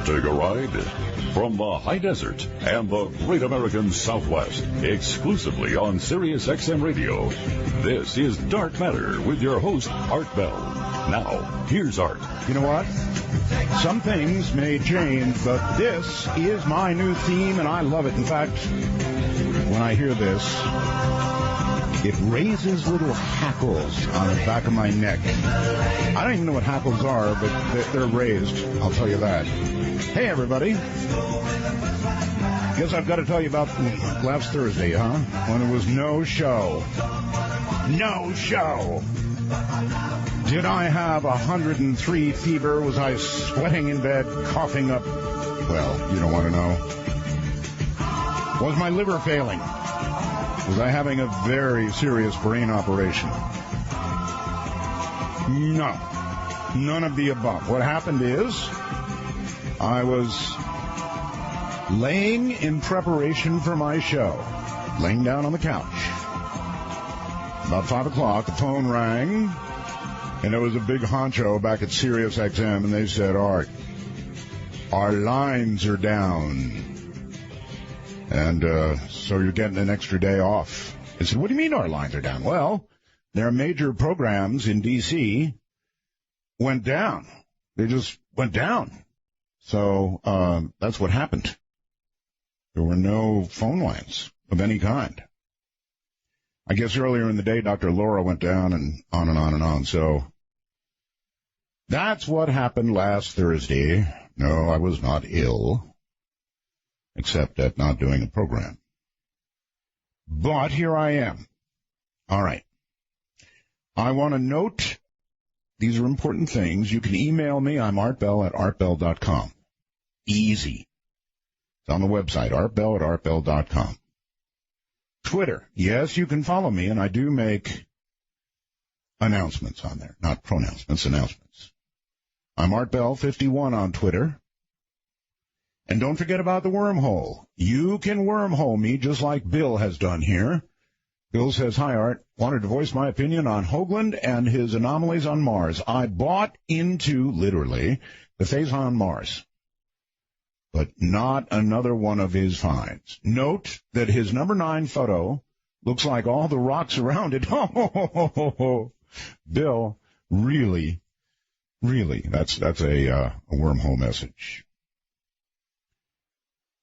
take a ride? From the high desert and the great American Southwest, exclusively on Sirius XM Radio, this is Dark Matter with your host, Art Bell. Now, here's Art. You know what? Some things may change, but this is my new theme, and I love it. In fact, when I hear this, it raises little hackles on the back of my neck. I don't even know what hackles are, but they're raised, I'll tell you that. Hey, everybody. Guess I've got to tell you about last Thursday, huh? When there was no show. No show. Did I have 103 fever? Was I sweating in bed, coughing up? Well, you don't want to know. Was my liver failing? Was I having a very serious brain operation? No. None of the above. What happened is I was laying in preparation for my show, laying down on the couch. About 5 o'clock, the phone rang, and there was a big honcho back at Sirius XM, and they said, Art, our lines are down. And so you're getting an extra day off. I said, what do you mean our lines are down? Well, their major programs in D.C. went down. They just went down. So that's what happened. There were no phone lines of any kind. I guess earlier in the day, Dr. Laura went down and on and on and on. So that's what happened last Thursday. No, I was not ill, except at not doing a program. But here I am. All right. I want to note, these are important things. You can email me. I'm artbell@artbell.com. Easy. It's on the website, artbell@artbell.com. Twitter. Yes, you can follow me, and I do make announcements on there. Not pronouncements, announcements. I'm artbell51 on Twitter. And don't forget about the wormhole. You can wormhole me just like Bill has done here. Bill says, hi, Art. Wanted to voice my opinion on Hoagland and his anomalies on Mars. I bought into, literally, the phase on Mars, but not another one of his finds. Note that his number 9 photo looks like all the rocks around it. Bill, really, that's a wormhole message.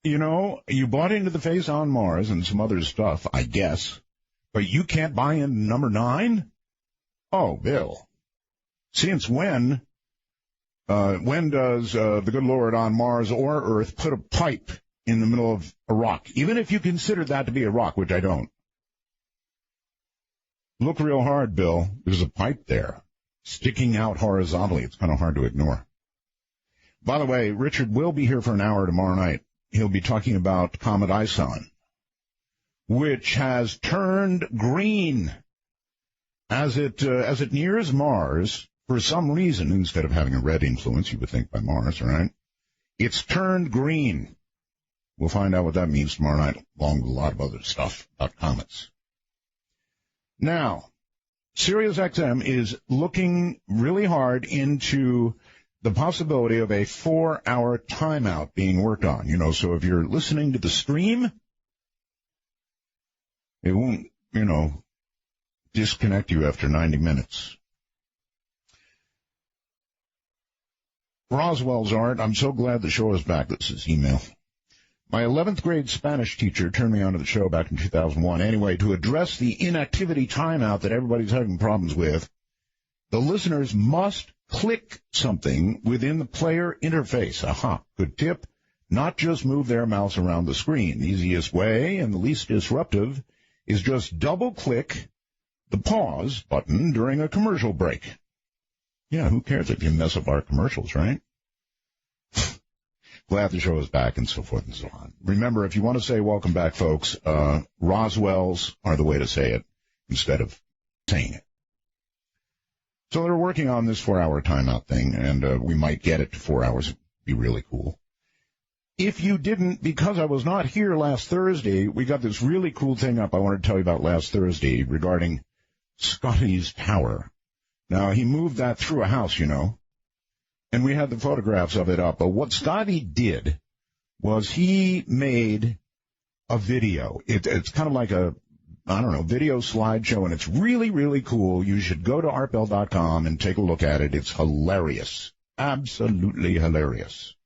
You know, you bought into the face on Mars and some other stuff, I guess, but you can't buy into number 9? Oh, Bill. Since when does the good Lord on Mars or Earth put a pipe in the middle of a rock? Even if you consider that to be a rock, which I don't. Look real hard, Bill. There's a pipe there, sticking out horizontally. It's kind of hard to ignore. By the way, Richard will be here for an hour tomorrow night. He'll be talking about Comet Ison, which has turned green as it nears Mars. For some reason, instead of having a red influence, you would think by Mars, right? It's turned green. We'll find out what that means tomorrow night, along with a lot of other stuff about comets. Now, Sirius XM is looking really hard into the possibility of a 4-hour timeout being worked on. You know, so if you're listening to the stream, it won't, disconnect you after 90 minutes. Roswell's Art, I'm so glad the show is back. This is email. My 11th grade Spanish teacher turned me onto the show back in 2001. Anyway, to address the inactivity timeout that everybody's having problems with, the listeners must click something within the player interface. Aha, good tip. Not just move their mouse around the screen. The easiest way and the least disruptive is just double-click the pause button during a commercial break. Yeah, who cares if you mess up our commercials, right? Glad the show is back and so forth and so on. Remember, if you want to say welcome back, folks, Roswell's are the way to say it instead of saying it. So they're working on this 4-hour timeout thing, and we might get it to 4 hours. It'd be really cool. If you didn't, because I was not here last Thursday, we got this really cool thing up I wanted to tell you about last Thursday regarding Scotty's Tower. Now, he moved that through a house, And we had the photographs of it up. But what Scotty did was he made a video. It's kind of like a, video slideshow, and it's really, really cool. You should go to artbell.com and take a look at it. It's hilarious. Absolutely hilarious.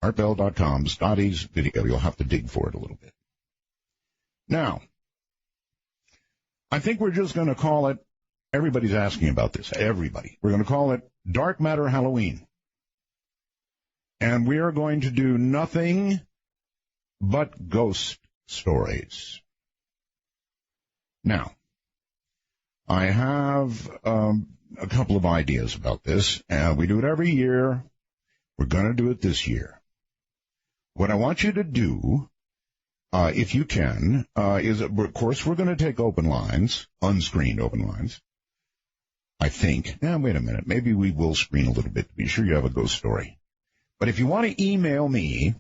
artbell.com, Scotty's video. You'll have to dig for it a little bit. Now, I think we're just going to call it, everybody's asking about this, everybody. We're going to call it Dark Matter Halloween. And we are going to do nothing but ghost stories. Now, I have a couple of ideas about this. We do it every year. We're going to do it this year. What I want you to do, if you can, is, of course, we're going to take open lines, unscreened open lines. I think. Wait a minute. Maybe we will screen a little bit to be sure you have a ghost story. But if you want to email me,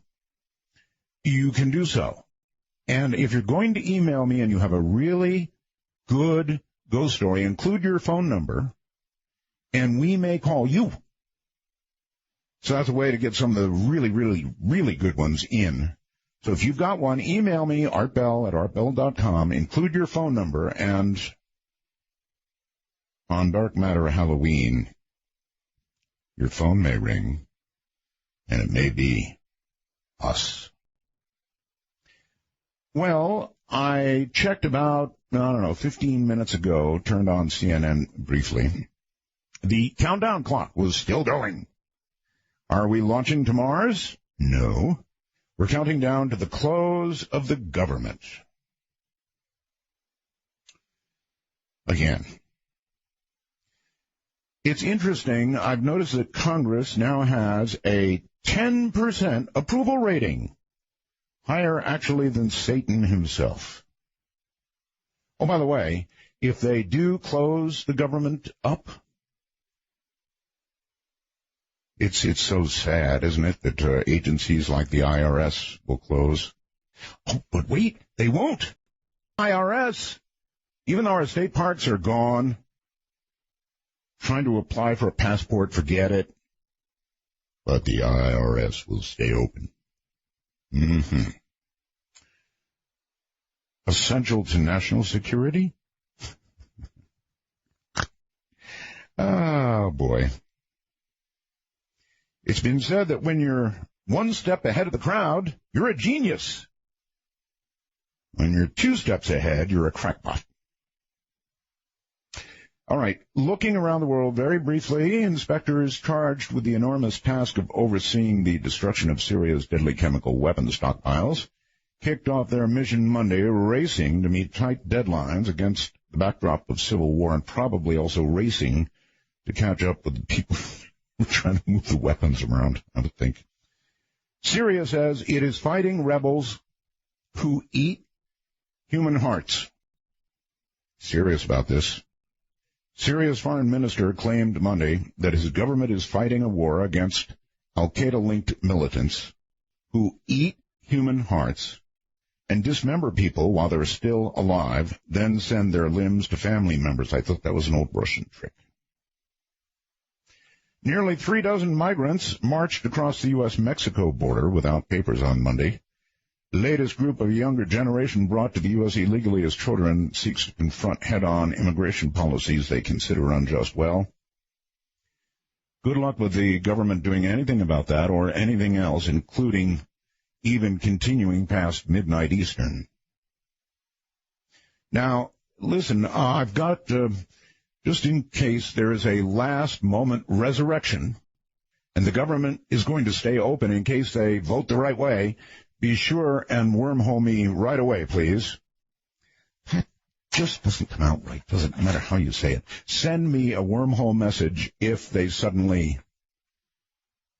you can do so. And if you're going to email me and you have a really good ghost story, include your phone number, and we may call you. So that's a way to get some of the really, really, really good ones in. So if you've got one, email me, artbell@artbell.com, include your phone number, and on Dark Matter Halloween, your phone may ring, and it may be us. Well, I checked about, 15 minutes ago, turned on CNN briefly. The countdown clock was still going. Are we launching to Mars? No. We're counting down to the close of the government. Again. It's interesting. I've noticed that Congress now has a 10% approval rating. Higher, actually, than Satan himself. Oh, by the way, if they do close the government up, it's so sad, isn't it, that agencies like the IRS will close. Oh, but wait, they won't. IRS, even though our state parks are gone, trying to apply for a passport, forget it. But the IRS will stay open. Mm-hmm. Essential to national security? Oh, boy. It's been said that when you're one step ahead of the crowd, you're a genius. When you're 2 steps ahead, you're a crackpot. All right, looking around the world very briefly, inspectors charged with the enormous task of overseeing the destruction of Syria's deadly chemical weapons stockpiles kicked off their mission Monday, racing to meet tight deadlines against the backdrop of civil war, and probably also racing to catch up with the people who are trying to move the weapons around, I would think. Syria says it is fighting rebels who eat human hearts. Serious about this. Syria's foreign minister claimed Monday that his government is fighting a war against al-Qaeda-linked militants who eat human hearts and dismember people while they're still alive, then send their limbs to family members. I thought that was an old Russian trick. Nearly 36 migrants marched across the U.S.-Mexico border without papers on Monday. The latest group of a younger generation brought to the U.S. illegally as children seeks to confront head-on immigration policies they consider unjust. Well, good luck with the government doing anything about that or anything else, including even continuing past midnight Eastern. Now, listen, I've got, just in case there is a last-moment resurrection, and the government is going to stay open in case they vote the right way, be sure and wormhole me right away, please. That just doesn't come out right, doesn't matter how you say it. Send me a wormhole message if they suddenly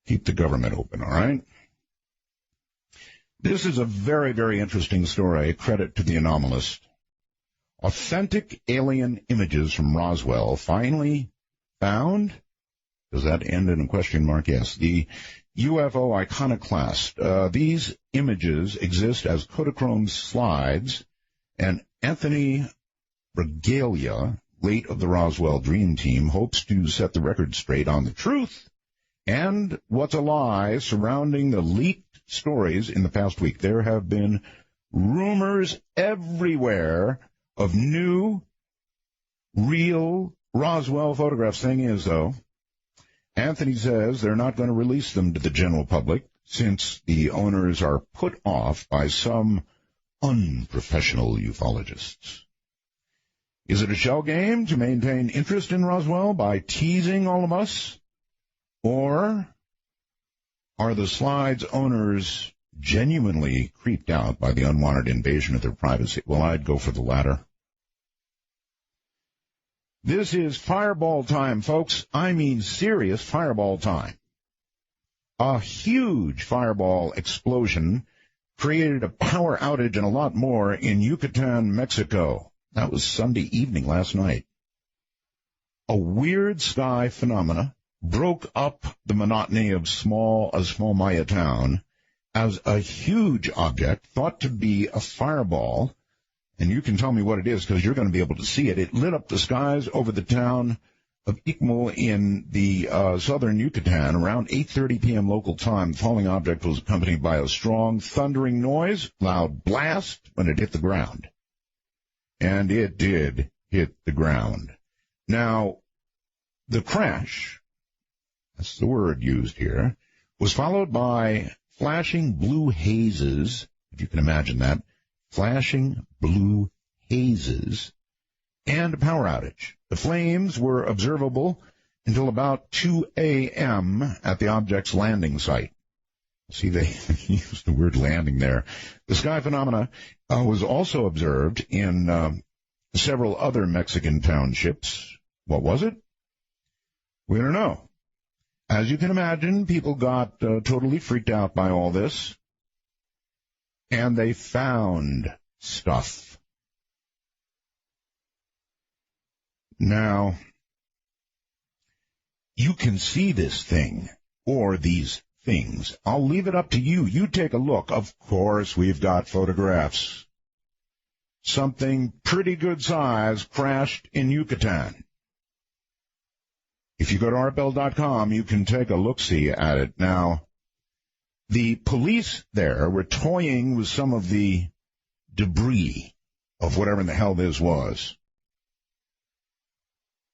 keep the government open, all right? This is a very, very interesting story, a credit to the anomalist. Authentic alien images from Roswell finally found? Does that end in a question mark? Yes. The UFO iconoclast. These images exist as Kodachrome slides, and Anthony Bragalia, late of the Roswell Dream Team, hopes to set the record straight on the truth and what's a lie surrounding the leaked stories in the past week. There have been rumors everywhere of new, real Roswell photographs. Thing is, though, Anthony says they're not going to release them to the general public since the owners are put off by some unprofessional ufologists. Is it a shell game to maintain interest in Roswell by teasing all of us? Or are the slide's owners genuinely creeped out by the unwanted invasion of their privacy? Well, I'd go for the latter. This is fireball time, folks. I mean serious fireball time. A huge fireball explosion created a power outage and a lot more in Yucatan, Mexico. That was Sunday evening last night. A weird sky phenomena broke up the monotony of a small Maya town as a huge object thought to be a fireball, and you can tell me what it is because you're going to be able to see it. It lit up the skies over the town of Ixmal in the southern Yucatan around 8:30 p.m. local time. The falling object was accompanied by a strong thundering noise, loud blast when it hit the ground. And it did hit the ground. Now, the crash, that's the word used here, was followed by flashing blue hazes, if you can imagine that, flashing blue hazes, and a power outage. The flames were observable until about 2 a.m. at the object's landing site. See, they used the word landing there. The sky phenomena was also observed in several other Mexican townships. What was it? We don't know. As you can imagine, people got totally freaked out by all this, and they found stuff. Now, you can see this thing, or these things. I'll leave it up to you. You take a look. Of course, we've got photographs. Something pretty good size crashed in Yucatan. If you go to artbell.com, you can take a look-see at it. Now, the police there were toying with some of the debris of whatever in the hell this was.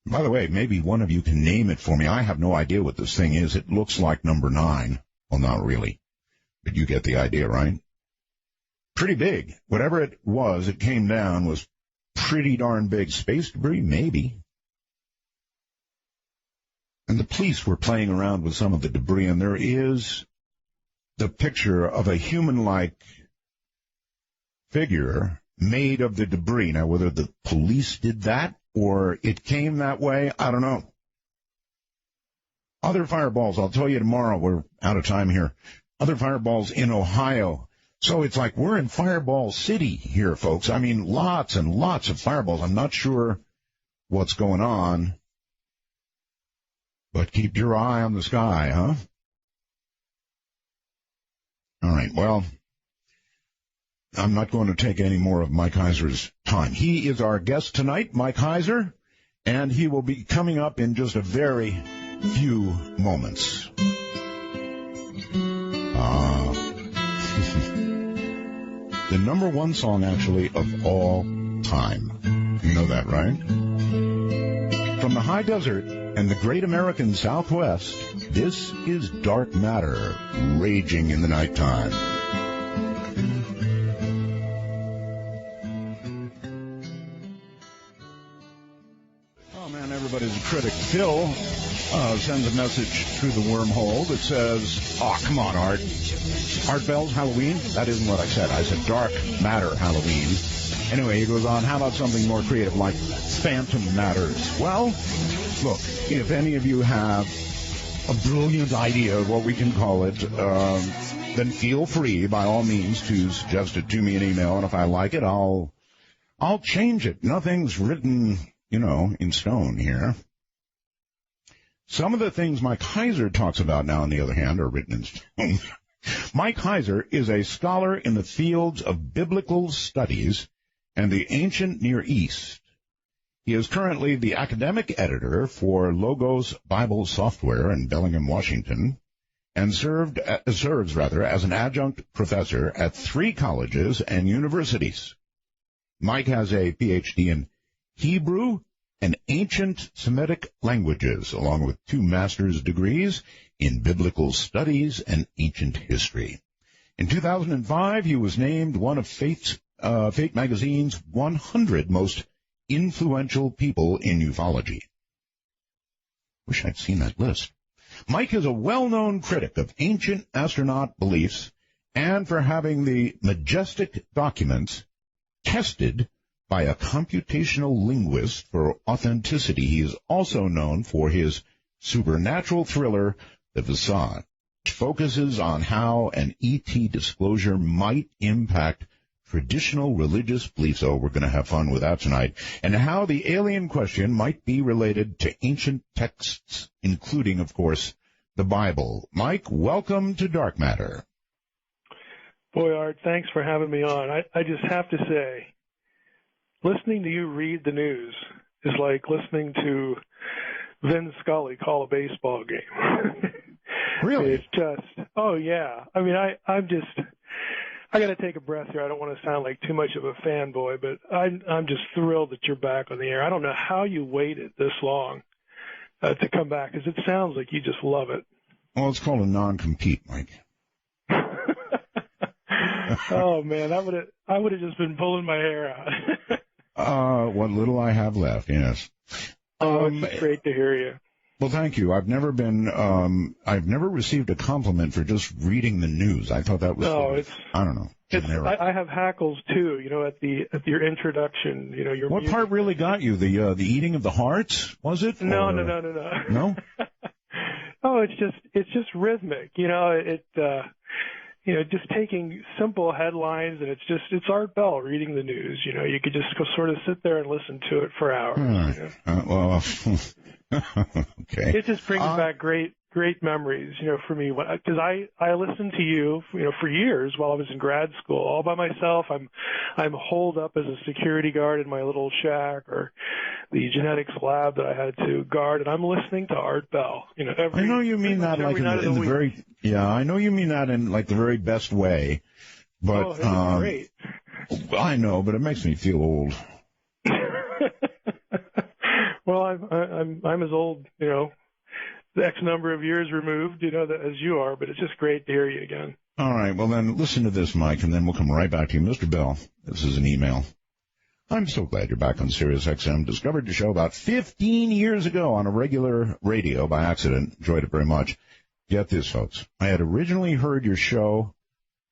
By the way, maybe one of you can name it for me. I have no idea what this thing is. It looks like number 9. Well, not really, but you get the idea, right? Pretty big. Whatever it was, it came down, was pretty darn big. Space debris, maybe. And the police were playing around with some of the debris, and there is the picture of a human-like figure made of the debris. Now, whether the police did that or it came that way, I don't know. Other fireballs, I'll tell you tomorrow. We're out of time here. Other fireballs in Ohio. So it's like we're in Fireball City here, folks. I mean, lots and lots of fireballs. I'm not sure what's going on, but keep your eye on the sky, huh? All right, well, I'm not going to take any more of Mike Heiser's time. He is our guest tonight, Mike Heiser, and he will be coming up in just a very few moments. The number one song, actually, of all time. You know that, right? From the high desert and the great American Southwest, this is Dark Matter, raging in the nighttime. Oh, man, everybody's a critic. Phil sends a message through the wormhole that says, oh, come on, Art. Art Bell's Halloween? That isn't what I said. I said Dark Matter Halloween. Anyway, he goes on, how about something more creative like Phantom Matters? Well, look, if any of you have a brilliant idea of what we can call it, then feel free, by all means, to suggest it to me in email, and if I like it, I'll change it. Nothing's written, in stone here. Some of the things Mike Heiser talks about now, on the other hand, are written in stone. Mike Heiser is a scholar in the fields of biblical studies and the ancient Near East. He is currently the academic editor for Logos Bible Software in Bellingham, Washington, and serves as an adjunct professor at 3 colleges and universities. Mike has a Ph.D. in Hebrew and ancient Semitic languages, along with 2 master's degrees in biblical studies and ancient history. In 2005, he was named one of Fate magazine's 100 most influential people in ufology. Wish I'd seen that list. Mike is a well-known critic of ancient astronaut beliefs and for having the majestic documents tested by a computational linguist for authenticity. He is also known for his supernatural thriller, The Facade, which focuses on how an ET disclosure might impact traditional religious beliefs. Oh, we're going to have fun with that tonight. And how the alien question might be related to ancient texts, including, of course, the Bible. Mike, welcome to Dark Matter. Boy, Art, thanks for having me on. I just have to say, listening to you read the news is like listening to Vin Scully call a baseball game. Really? It's just, oh, yeah. I mean, I got to take a breath here. I don't want to sound like too much of a fanboy, but I'm just thrilled that you're back on the air. I don't know how you waited this long to come back, because it sounds like you just love it. Well, it's called a non-compete, Mike. Oh, man, I would have just been pulling my hair out. What little I have left, yes. It's great to hear you. Well, thank you. I've never received a compliment for just reading the news. I thought that was, I don't know. I have hackles too, at your introduction, your What music. part really got you? The eating of the hearts, was it? No. No? Oh, it's just rhythmic, just taking simple headlines, and it's Art Bell reading the news. You could just sort of sit there and listen to it for hours. Well, okay. It just brings back great memories, for me. Because I listened to you, for years while I was in grad school, all by myself. I'm holed up as a security guard in my little shack, or the genetics lab that I had to guard, and I'm listening to Art Bell. I know you mean that like in the very, I know you mean that in like the very best way, but it's great. I know, but it makes me feel old. Well, I'm as old, the X number of years removed, as you are, but it's just great to hear you again. All right, well then listen to this, Mike, and then we'll come right back to you. Mr. Bell, this is an email. I'm so glad you're back on Sirius XM. Discovered your show about 15 years ago on a regular radio by accident. Enjoyed it very much. Get this, folks. I had originally heard your show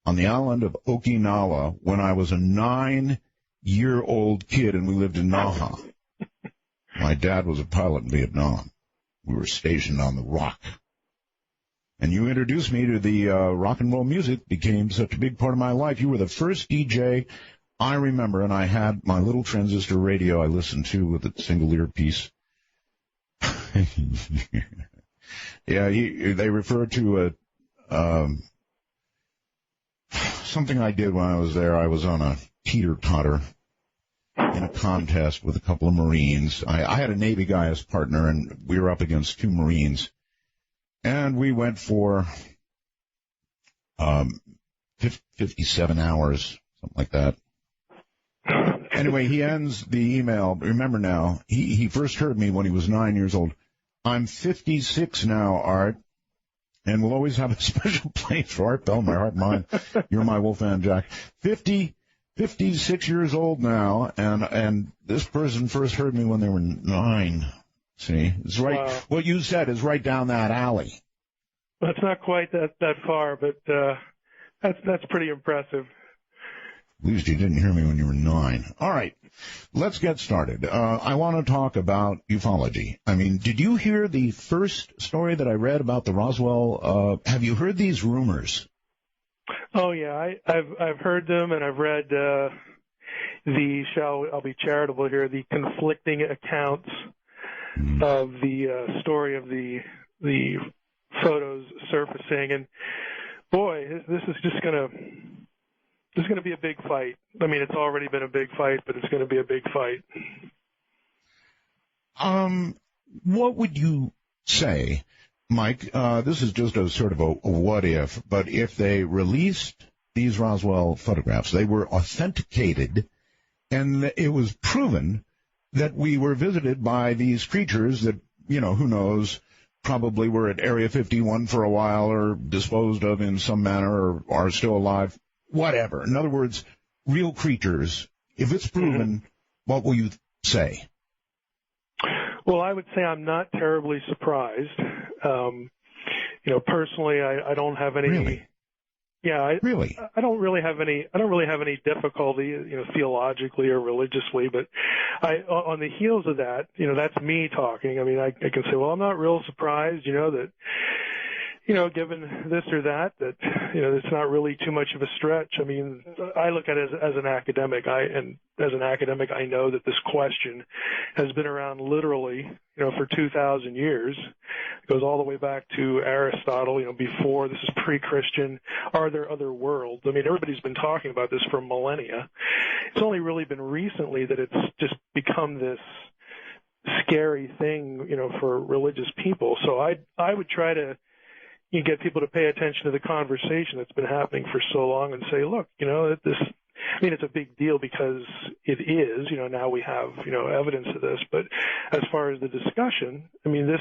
on the island of Okinawa when I was a 9-year-old kid and we lived in Naha. My dad was a pilot in Vietnam. We were stationed on the Rock. And you introduced me to the rock and roll music. Became such a big part of my life. You were the first DJ I remember, and I had my little transistor radio I listened to with a single earpiece. Yeah, they referred to something I did when I was there. I was on a teeter-totter in a contest with a couple of Marines. I had a Navy guy as partner, and we were up against 2 Marines. And we went for 57 hours, something like that. Anyway, he ends the email. Remember now, he first heard me when he was 9 years old. I'm 56 now, Art, and we'll always have a special place for Art Bell, my heart and mind. You're my Wolfman Jack. 56 years old now, and this person first heard me when they were 9. See, it's right. Wow. What you said is right down that alley. Well, it's not quite that far, but that's pretty impressive. At least you didn't hear me when you were 9. All right, let's get started. I want to talk about ufology. I mean, did you hear the first story that I read about the Roswell? Have you heard these rumors? Oh yeah, I've heard them, and I've read I'll be charitable here, the conflicting accounts of the story of the photos surfacing, and boy, this is going to be a big fight. I mean, it's already been a big fight, but it's going to be a big fight. What would you say, Mike? This is just a sort of a what if, but if they released these Roswell photographs, they were authenticated, and it was proven that we were visited by these creatures that, who knows, probably were at Area 51 for a while or disposed of in some manner or are still alive, whatever. In other words, real creatures. If it's proven, what will you say? Well, I would say I'm not terribly surprised. Personally, I don't have any. Really? Yeah, I don't really have any difficulty, theologically or religiously. But on the heels of that, that's me talking. I mean, I can say, well, I'm not real surprised, that. Given this or that, it's not really too much of a stretch. I mean, I look at it as an academic. I know that this question has been around literally, for 2,000 years. It goes all the way back to Aristotle, before this is pre-Christian. Are there other worlds? I mean, everybody's been talking about this for millennia. It's only really been recently that it's just become this scary thing, for religious people. So I would try to get people to pay attention to the conversation that's been happening for so long and say, look, it's a big deal because it is, now we have, evidence of this. But as far as the discussion, I mean, this,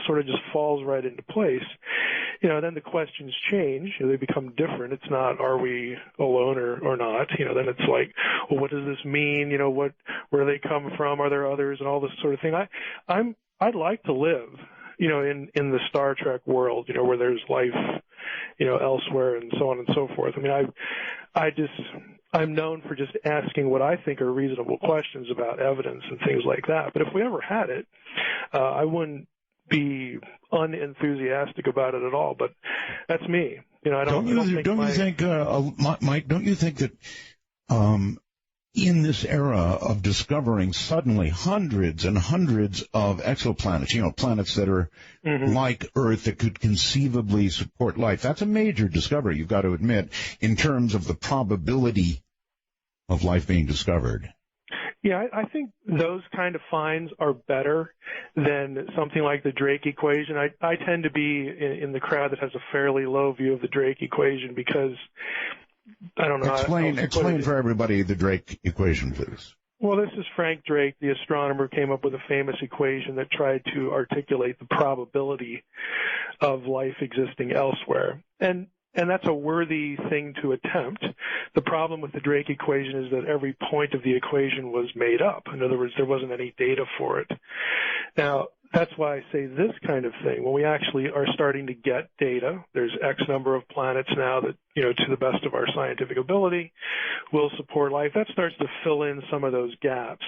sort of just falls right into place. Then the questions change. They become different. It's not, are we alone or not? Then it's like, well, what does this mean? Where they come from? Are there others? And all this sort of thing. I'd like to live in the Star Trek world, where there's life, elsewhere and so on and so forth. I mean, I'm known for just asking what I think are reasonable questions about evidence and things like that. But if we ever had it, I wouldn't be unenthusiastic about it at all. But that's me. Mike, don't you think that, in this era of discovering suddenly hundreds and hundreds of exoplanets, planets that are like Earth that could conceivably support life, that's a major discovery, you've got to admit, in terms of the probability of life being discovered. Yeah, I think those kind of finds are better than something like the Drake equation. I tend to be in the crowd that has a fairly low view of the Drake equation because I don't know. Explain for everybody the Drake equation, please. Well, this is Frank Drake, the astronomer, came up with a famous equation that tried to articulate the probability of life existing elsewhere. And that's a worthy thing to attempt. The problem with the Drake equation is that every point of the equation was made up. In other words, there wasn't any data for it. Now, that's why I say this kind of thing. When we actually are starting to get data, there's X number of planets now that, to the best of our scientific ability, will support life. That starts to fill in some of those gaps.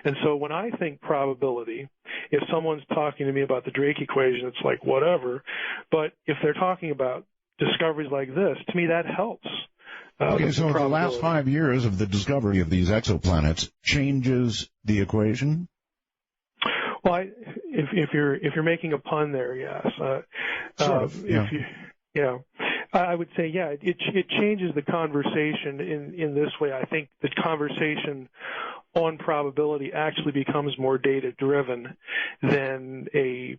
And so when I think probability, if someone's talking to me about the Drake equation, it's like whatever. But if they're talking about discoveries like this, to me that helps. Okay, so the last 5 years of the discovery of these exoplanets changes the equation? Well, if you're making a pun there, yes. Sort of, yeah. I would say, yeah, it changes the conversation in this way. I think the conversation on probability actually becomes more data driven than a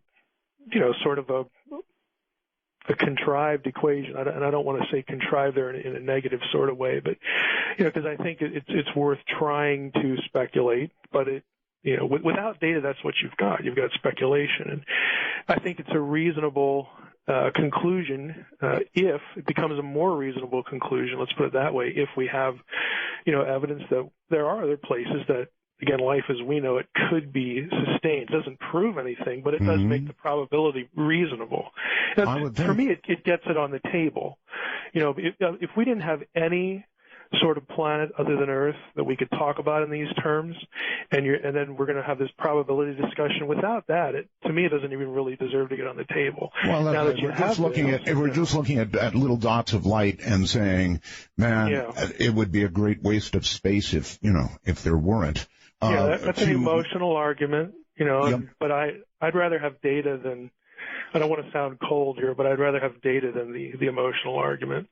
sort of a contrived equation. And I don't want to say contrived there in a negative sort of way, but because I think it's worth trying to speculate, but without data, that's what you've got. You've got speculation. And I think it's a reasonable conclusion if it becomes a more reasonable conclusion, let's put it that way, if we have, evidence that there are other places that, again, life as we know it could be sustained. It doesn't prove anything, but it does make the probability reasonable. For me, it gets it on the table. If we didn't have any sort of planet other than Earth that we could talk about in these terms, and then we're going to have this probability discussion. Without that, to me, it doesn't even really deserve to get on the table. Well, we're just looking at little dots of light and saying, man, it would be a great waste of space if there weren't. That's an emotional argument, but I'd rather have data than, I don't want to sound cold here, but I'd rather have data than the emotional argument.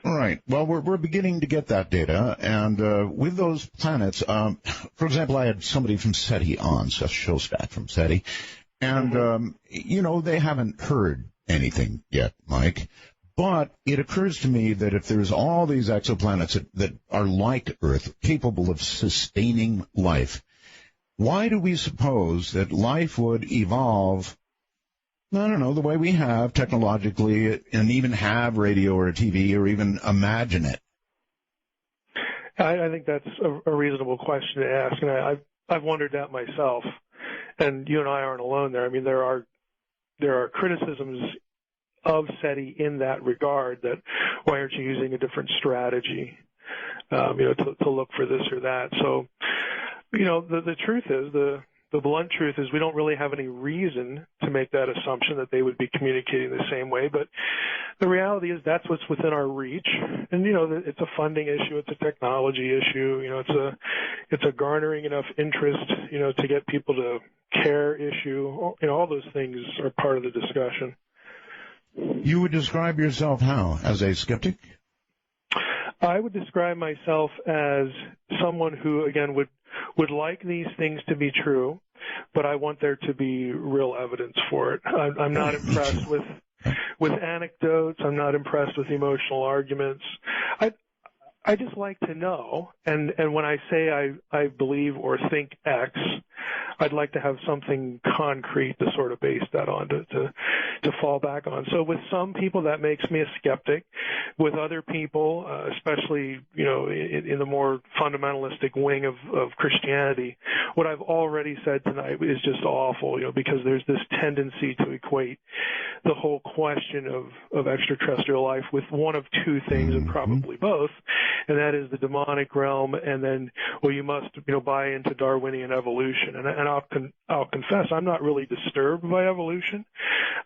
Right. Well, we're beginning to get that data, and with those planets, for example, I had somebody from SETI on, Seth Shostak from SETI, and, they haven't heard anything yet, Mike. But it occurs to me that if there's all these exoplanets that are like Earth, capable of sustaining life, why do we suppose that life would evolve, I don't know, the way we have technologically, and even have radio or a TV or even imagine it? I think that's a reasonable question to ask, and I've wondered that myself. And you and I aren't alone there. I mean, there are criticisms of SETI in that regard, that why aren't you using a different strategy, to look for this or that. So, the truth is, the blunt truth is we don't really have any reason to make that assumption that they would be communicating the same way. But the reality is that's what's within our reach. And, it's a funding issue. It's a technology issue. It's a garnering enough interest, to get people to care issue. All those things are part of the discussion. You would describe yourself how? As a skeptic? I would describe myself as someone who, again, would like these things to be true, but I want there to be real evidence for it. I'm not impressed with anecdotes. I'm not impressed with emotional arguments. I just like to know, and when I say I believe or think X, I'd like to have something concrete to sort of base that on, to fall back on. So with some people, that makes me a skeptic. With other people, especially, in the more fundamentalistic wing of Christianity, what I've already said tonight is just awful, because there's this tendency to equate the whole question of extraterrestrial life with one of two things, and probably both, and that is the demonic realm, and then, you must, buy into Darwinian evolution. And I'll confess, I'm not really disturbed by evolution.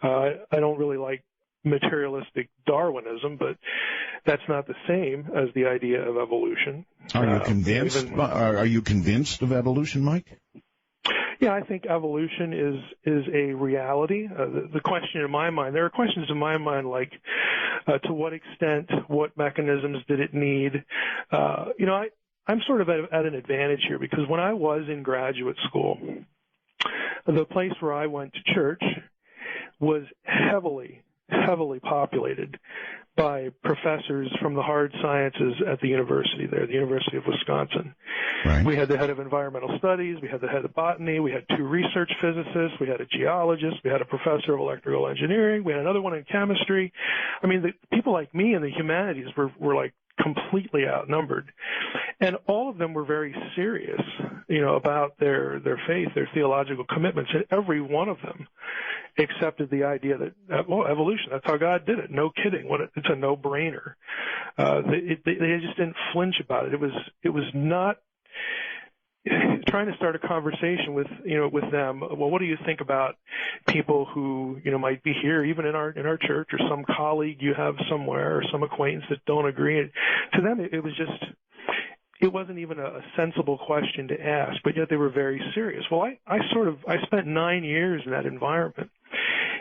I don't really like materialistic Darwinism, but that's not the same as the idea of evolution. Are you convinced? Are you convinced of evolution, Mike? Yeah, I think evolution is a reality. The question in my mind, there are questions in my mind like, to what extent, what mechanisms did it need? I'm sort of at an advantage here, because when I was in graduate school, the place where I went to church was heavily populated by professors from the hard sciences at the university there, the University of Wisconsin. Right. We had the head of environmental studies, we had the head of botany, we had 2 research physicists, we had a geologist, we had a professor of electrical engineering, we had another one in chemistry. I mean, the people like me in the humanities were like completely outnumbered. And all of them were very serious, about their faith, their theological commitments, and every one of them accepted the idea that, evolution, that's how God did it. No kidding. It's a no-brainer. They just didn't flinch about it. It was not trying to start a conversation with them. Well, what do you think about people who, might be here, even in our church, or some colleague you have somewhere, or some acquaintance that don't agree? To them, it wasn't even a sensible question to ask, but yet they were very serious. Well, I spent 9 years in that environment.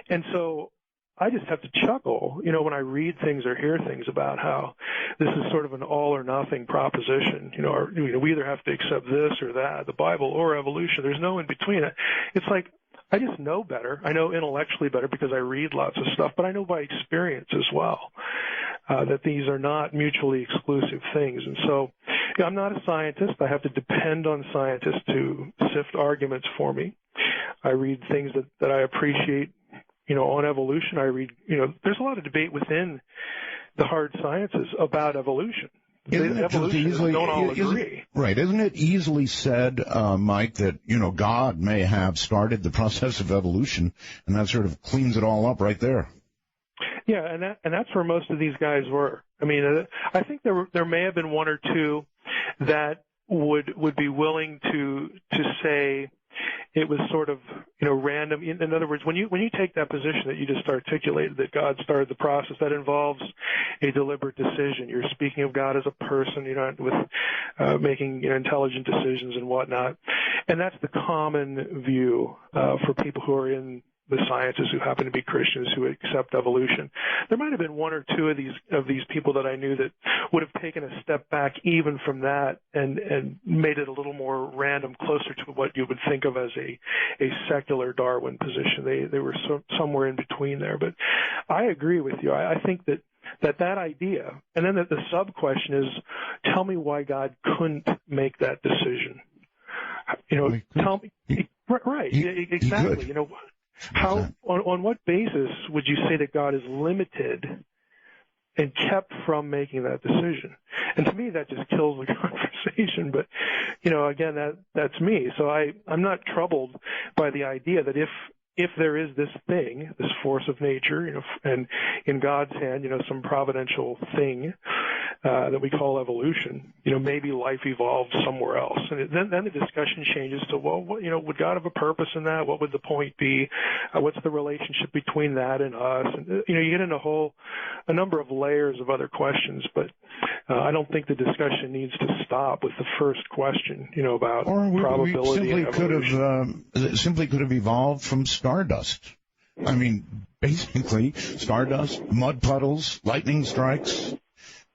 And so I just have to chuckle, when I read things or hear things about how this is sort of an all or nothing proposition, or, we either have to accept this or that, the Bible or evolution. There's no in between. It's like, I just know better. I know intellectually better because I read lots of stuff, but I know by experience as well, that these are not mutually exclusive things. And so, I'm not a scientist. I have to depend on scientists to sift arguments for me. I read things that I appreciate, on evolution. I read, there's a lot of debate within the hard sciences about evolution. Evolutionists don't all agree. Right. Isn't it easily said, Mike, that, God may have started the process of evolution, and that sort of cleans it all up right there? Yeah, and that's where most of these guys were. I mean, I think there may have been one or two that would be willing to say it was sort of, random. In other words, when you take that position that you just articulated, that God started the process, that involves a deliberate decision. You're speaking of God as a person, with making intelligent decisions and whatnot. And that's the common view for people who are in the sciences who happen to be Christians who accept evolution. There might have been one or two of these people that I knew that would have taken a step back even from that and made it a little more random, closer to what you would think of as a secular Darwin position. They were somewhere in between there. But I agree with you. I think that idea, and then the sub question is, tell me why God couldn't make that decision. Tell me, right? Exactly. How, on what basis would you say that God is limited and kept from making that decision? And to me, that just kills the conversation. But, again, that's me. So I'm not troubled by the idea that if there is this thing, this force of nature, and in God's hand, some providential thing that we call evolution, maybe life evolved somewhere else. And then the discussion changes to, well, would God have a purpose in that? What would the point be? What's the relationship between that and us? And, you get into a number of layers of other questions, but I don't think the discussion needs to stop with the first question, about probability and evolution. Simply could have evolved from stardust. I mean, basically, stardust, mud puddles, lightning strikes,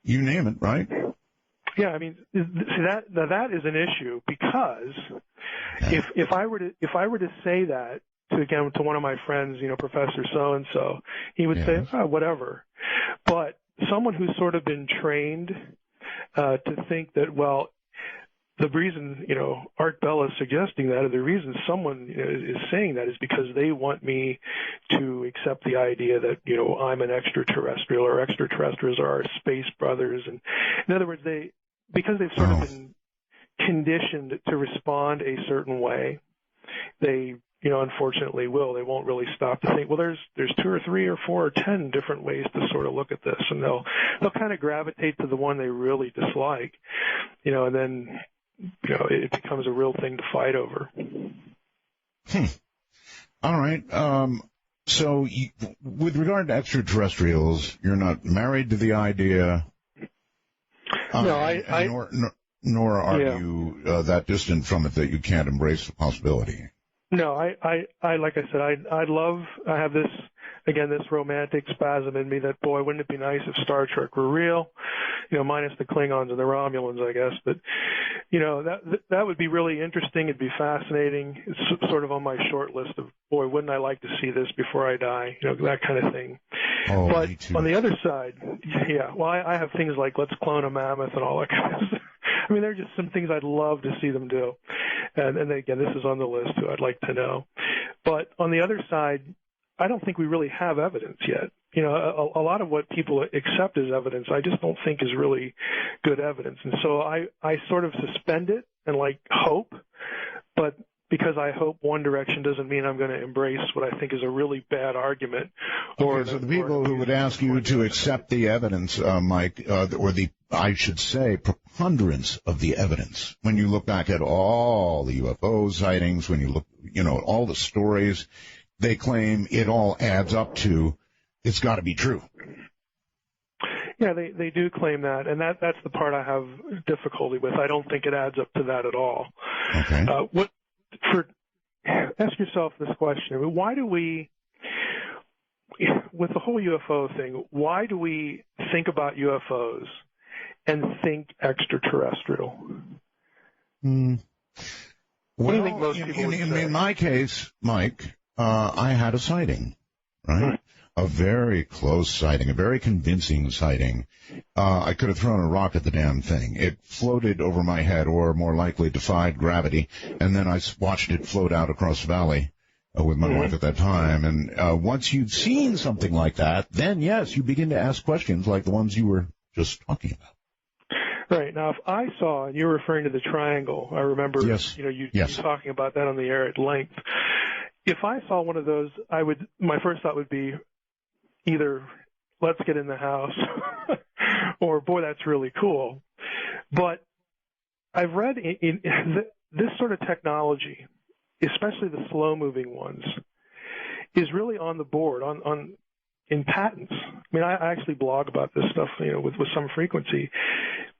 you name it, right? Yeah, I mean, see, that is an issue, because if I were to say that to one of my friends, Professor so and so, he would say, whatever. But someone who's sort of been trained to think that, well, the reason, Art Bell is suggesting that, or the reason someone is saying that, is because they want me to accept the idea that, I'm an extraterrestrial, or extraterrestrials are our space brothers. And in other words, because they've sort of been conditioned to respond a certain way, they, unfortunately they won't really stop to think, well, there's 2 or 3 or 4 or 10 different ways to sort of look at this, and they'll kind of gravitate to the one they really dislike, and then, it becomes a real thing to fight over. All right. So with regard to extraterrestrials, you're not married to the idea. No, nor are you that distant from it that you can't embrace the possibility. No, I like I said, I have this romantic spasm in me that, boy, wouldn't it be nice if Star Trek were real, minus the Klingons and the Romulans, I guess. But, that would be really interesting. It'd be fascinating. It's sort of on my short list of, boy, wouldn't I like to see this before I die, that kind of thing. Oh, but me too. On the other side, I have things like let's clone a mammoth and all that kind of stuff. I mean, there are just some things I'd love to see them do. And again, this is on the list too. I'd like to know. But on the other side, I don't think we really have evidence yet. A lot of what people accept as evidence, I just don't think is really good evidence. And so I sort of suspend it and hope, but because I hope one direction doesn't mean I'm going to embrace what I think is a really bad argument. So the people who would ask you to accept the evidence, Mike, I should say, preponderance of the evidence, when you look back at all the UFO sightings, when you look, all the stories, they claim it all adds up to, it's got to be true. Yeah, they do claim that, and that's the part I have difficulty with. I don't think it adds up to that at all. Okay. Ask yourself this question. I mean, why do we, with the whole UFO thing, why do we think about UFOs and think extraterrestrial? Well, what do you think most people would say? In my case, Mike, I had a sighting, right? A very close sighting, a very convincing sighting. I could have thrown a rock at the damn thing. It floated over my head, or more likely defied gravity, and then I watched it float out across the valley with my wife at that time. And once you've seen something like that, then, yes, you begin to ask questions like the ones you were just talking about. Right. Now, if I saw, and you're referring to the triangle, I remember you talking about that on the air at length. If I saw one of those, my first thought would be either let's get in the house or, boy, that's really cool. But I've read in this sort of technology, especially the slow-moving ones, is really on the board in patents. I mean, I actually blog about this stuff, with some frequency,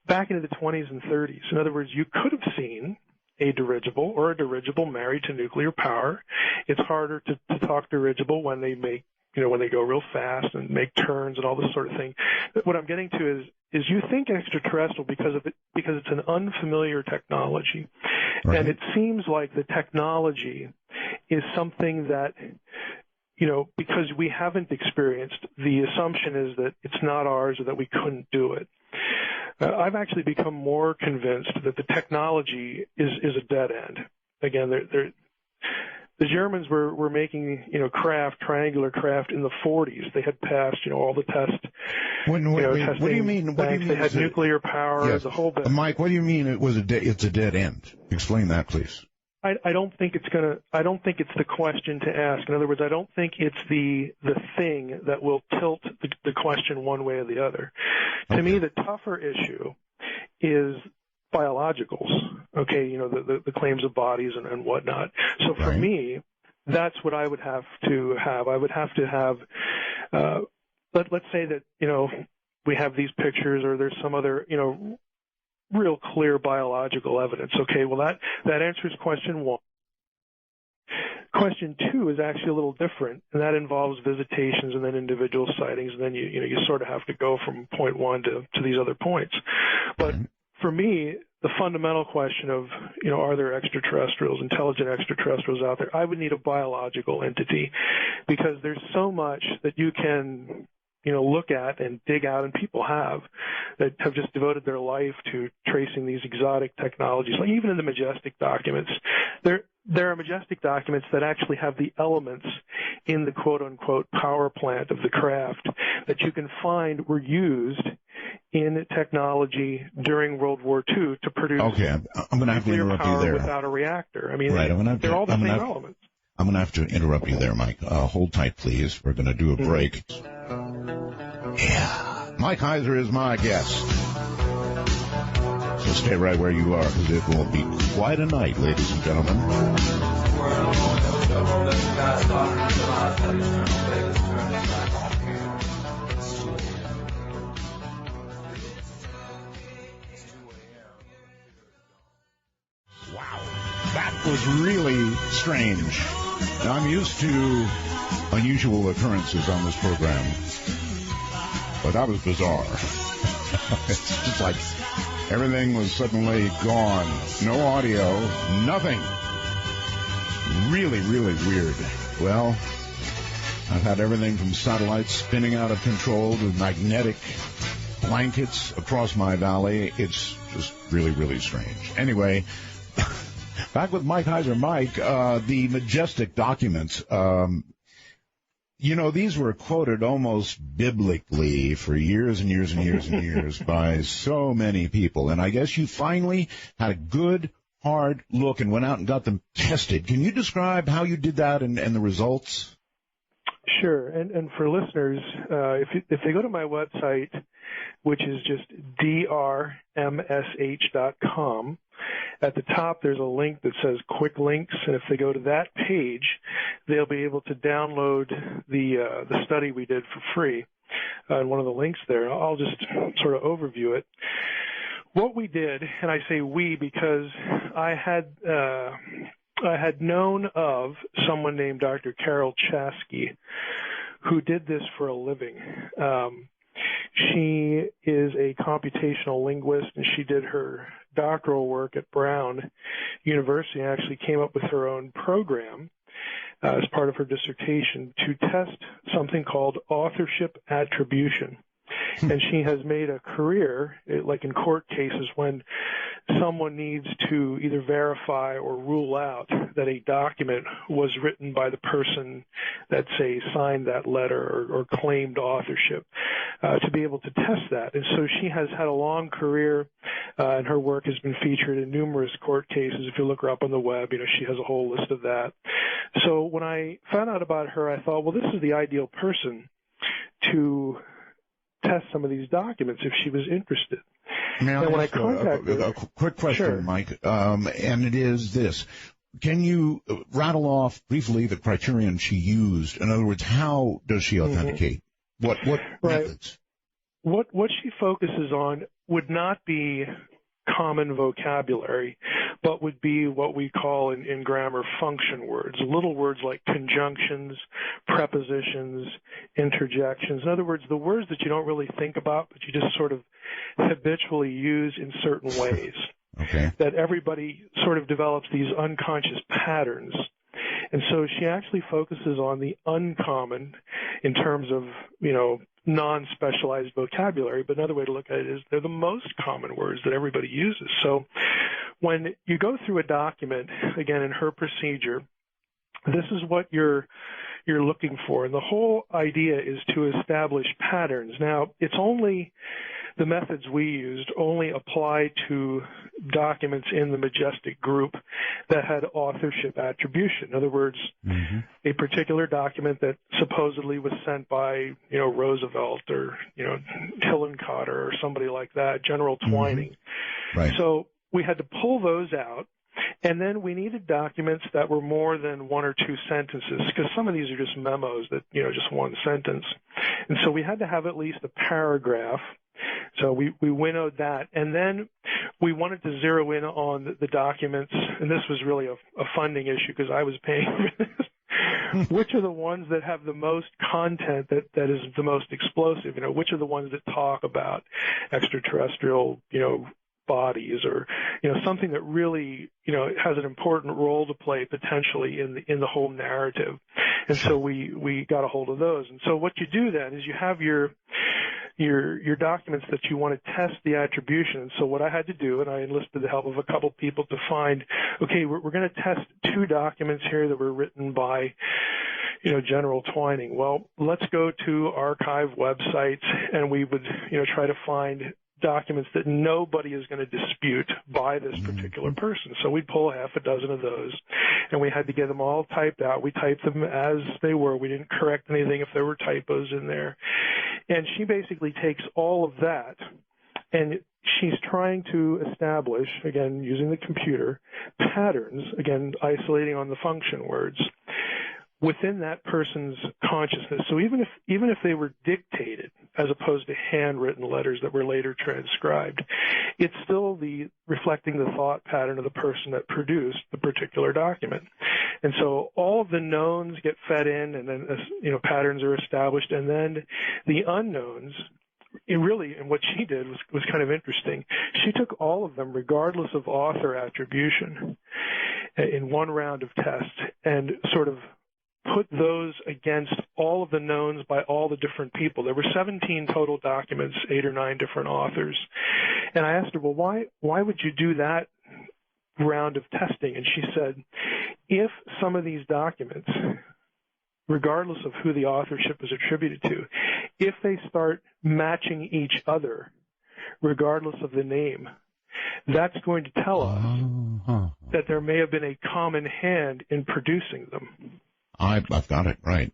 back into the 20s and 30s. In other words, you could have seen a dirigible or a dirigible married to nuclear power. It's harder to talk dirigible when they make, when they go real fast and make turns and all this sort of thing. But what I'm getting to is you think extraterrestrial because it's an unfamiliar technology. Right. And it seems like the technology is something that, because we haven't experienced, the assumption is that it's not ours or that we couldn't do it. I've actually become more convinced that the technology is a dead end. Again, the Germans were making, triangular craft in the 40s. They had passed, all the tests. What do you mean? They had nuclear power, yes. The whole bit. Mike, what do you mean it's a dead end? Explain that, please. I don't think it's the question to ask. In other words, I don't think it's the thing that will tilt the question one way or the other. Okay. To me, the tougher issue is biologicals, okay, the claims of bodies and whatnot. So for me, that's what I would have to have. I would have to have, let's say that, we have these pictures or there's some other, real clear biological evidence. Okay, well that answers question one. Question two is actually a little different, and that involves visitations and then individual sightings, and then you sort of have to go from point one to these other points. But for me, the fundamental question of, are there extraterrestrials, intelligent extraterrestrials out there? I would need a biological entity because there's so much that you can, look at and dig out, and people have just devoted their life to tracing these exotic technologies. Like even in the Majestic documents, there are Majestic documents that actually have the elements in the quote-unquote power plant of the craft that you can find were used in technology during World War II to produce I'm going to have to interrupt you there. Without a reactor. I mean, right. they're all the same elements. I'm going to have to interrupt you there, Mike. Hold tight, please. We're going to do a break. Yeah. Mike Heiser is my guest. So stay right where you are, because it will be quite a night, ladies and gentlemen. Wow. That was really strange. Now, I'm used to unusual occurrences on this program, but that was bizarre. It's just like everything was suddenly gone. No audio, nothing. Really, really weird. Well, I've had everything from satellites spinning out of control to magnetic blankets across my valley. It's just really, really strange. Anyway, back with Mike Heiser. Mike, the Majestic documents, these were quoted almost biblically for years and years and years and years by so many people. And I guess you finally had a good, hard look and went out and got them tested. Can you describe how you did that and the results? Sure. And for listeners, if they go to my website, which is just drmsh.com, at the top there's a link that says Quick Links, and if they go to that page, they'll be able to download the study we did for free. And one of the links there, I'll just sort of overview it. What we did, and I say we because I had known of someone named Dr. Carol Chasky who did this for a living. She is a computational linguist, and she did her doctoral work at Brown University and actually came up with her own program as part of her dissertation to test something called authorship attribution. And she has made a career, like in court cases, when someone needs to either verify or rule out that a document was written by the person that, say, signed that letter or claimed authorship, to be able to test that. And so she has had a long career, and her work has been featured in numerous court cases. If you look her up on the web, she has a whole list of that. So when I found out about her, I thought, well, this is the ideal person to test some of these documents if she was interested. Now, when I contacted a quick question, sure. Mike, and it is this. Can you rattle off briefly the criterion she used? In other words, how does she authenticate? What methods? What she focuses on would not be common vocabulary, but would be what we call in grammar function words, little words like conjunctions, prepositions, interjections. In other words, the words that you don't really think about, but you just sort of habitually use in certain ways. Okay. That everybody sort of develops these unconscious patterns. And so she actually focuses on the uncommon in terms of, non-specialized vocabulary, but another way to look at it is they're the most common words that everybody uses. So when you go through a document, again, in her procedure, this is what you're looking for. And the whole idea is to establish patterns. Now, the methods we used only apply to documents in the Majestic group that had authorship attribution. In other words, a particular document that supposedly was sent by, Roosevelt or, Hillenkotter or somebody like that, General Twining. Right. So we had to pull those out. And then we needed documents that were more than one or two sentences, because some of these are just memos that, just one sentence. And so we had to have at least a paragraph. So we winnowed that. And then we wanted to zero in on the documents, and this was really a funding issue because I was paying for this. Which are the ones that have the most content that is the most explosive? Which are the ones that talk about extraterrestrial, bodies or, something that really, has an important role to play potentially in the whole narrative. And so we got a hold of those. And so what you do then is you have your documents that you want to test the attribution. And so what I had to do, and I enlisted the help of a couple people to find, okay, we're going to test two documents here that were written by, General Twining. Well, let's go to archive websites, and we would, try to find documents that nobody is going to dispute by this particular person. So we'd pull half a dozen of those, and we had to get them all typed out. We typed them as they were. We didn't correct anything if there were typos in there. And she basically takes all of that, and she's trying to establish, again, using the computer, patterns, again, isolating on the function words, within that person's consciousness. So even if they were dictated as opposed to handwritten letters that were later transcribed, it's still reflecting the thought pattern of the person that produced the particular document. And so all of the knowns get fed in, and then patterns are established, and then the unknowns. And what she did was kind of interesting. She took all of them, regardless of author attribution, in one round of tests, and sort of put those against all of the knowns by all the different people. There were 17 total documents, 8 or 9 different authors. And I asked her, well, why would you do that round of testing? And she said, if some of these documents, regardless of who the authorship is attributed to, if they start matching each other, regardless of the name, that's going to tell us that there may have been a common hand in producing them. I've got it right.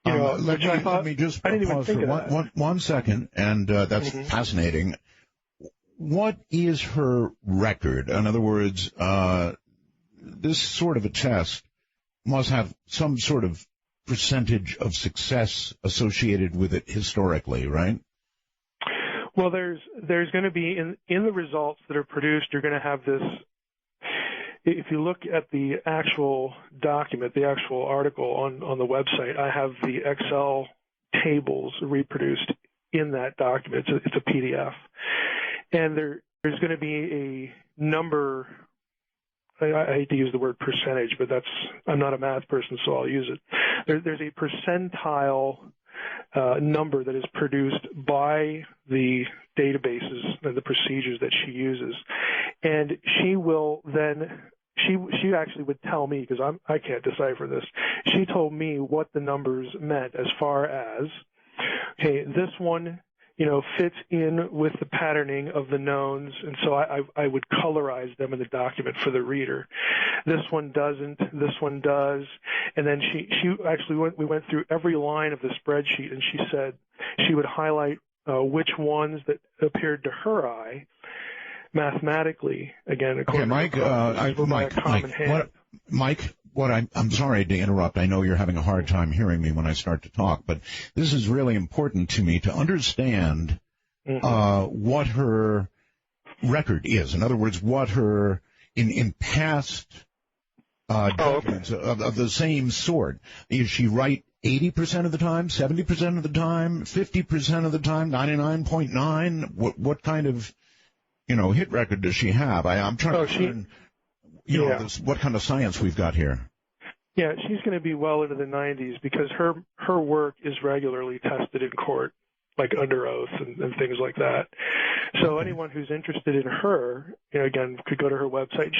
Let me just pause for one second, and that's fascinating. What is her record? In other words, this sort of a test must have some sort of percentage of success associated with it historically, right? Well, there's going to be in the results that are produced, you're going to have this. If you look at the actual document, the actual article on the website, I have the Excel tables reproduced in that document. It's a PDF. And there's going to be a number, I hate to use the word percentage, but I'm not a math person, so I'll use it. There's a percentile number that is produced by the databases and the procedures that she uses. And she will then, she actually would tell me, because I can't decipher this, she told me what the numbers meant as far as, okay, this one, fits in with the patterning of the knowns, and so I would colorize them in the document for the reader. This one doesn't, this one does, and then she actually we went through every line of the spreadsheet, and she said she would highlight which ones that appeared to her eye mathematically, again, according to Mike, I'm sorry to interrupt. I know you're having a hard time hearing me when I start to talk, but this is really important to me to understand what her record is. In other words, what her in past documents of the same sort? Is she right 80% of the time, 70% of the time, 50% of the time, 99.9? What kind of, hit record does she have? I'm trying to learn, what kind of science we've got here. Yeah, she's going to be well into the 90s because her work is regularly tested in court, like under oath and things like that. So anyone who's interested in her, again, could go to her website.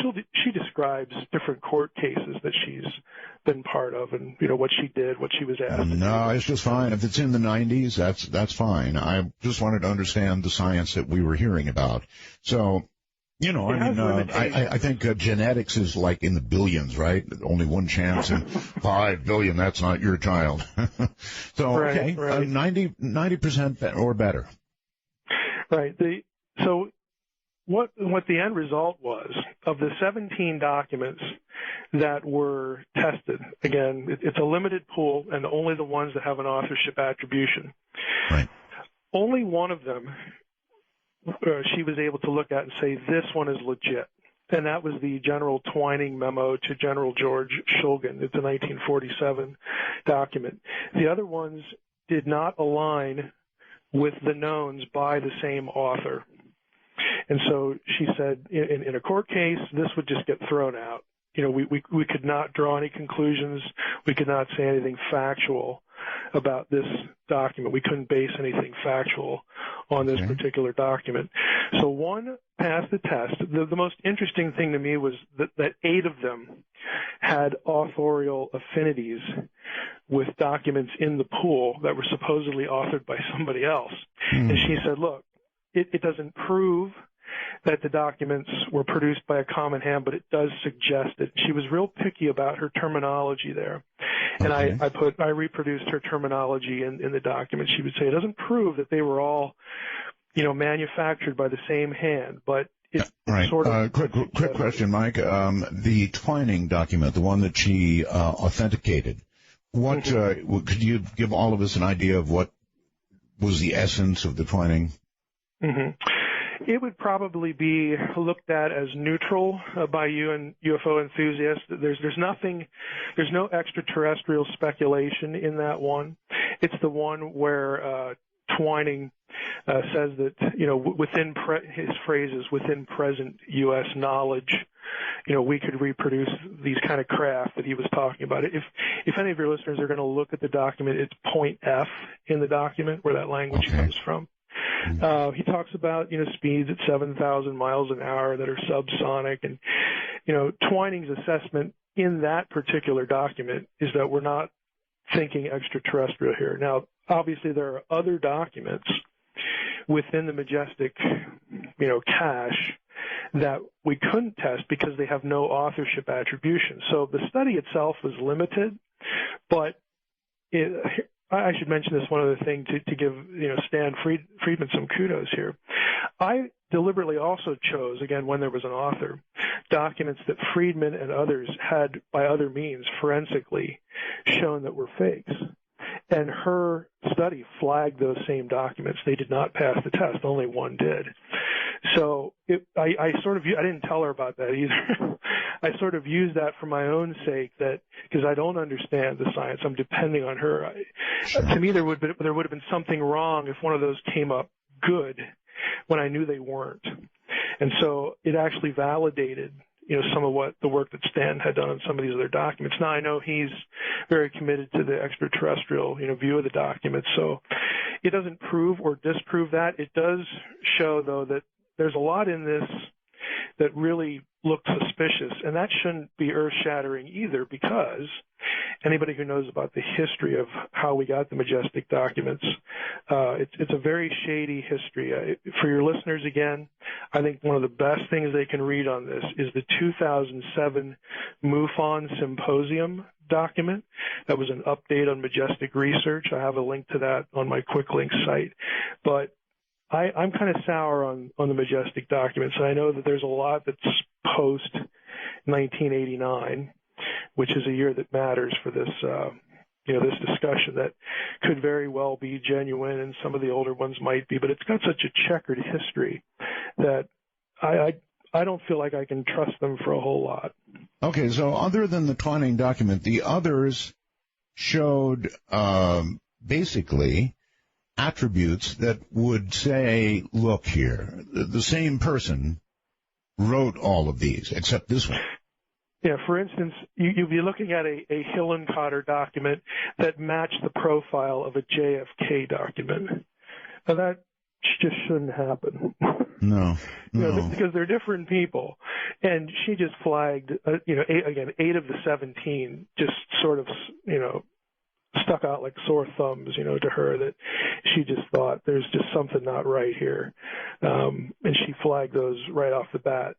She describes different court cases that she's been part of, and what she did, what she was asked. No, it's just fine. If it's in the 90s, that's fine. I just wanted to understand the science that we were hearing about. So, I think genetics is like in the billions, right? Only one chance in 5 billion. That's not your child. So, right, okay, 90% or better. Right. So what the end result was of the 17 documents that were tested, again, it's a limited pool and only the ones that have an authorship attribution. Right. Only one of them she was able to look at and say, this one is legit. And that was the General Twining memo to General George Shulgin. It's a 1947 document. The other ones did not align with the knowns by the same author. And so she said, in a court case, this would just get thrown out. We could not draw any conclusions. We could not say anything factual about this document. We couldn't base anything factual on this particular document. So one passed the test. The most interesting thing to me was that 8 of them had authorial affinities with documents in the pool that were supposedly authored by somebody else. And she said, look, it doesn't prove that the documents were produced by a common hand, but it does suggest it. She was real picky about her terminology there. And I reproduced her terminology in the document. She would say it doesn't prove that they were all, manufactured by the same hand, but it sort of. Quick question, Mike. The Twining document, the one that she authenticated, could you give all of us an idea of what was the essence of the Twining? It would probably be looked at as neutral by you and UFO enthusiasts. There's no extraterrestrial speculation in that one. It's the one where Twining says that, within his phrases, within present U.S. knowledge, we could reproduce these kind of craft that he was talking about. If any of your listeners are going to look at the document, it's point F in the document where that language comes from. He talks about, speeds at 7,000 miles an hour that are subsonic. And, Twining's assessment in that particular document is that we're not thinking extraterrestrial here. Now, obviously, there are other documents within the Majestic, cache that we couldn't test because they have no authorship attribution. So the study itself was limited, but I should mention this one other thing to give Stan Friedman some kudos here. I deliberately also chose, again, when there was an author, documents that Friedman and others had, by other means, forensically shown that were fakes. And her study flagged those same documents. They did not pass the test. Only one did. So I didn't tell her about that either. I sort of used that for my own sake, because I don't understand the science. I'm depending on her. To me, there would have been something wrong if one of those came up good when I knew they weren't. And so it actually validated, some of what the work that Stan had done on some of these other documents. Now I know he's very committed to the extraterrestrial, view of the documents. So it doesn't prove or disprove that. It does show, though, that there's a lot in this that really looks suspicious, and that shouldn't be earth-shattering either, because anybody who knows about the history of how we got the Majestic documents, it's a very shady history. For your listeners, again, I think one of the best things they can read on this is the 2007 Mufon Symposium document. That was an update on Majestic research. I have a link to that on my Quick Link site. But I'm kind of sour on the Majestic documents, and I know that there's a lot that's post-1989, which is a year that matters for this, this discussion, that could very well be genuine, and some of the older ones might be, but it's got such a checkered history that I I don't feel like I can trust them for a whole lot. Okay, so other than the Twining document, the others showed basically attributes that would say, look here, the same person wrote all of these, except this one. Yeah, for instance, you'd be looking at a Hillenkotter document that matched the profile of a JFK document. Now, that just shouldn't happen. No. Because they're different people. And she just flagged, 8 of the 17 just sort of, stuck out like sore thumbs, to her, that she just thought there's just something not right here. And she flagged those right off the bat.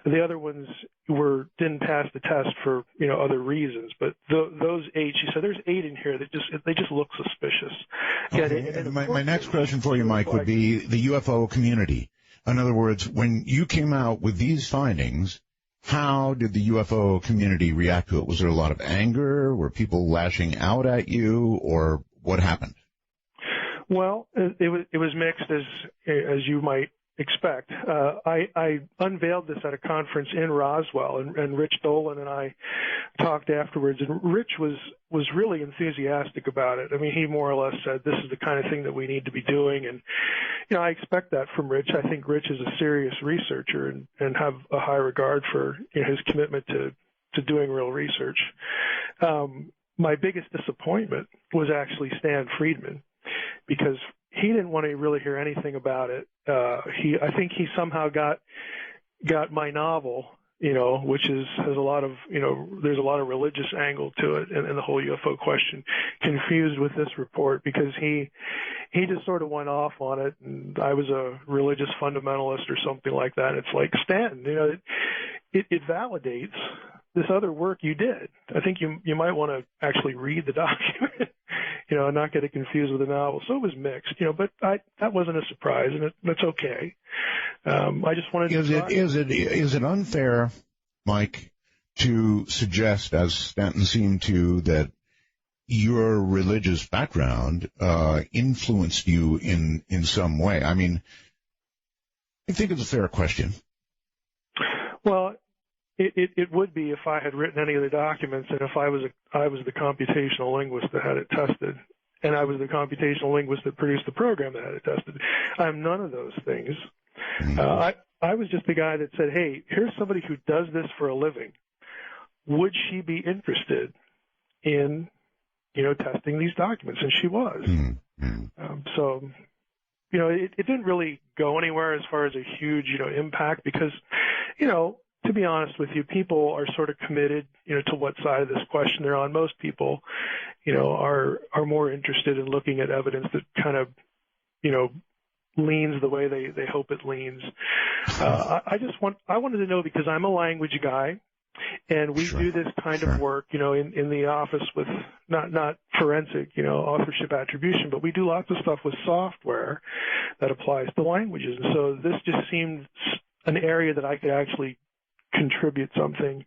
The other ones didn't pass the test for, other reasons. But those 8, she said, there's 8 in here that they just look suspicious. Okay. And my next question for you, Mike, would be the UFO community. In other words, when you came out with these findings, how did the UFO community react to it? Was there a lot of anger? Were people lashing out at you, or what happened? Well, it was mixed, as you might expect. I unveiled this at a conference in Roswell, and Rich Dolan and I talked afterwards, and Rich was really enthusiastic about it. I mean, he more or less said, this is the kind of thing that we need to be doing, and I expect that from Rich. I think Rich is a serious researcher and have a high regard for his commitment to doing real research. My biggest disappointment was actually Stan Friedman, because he didn't want to really hear anything about it. I think he somehow got my novel, which has a lot of, there's a lot of religious angle to it, and the whole UFO question, confused with this report, because he just sort of went off on it, and I was a religious fundamentalist or something like that. It's like, Stan, it validates this other work you did. I think you might want to actually read the document, and not get it confused with the novel. So it was mixed, but that wasn't a surprise, and that's okay. I just wanted to. Is it unfair, Mike, to suggest, as Stanton seemed to, that your religious background influenced you in some way? I mean, I think it's a fair question. Well, it would be if I had written any of the documents, and if I was the computational linguist that had it tested, and I was the computational linguist that produced the program that had it tested. I'm none of those things. I was just the guy that said, hey, here's somebody who does this for a living. Would she be interested in, testing these documents? And she was. So, it didn't really go anywhere as far as a huge, impact, because, to be honest with you, people are sort of committed, to what side of this question they're on. Most people, are more interested in looking at evidence that kind of, leans the way they hope it leans. I wanted to know, because I'm a language guy, and we do this kind of work, in the office with not forensic, authorship attribution, but we do lots of stuff with software that applies to languages. And so this just seemed an area that I could actually contribute something,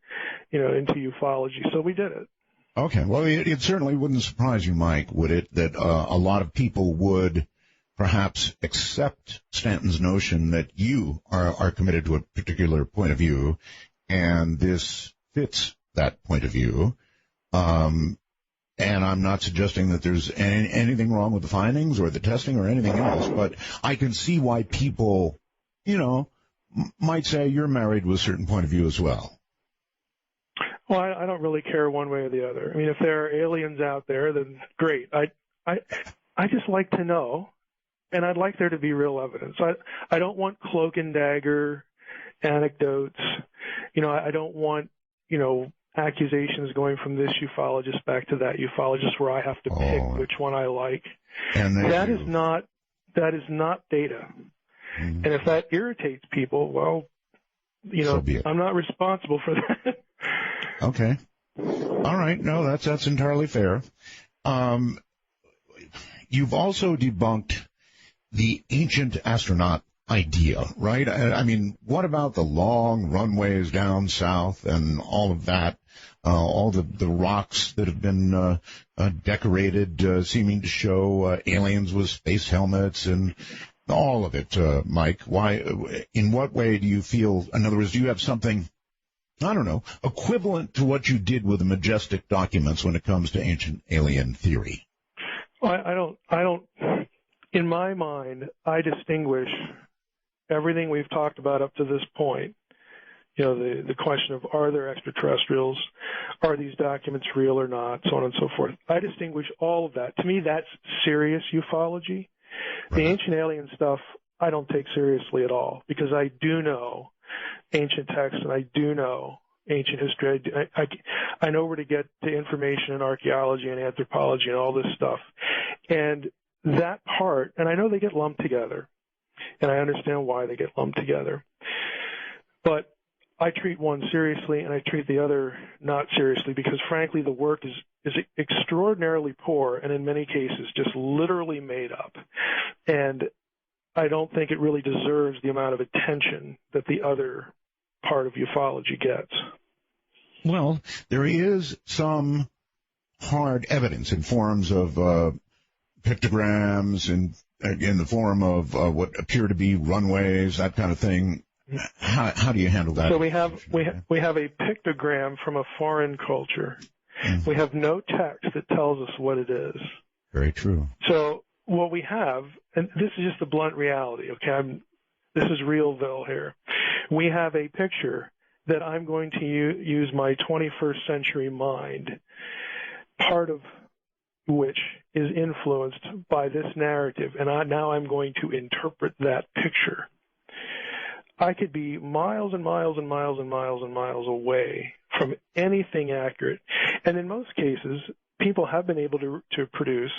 into ufology. So we did it. Okay. Well, it certainly wouldn't surprise you, Mike, would it, that a lot of people would perhaps accept Stanton's notion that you are committed to a particular point of view, and this fits that point of view. And I'm not suggesting that there's anything wrong with the findings or the testing or anything else, but I can see why people, might say you're married with a certain point of view as well. Well, I don't really care one way or the other. I mean, if there are aliens out there, then great. I just like to know, and I'd like there to be real evidence. I don't want cloak and dagger anecdotes. I don't want, accusations going from this ufologist back to that ufologist where I have to pick which one I like. And that is not data. And if that irritates people, well, so I'm not responsible for that. Okay. All right. No, that's entirely fair. You've also debunked the ancient astronaut idea, right? I mean, what about the long runways down south and all of that, all the rocks that have been decorated, seeming to show aliens with space helmets and all of it, Mike? Why? In what way do you feel? In other words, do you have something, I don't know, equivalent to what you did with the Majestic documents when it comes to ancient alien theory? Well, I don't. In my mind, I distinguish everything we've talked about up to this point. You know, the question of, are there extraterrestrials? Are these documents real or not? So on and so forth. I distinguish all of that. To me, that's serious ufology. Right. The ancient alien stuff, I don't take seriously at all, because I do know ancient texts and I do know ancient history. I know where to get to information in archaeology and anthropology and all this stuff. And that part, and I know they get lumped together, and I understand why they get lumped together. But I treat one seriously and I treat the other not seriously, because frankly the work is extraordinarily poor and in many cases just literally made up. And I don't think it really deserves the amount of attention that the other part of ufology gets. Well, there is some hard evidence in forms of pictograms and in the form of what appear to be runways, that kind of thing. How do you handle that? So we have a pictogram from a foreign culture. Mm-hmm. We have no text that tells us what it is. Very true. So what we have, and this is just the blunt reality, okay? This is realville here. We have a picture that I'm going to use my 21st century mind, part of which is influenced by this narrative, and now I'm going to interpret that picture. I could be miles and miles and miles and miles and miles away from anything accurate. And in most cases, people have been able to produce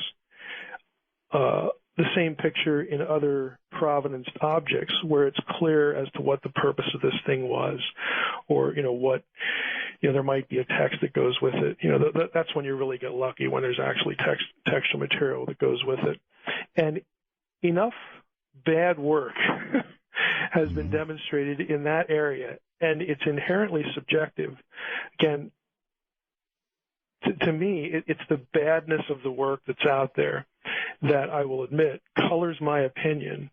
the same picture in other provenanced objects where it's clear as to what the purpose of this thing was, or, there might be a text that goes with it. That's when you really get lucky, when there's actually textual material that goes with it. And enough bad work has been demonstrated in that area, and it's inherently subjective. Again, to me, it's the badness of the work that's out there that, I will admit, colors my opinion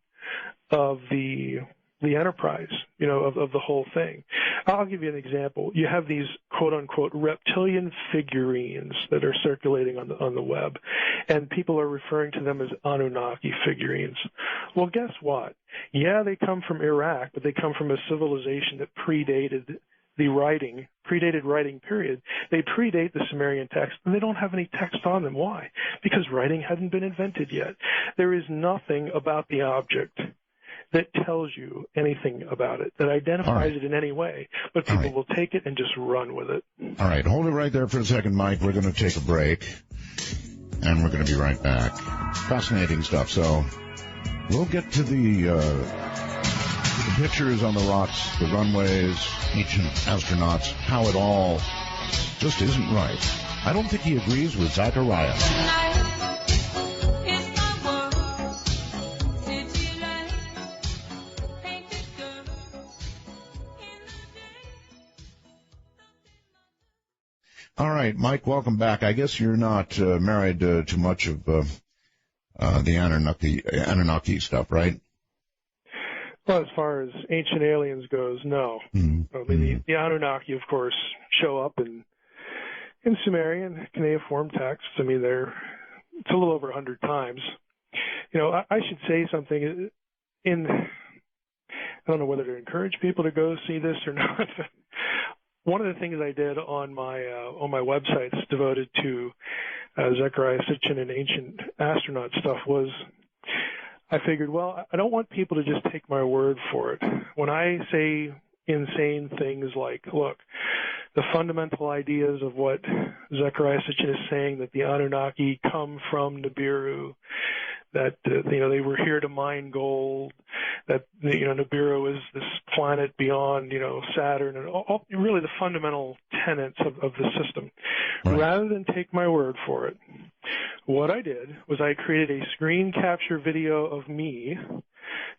of the enterprise, of the whole thing. I'll give you an example. You have these quote-unquote reptilian figurines that are circulating on the web, and people are referring to them as Anunnaki figurines. Well, guess what? Yeah, they come from Iraq, but they come from a civilization that predated writing period. They predate the Sumerian text, and they don't have any text on them. Why? Because writing hadn't been invented yet. There is nothing about the object that tells you anything about it, that identifies it in any way, but people will take it and just run with it. All right, hold it right there for a second, Mike. We're going to take a break, and we're going to be right back. Fascinating stuff. So we'll get to the pictures on the rocks, the runways, ancient astronauts, how it all just isn't right. I don't think he agrees with Zachariah. All right, Mike, welcome back. I guess you're not married to much of the Anunnaki stuff, right? Well, as far as ancient aliens goes, no. Mm-hmm. I mean, the Anunnaki, of course, show up in Sumerian, cuneiform texts. I mean, it's a little over 100 times. I should say something. I don't know whether to encourage people to go see this or not. One of the things I did on my websites devoted to Zechariah Sitchin and ancient astronaut stuff was, I figured, well, I don't want people to just take my word for it. When I say insane things like, look, the fundamental ideas of what Zechariah Sitchin is saying, that the Anunnaki come from Nibiru, that they were here to mine gold, that Nibiru is this planet beyond Saturn, and all really the fundamental tenets of the system. Right. Rather than take my word for it, what I did was I created a screen capture video of me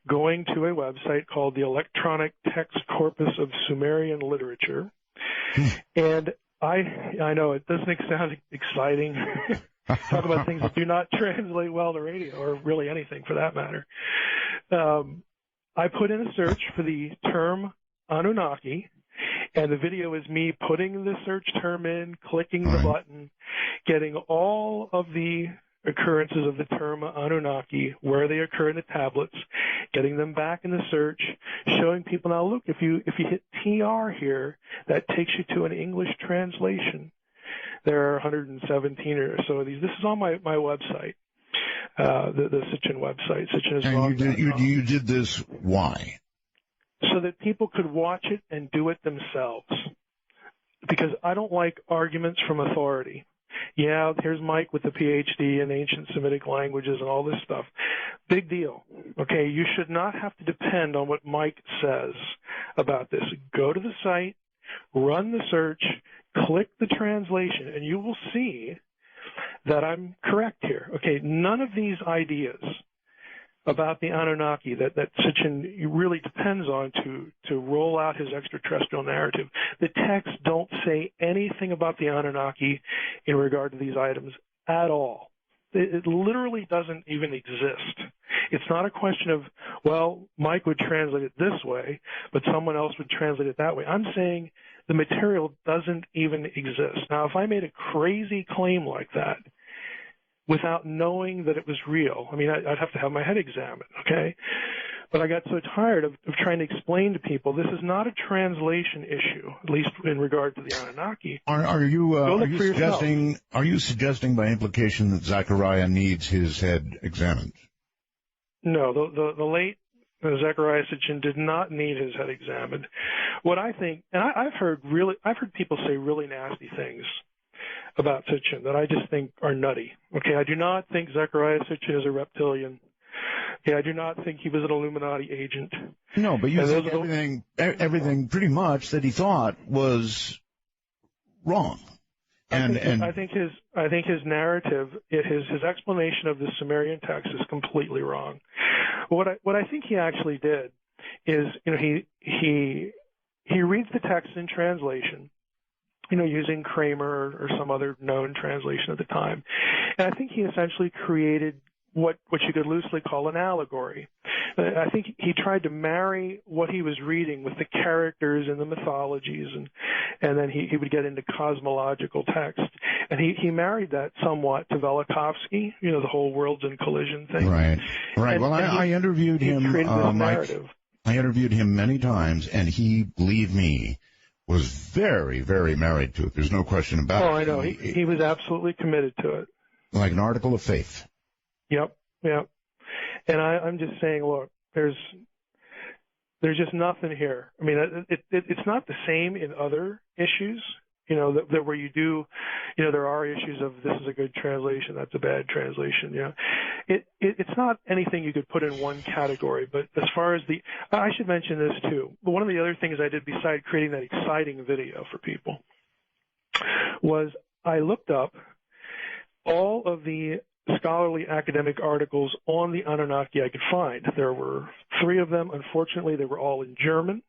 going to a website called the Electronic Text Corpus of Sumerian Literature, and I know it doesn't sound exciting. Talk about things that do not translate well to radio, or really anything for that matter. I put in a search for the term Anunnaki, and the video is me putting the search term in, clicking the button, getting all of the occurrences of the term Anunnaki, where they occur in the tablets, getting them back in the search, showing people, now look, if you hit TR here, that takes you to an English translation. There are 117 or so of these. This is on my website, the Sitchin website, And you did this why? So that people could watch it and do it themselves. Because I don't like arguments from authority. Yeah, here's Mike with a PhD in ancient Semitic languages and all this stuff. Big deal. Okay, you should not have to depend on what Mike says about this. Go to the site, run the search, click the translation, and you will see that I'm correct here. Okay, none of these ideas about the Anunnaki that Sitchin really depends on to roll out his extraterrestrial narrative. The texts don't say anything about the Anunnaki in regard to these items at all. It literally doesn't even exist. It's not a question of, well, Mike would translate it this way, but someone else would translate it that way. I'm saying the material doesn't even exist. Now, if I made a crazy claim like that, without knowing that it was real, I mean, I'd have to have my head examined, okay? But I got so tired of trying to explain to people this is not a translation issue, at least in regard to the Anunnaki. Are you suggesting by implication that Zechariah needs his head examined? No, the late Zechariah Sitchin did not need his head examined. What I think, and I've heard people say really nasty things about Sitchin that I just think are nutty. Okay, I do not think Zechariah Sitchin is a reptilian. Okay, I do not think he was an Illuminati agent. No, but you think everything pretty much that he thought was wrong. I think his narrative, his explanation of the Sumerian text is completely wrong. What I think he actually did is, he reads the text in translation, using Kramer or some other known translation at the time. And I think he essentially created what you could loosely call an allegory. I think he tried to marry what he was reading with the characters and the mythologies, and then he would get into cosmological text. And he married that somewhat to Velikovsky, the whole worlds in collision thing. Right. Well, I interviewed him, Mike. I interviewed him many times, and he, believe me, was very, very married to it. There's no question about it. Oh, I know. He was absolutely committed to it. Like an article of faith. Yep. And I'm just saying, look, there's just nothing here. I mean, it's not the same in other issues, that where you do, there are issues of this is a good translation, that's a bad translation. It's not anything you could put in one category. But as far as I should mention this too. But one of the other things I did besides creating that exciting video for people was I looked up all of the scholarly academic articles on the Anunnaki I could find. There were 3 of them. Unfortunately, they were all in German.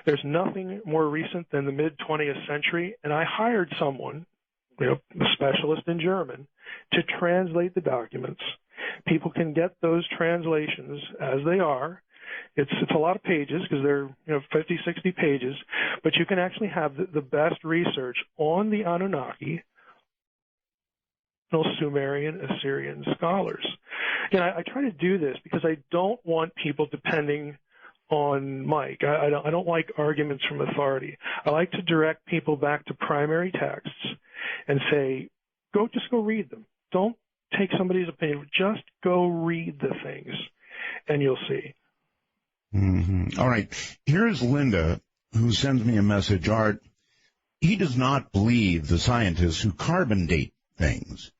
There's nothing more recent than the mid-20th century, and I hired someone, a specialist in German, to translate the documents. People can get those translations as they are. It's a lot of pages because they're 50, 60 pages, but you can actually have the best research on the Anunnaki, Sumerian, Assyrian scholars. And I try to do this because I don't want people depending on Mike. I don't like arguments from authority. I like to direct people back to primary texts and say, just go read them. Don't take somebody's opinion. Just go read the things, and you'll see. Mm-hmm. All right. Here's Linda, who sends me a message. Art, he does not believe the scientists who carbon date things.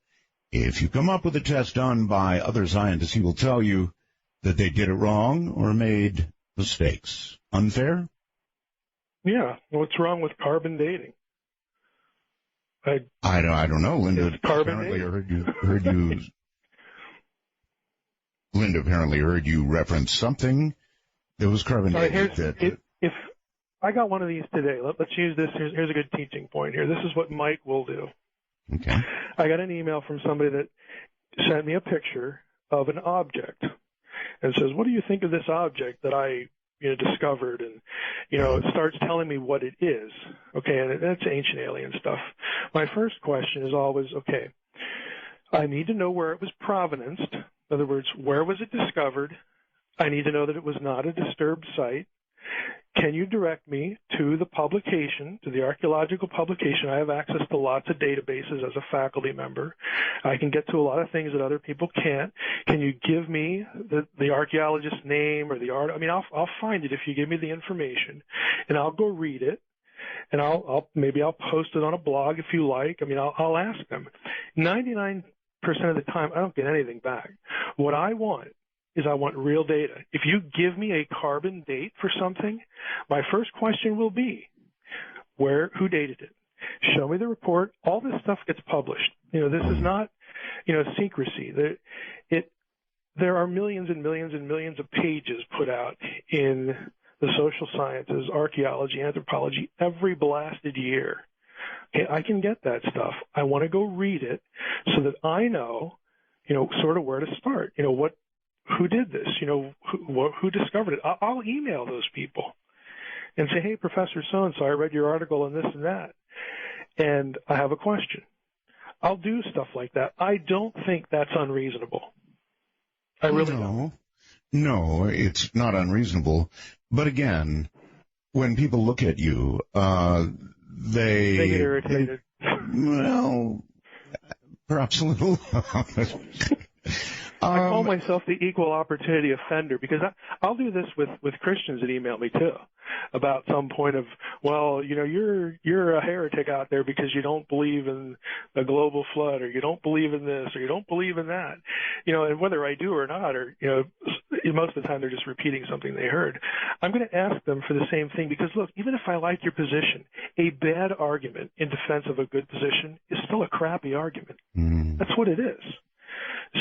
If you come up with a test done by other scientists, he will tell you that they did it wrong or made mistakes. Unfair? Yeah. What's wrong with carbon dating? I don't know. Linda apparently Linda apparently heard you reference something that was carbon dated. If I got one of these today, let's use this. Here's a good teaching point here. This is what Mike will do. Okay. I got an email from somebody that sent me a picture of an object. and says, what do you think of this object that I discovered? And, it starts telling me what it is. Okay, and that's ancient alien stuff. My first question is always, okay, I need to know where it was provenanced. In other words, where was it discovered? I need to know that it was not a disturbed site. Can you direct me to the publication, to the archaeological publication? I have access to lots of databases as a faculty member. I can get to a lot of things that other people can't. Can you give me the archaeologist's name or the art? I mean, I'll find it if you give me the information, and I'll go read it, and maybe I'll post it on a blog if you like. I mean, I'll ask them. 99% of the time, I don't get anything back. What I want is I want real data. If you give me a carbon date for something, my first question will be, who dated it? Show me the report. All this stuff gets published. This is not, secrecy. There are millions and millions and millions of pages put out in the social sciences, archaeology, anthropology, every blasted year. Okay, I can get that stuff. I want to go read it so that I know, sort of where to start. Who did this? Who discovered it? I'll email those people and say, hey, Professor so-and-so, I read your article on this and that, and I have a question. I'll do stuff like that. I don't think that's unreasonable. I really don't. No, it's not unreasonable. But again, when people look at you, they get irritated. Well, perhaps a little. I call myself the equal opportunity offender because I'll do this with Christians that email me too about some point of, well, you're a heretic out there because you don't believe in a global flood, or you don't believe in this, or you don't believe in that, and whether I do or not, or most of the time they're just repeating something they heard. I'm going to ask them for the same thing because, look, even if I like your position, a bad argument in defense of a good position is still a crappy argument. That's what it is.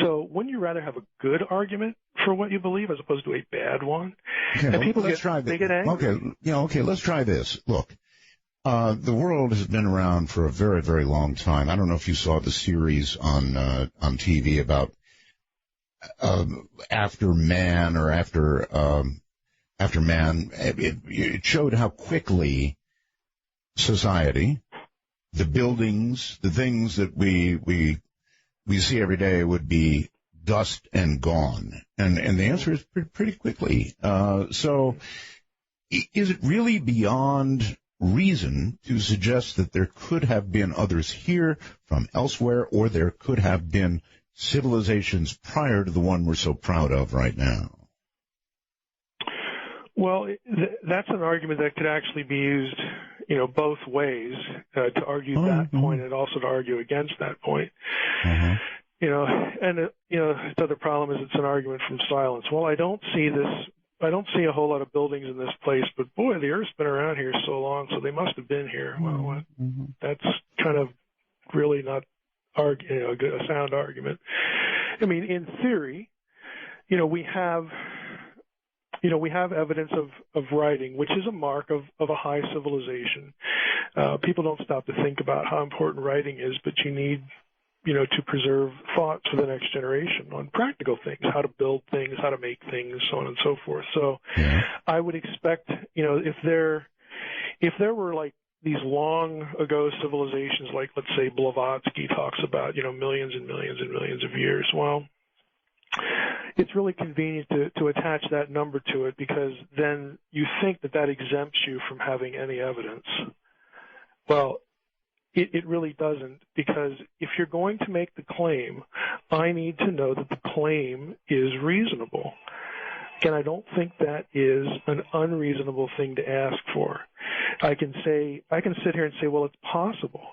So wouldn't you rather have a good argument for what you believe as opposed to a bad one? Okay, and people let's try this. They get angry. Okay, let's try this. Look, the world has been around for a very, very long time. I don't know if you saw the series on TV about After Man or After Man. It showed how quickly society, the buildings, the things that we see every day would be dust and gone. And the answer is pretty quickly. So is it really beyond reason to suggest that there could have been others here from elsewhere, or there could have been civilizations prior to the one we're so proud of right now? Well, that's an argument that could actually be used, both ways, to argue that point and also to argue against that point. The other problem is it's an argument from silence. Well, I don't see a whole lot of buildings in this place, but boy, the Earth's been around here so long, so they must have been here. Well, that's kind of really not a sound argument. I mean, in theory, we have evidence of writing, which is a mark of a high civilization. People don't stop to think about how important writing is, but you need, to preserve thought for the next generation on practical things, how to build things, how to make things, so on and so forth. So I would expect, if there were like these long ago civilizations, like let's say Blavatsky talks about, millions and millions and millions of years, well, it's really convenient to attach that number to it because then you think that exempts you from having any evidence. Well, it really doesn't, because if you're going to make the claim, I need to know that the claim is reasonable. And I don't think that is an unreasonable thing to ask for. I can sit here and say, well, it's possible.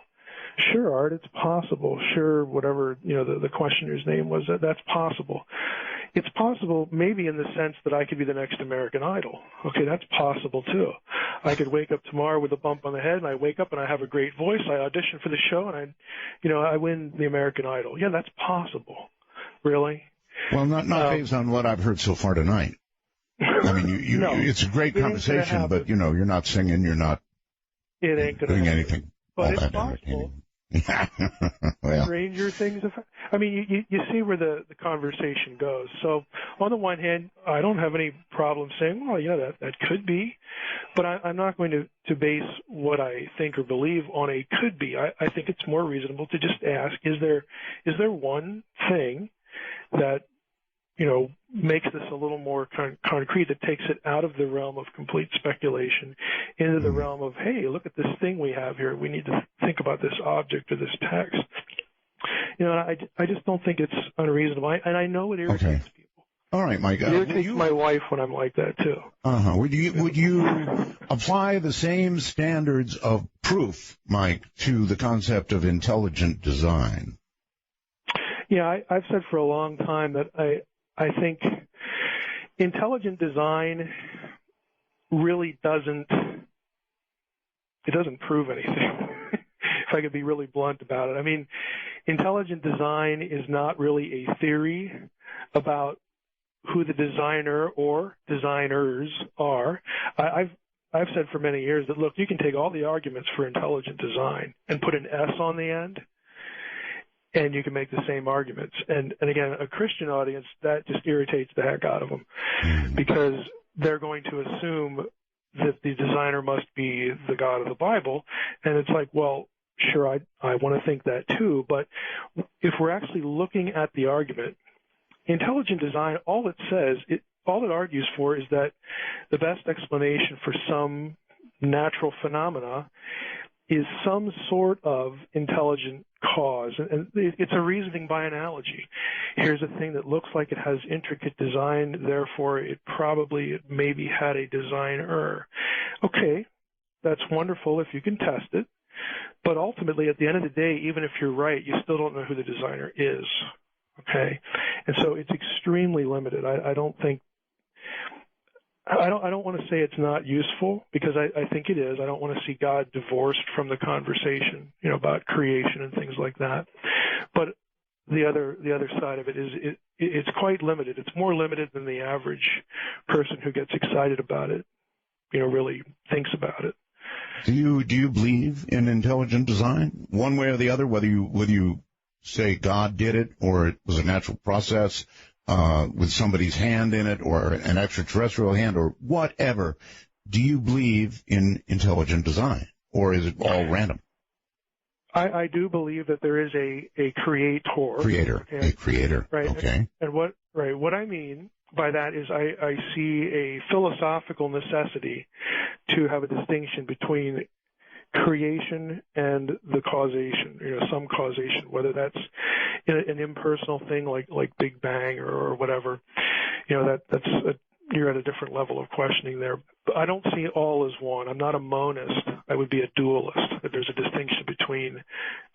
Sure, Art, it's possible. Sure, whatever, the questioner's name was, that's possible. It's possible maybe in the sense that I could be the next American Idol. Okay, that's possible too. I could wake up tomorrow with a bump on the head, and I wake up and I have a great voice. I audition for the show, and I win the American Idol. Yeah, that's possible. Really? Well, not based on what I've heard so far tonight. I mean, no, it's a great conversation, but you're not singing, you're not it ain't doing anything. But it's possible. Well. Stranger things. I mean, you see where the conversation goes. So on the one hand, I don't have any problem saying, well, yeah, that could be, but I'm not going to base what I think or believe on a could be. I think it's more reasonable to just ask, is there one thing that, makes this a little more concrete, that takes it out of the realm of complete speculation into the realm of, hey, look at this thing we have here. We need to think about this object or this text. I just don't think it's unreasonable. And I know it irritates people. All right, Mike. It irritates my wife when I'm like that, too. Would you apply the same standards of proof, Mike, to the concept of intelligent design? Yeah, I've said for a long time that I think intelligent design really doesn't prove anything, if I could be really blunt about it. I mean, intelligent design is not really a theory about who the designer or designers are. I've said for many years that, look, you can take all the arguments for intelligent design and put an S on the end, and you can make the same arguments. And again, a Christian audience, that just irritates the heck out of them, because they're going to assume that the designer must be the God of the Bible. And it's like, well, sure, I want to think that too. But if we're actually looking at the argument, intelligent design, all it argues for is that the best explanation for some natural phenomena is some sort of intelligent cause. And it's a reasoning by analogy. Here's a thing that looks like it has intricate design, therefore it maybe had a designer. Okay, that's wonderful if you can test it. But ultimately, at the end of the day, even if you're right, you still don't know who the designer is. Okay? And so it's extremely limited. I don't want to say it's not useful, because I think it is. I don't want to see God divorced from the conversation, about creation and things like that. But the other side of it is it's quite limited. It's more limited than the average person who gets excited about it, really thinks about it. Do you believe in intelligent design, one way or the other, whether you say God did it or it was a natural process? With somebody's hand in it, or an extraterrestrial hand, or whatever, do you believe in intelligent design, or is it all random? I do believe that there is a creator. A creator. Right. Okay. And what I mean by that is I see a philosophical necessity to have a distinction between creation and the causation, some causation, whether that's an impersonal thing like Big Bang or whatever, you're at a different level of questioning there. But I don't see it all as one. I'm not a monist. I would be a dualist, that there's a distinction between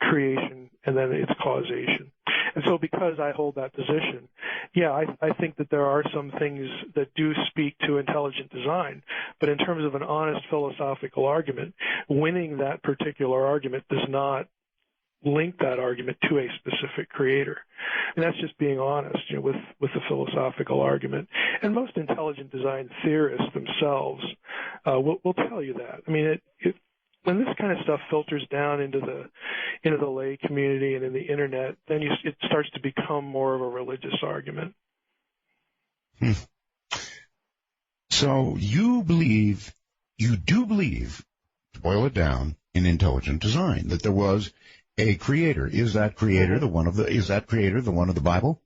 creation and then its causation. And so because I hold that position, I think that there are some things that do speak to intelligent design. But in terms of an honest philosophical argument, winning that particular argument does not link that argument to a specific creator. And that's just being honest, with the philosophical argument. And most intelligent design theorists themselves will tell you that. I mean, when this kind of stuff filters down into the lay community and in the internet, then it starts to become more of a religious argument. So you do believe, to boil it down, in intelligent design, that there was a creator. Is that creator the one of the Bible?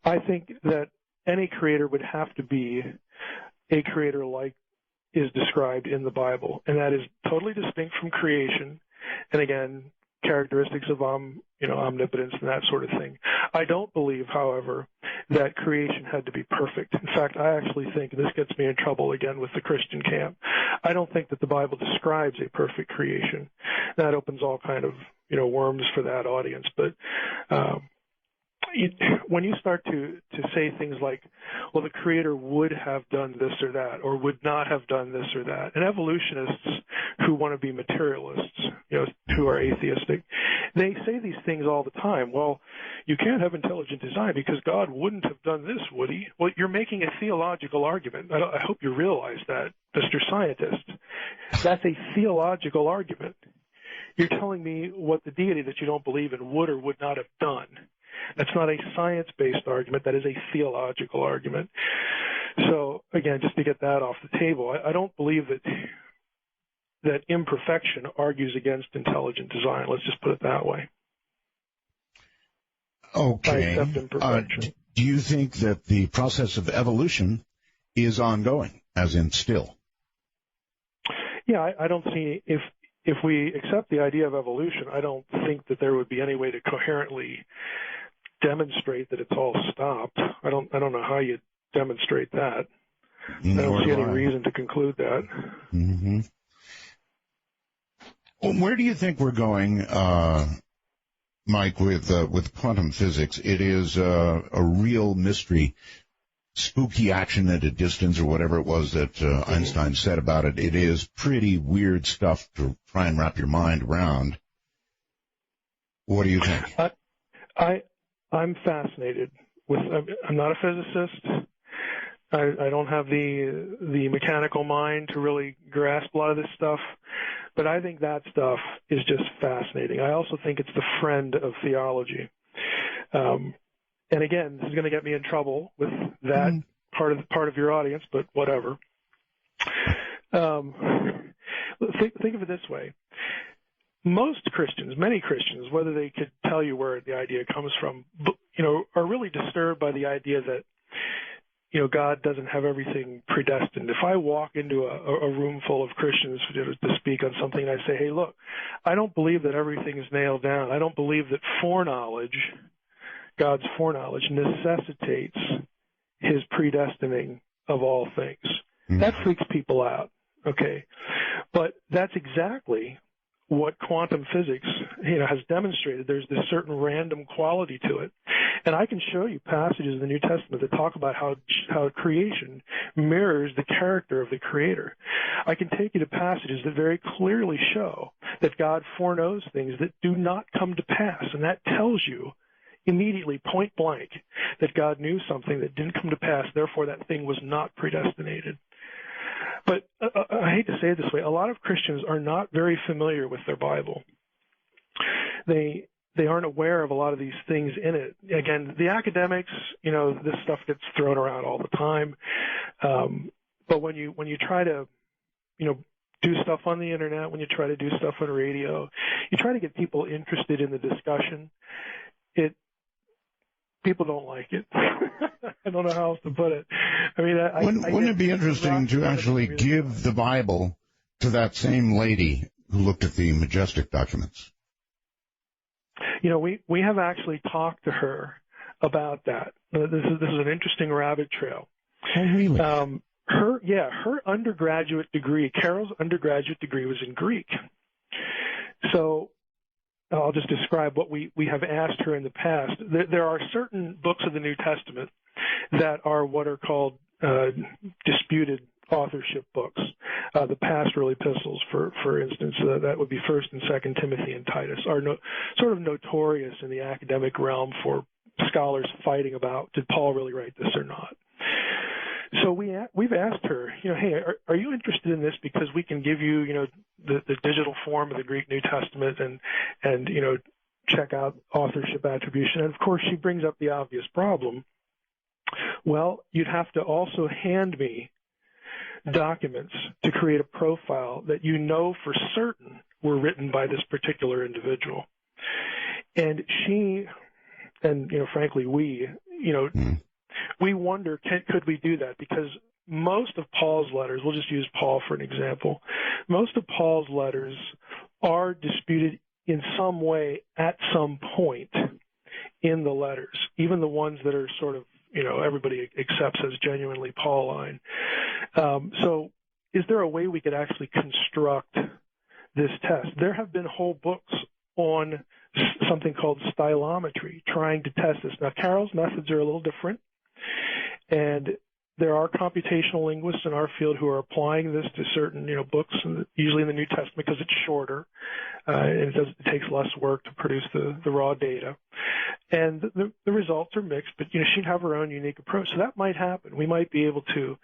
I think that any creator would have to be a creator like is described in the Bible, and that is totally distinct from creation. And again, characteristics of omnipotence and that sort of thing. I don't believe, however, that creation had to be perfect. In fact, I actually think, and this gets me in trouble again with the Christian camp, I don't think that the Bible describes a perfect creation. That opens all kind of worms for that audience. But when you start to say things like, well, the Creator would have done this or that, or would not have done this or that, and evolutionists who want to be materialists, who are atheistic, they say these things all the time. Well, you can't have intelligent design because God wouldn't have done this, would he? Well, you're making a theological argument. I hope you realize that, Mr. Scientist. That's a theological argument. You're telling me what the deity that you don't believe in would or would not have done. That's not a science-based argument. That is a theological argument. So, again, just to get that off the table, I don't believe that imperfection argues against intelligent design. Let's just put it that way. Okay. I accept imperfection. Do you think that the process of evolution is ongoing, as in still? Yeah, I don't see if we accept the idea of evolution, I don't think that there would be any way to coherently demonstrate that it's all stopped. I don't know how you demonstrate that. I don't see any reason to conclude that. Mm-hmm. Well, where do you think we're going, Mike, with quantum physics? It is a real mystery. Spooky action at a distance, or whatever it was that Einstein said about it. It is pretty weird stuff to try and wrap your mind around. What do you think? I'm fascinated with. I'm not a physicist. I don't have the mechanical mind to really grasp a lot of this stuff, but I think that stuff is just fascinating. I also think it's the friend of theology. And again, this is going to get me in trouble with that part of your audience, but whatever. Think of it this way: most Christians, many Christians, whether they could tell you where the idea comes from, are really disturbed by the idea that God doesn't have everything predestined. If I walk into a room full of Christians to speak on something, and I say, "Hey, look, I don't believe that everything is nailed down. I don't believe that foreknowledge." God's foreknowledge necessitates his predestining of all things. Mm-hmm. That freaks people out, okay? But that's exactly what quantum physics, has demonstrated. There's this certain random quality to it. And I can show you passages in the New Testament that talk about how creation mirrors the character of the Creator. I can take you to passages that very clearly show that God foreknows things that do not come to pass, and that tells you immediately, point blank, that God knew something that didn't come to pass, therefore that thing was not predestinated. But I hate to say it this way, a lot of Christians are not very familiar with their Bible. They aren't aware of a lot of these things in it. Again, the academics, this stuff gets thrown around all the time. But when you try to, do stuff on the internet, when you try to do stuff on radio, you try to get people interested in the discussion, people don't like it. I don't know how else to put it. I mean, wouldn't it be interesting to actually give the Bible to that same lady who looked at the Majestic documents? We have actually talked to her about that. This is an interesting rabbit trail. Oh, really? Her undergraduate degree, Carol's undergraduate degree, was in Greek. So I'll just describe what we have asked her in the past. There are certain books of the New Testament that are what are called disputed authorship books. The pastoral epistles, for instance, that would be 1st and 2nd Timothy and Titus, are sort of notorious in the academic realm for scholars fighting about, did Paul really write this or not? So we've asked her, hey, are you interested in this because we can give you, the digital form of the Greek New Testament and check out authorship attribution. And of course, she brings up the obvious problem. Well, you'd have to also hand me documents to create a profile that for certain were written by this particular individual. And she, and frankly, we wonder, could we do that? Because most of Paul's letters, we'll just use Paul for an example, most of Paul's letters are disputed in some way at some point in the letters, even the ones that are sort of, everybody accepts as genuinely Pauline. So is there a way we could actually construct this test? There have been whole books on something called stylometry, trying to test this. Now, Carol's methods are a little different, and there are computational linguists in our field who are applying this to certain, books, usually in the New Testament because it's shorter, and it takes less work to produce the raw data. And the results are mixed, but, she'd have her own unique approach. So that might happen. We might be able to,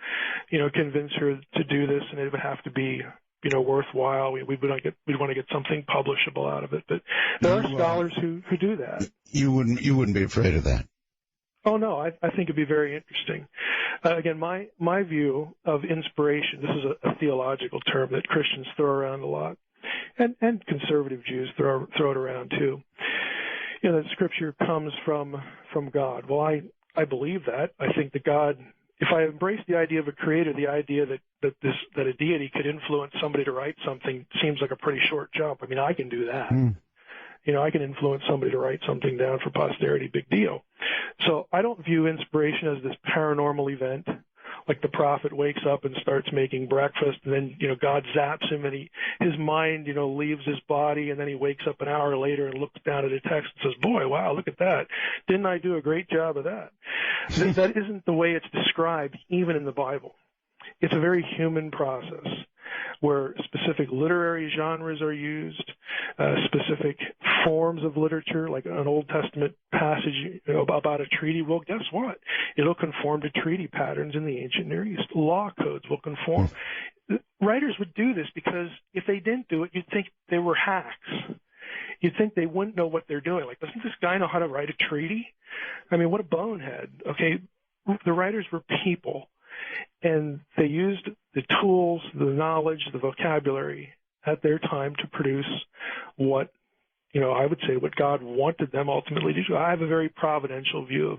convince her to do this, and it would have to be, worthwhile. We'd want to get something publishable out of it. But there are scholars who do that. You wouldn't be afraid of that. Oh no, I think it'd be very interesting. Again, my view of inspiration. This is a theological term that Christians throw around a lot, and conservative Jews throw it around too. That Scripture comes from God. Well, I believe that. I think that God. If I embrace the idea of a creator, the idea that a deity could influence somebody to write something seems like a pretty short jump. I mean, I can do that. I can influence somebody to write something down for posterity. Big deal. So I don't view inspiration as this paranormal event, like the prophet wakes up and starts making breakfast, and then God zaps him, and his mind leaves his body, and then he wakes up an hour later and looks down at a text and says, "Boy, wow, look at that! Didn't I do a great job of that?" That isn't the way it's described, even in the Bible. It's a very human process where specific literary genres are used, specific forms of literature, like an Old Testament passage about a treaty. Well, guess what? It'll conform to treaty patterns in the ancient Near East. Law codes will conform. Writers would do this because if they didn't do it, you'd think they were hacks. You'd think they wouldn't know what they're doing. Like, doesn't this guy know how to write a treaty? I mean, what a bonehead. Okay, the writers were people. And they used the tools, the knowledge, the vocabulary at their time to produce what, I would say what God wanted them ultimately to do. I have a very providential view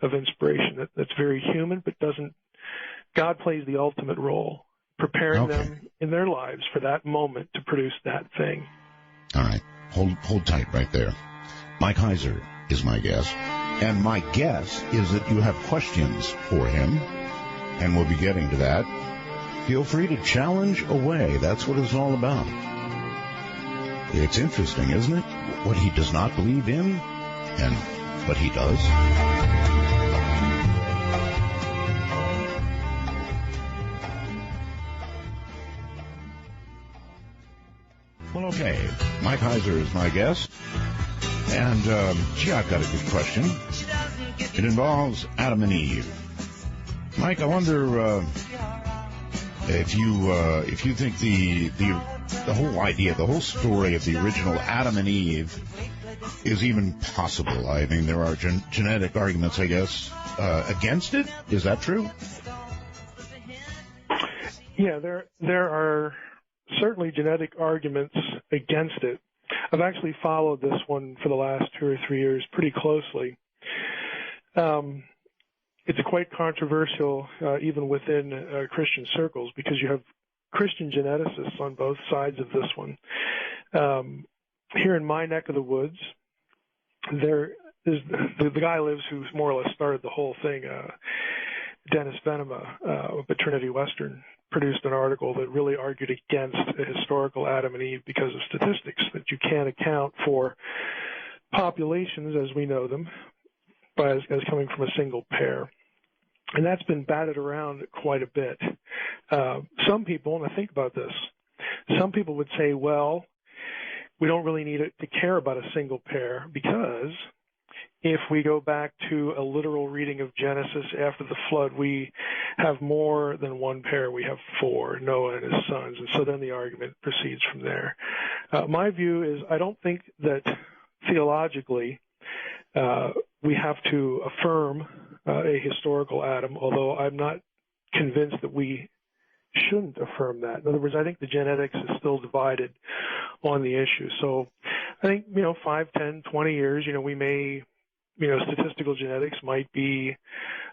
of inspiration that's very human, but God plays the ultimate role, preparing them in their lives for that moment to produce that thing. All right. Hold tight right there. Mike Heiser is my guest. And my guess is that you have questions for him. And we'll be getting to that. Feel free to challenge away. That's what it's all about. It's interesting, isn't it? What he does not believe in and what he does. Well, okay. Mike Heiser is my guest. And, I've got a good question. It involves Adam and Eve. Mike, I wonder if you think the whole idea, the whole story of the original Adam and Eve is even possible. I mean, there are genetic arguments, I guess, against it. Is that true? Yeah, there are certainly genetic arguments against it. I've actually followed this one for the last 2 or 3 years pretty closely. It's quite controversial even within Christian circles because you have Christian geneticists on both sides of this one. Here in my neck of the woods, there is the guy lives who's more or less started the whole thing. Dennis Venema up at Trinity Western produced an article that really argued against a historical Adam and Eve because of statistics, that you can't account for populations as we know them as coming from a single pair. And that's been batted around quite a bit. Some people, and I think about this, some people would say, well, we don't really need to care about a single pair because if we go back to a literal reading of Genesis after the flood, we have more than one pair. We have 4, Noah and his sons. And so then the argument proceeds from there. My view is I don't think that theologically we have to affirm a historical Adam, although I'm not convinced that we shouldn't affirm that. In other words, I think the genetics is still divided on the issue. So I think, 5, 10, 20 years, we may, statistical genetics might be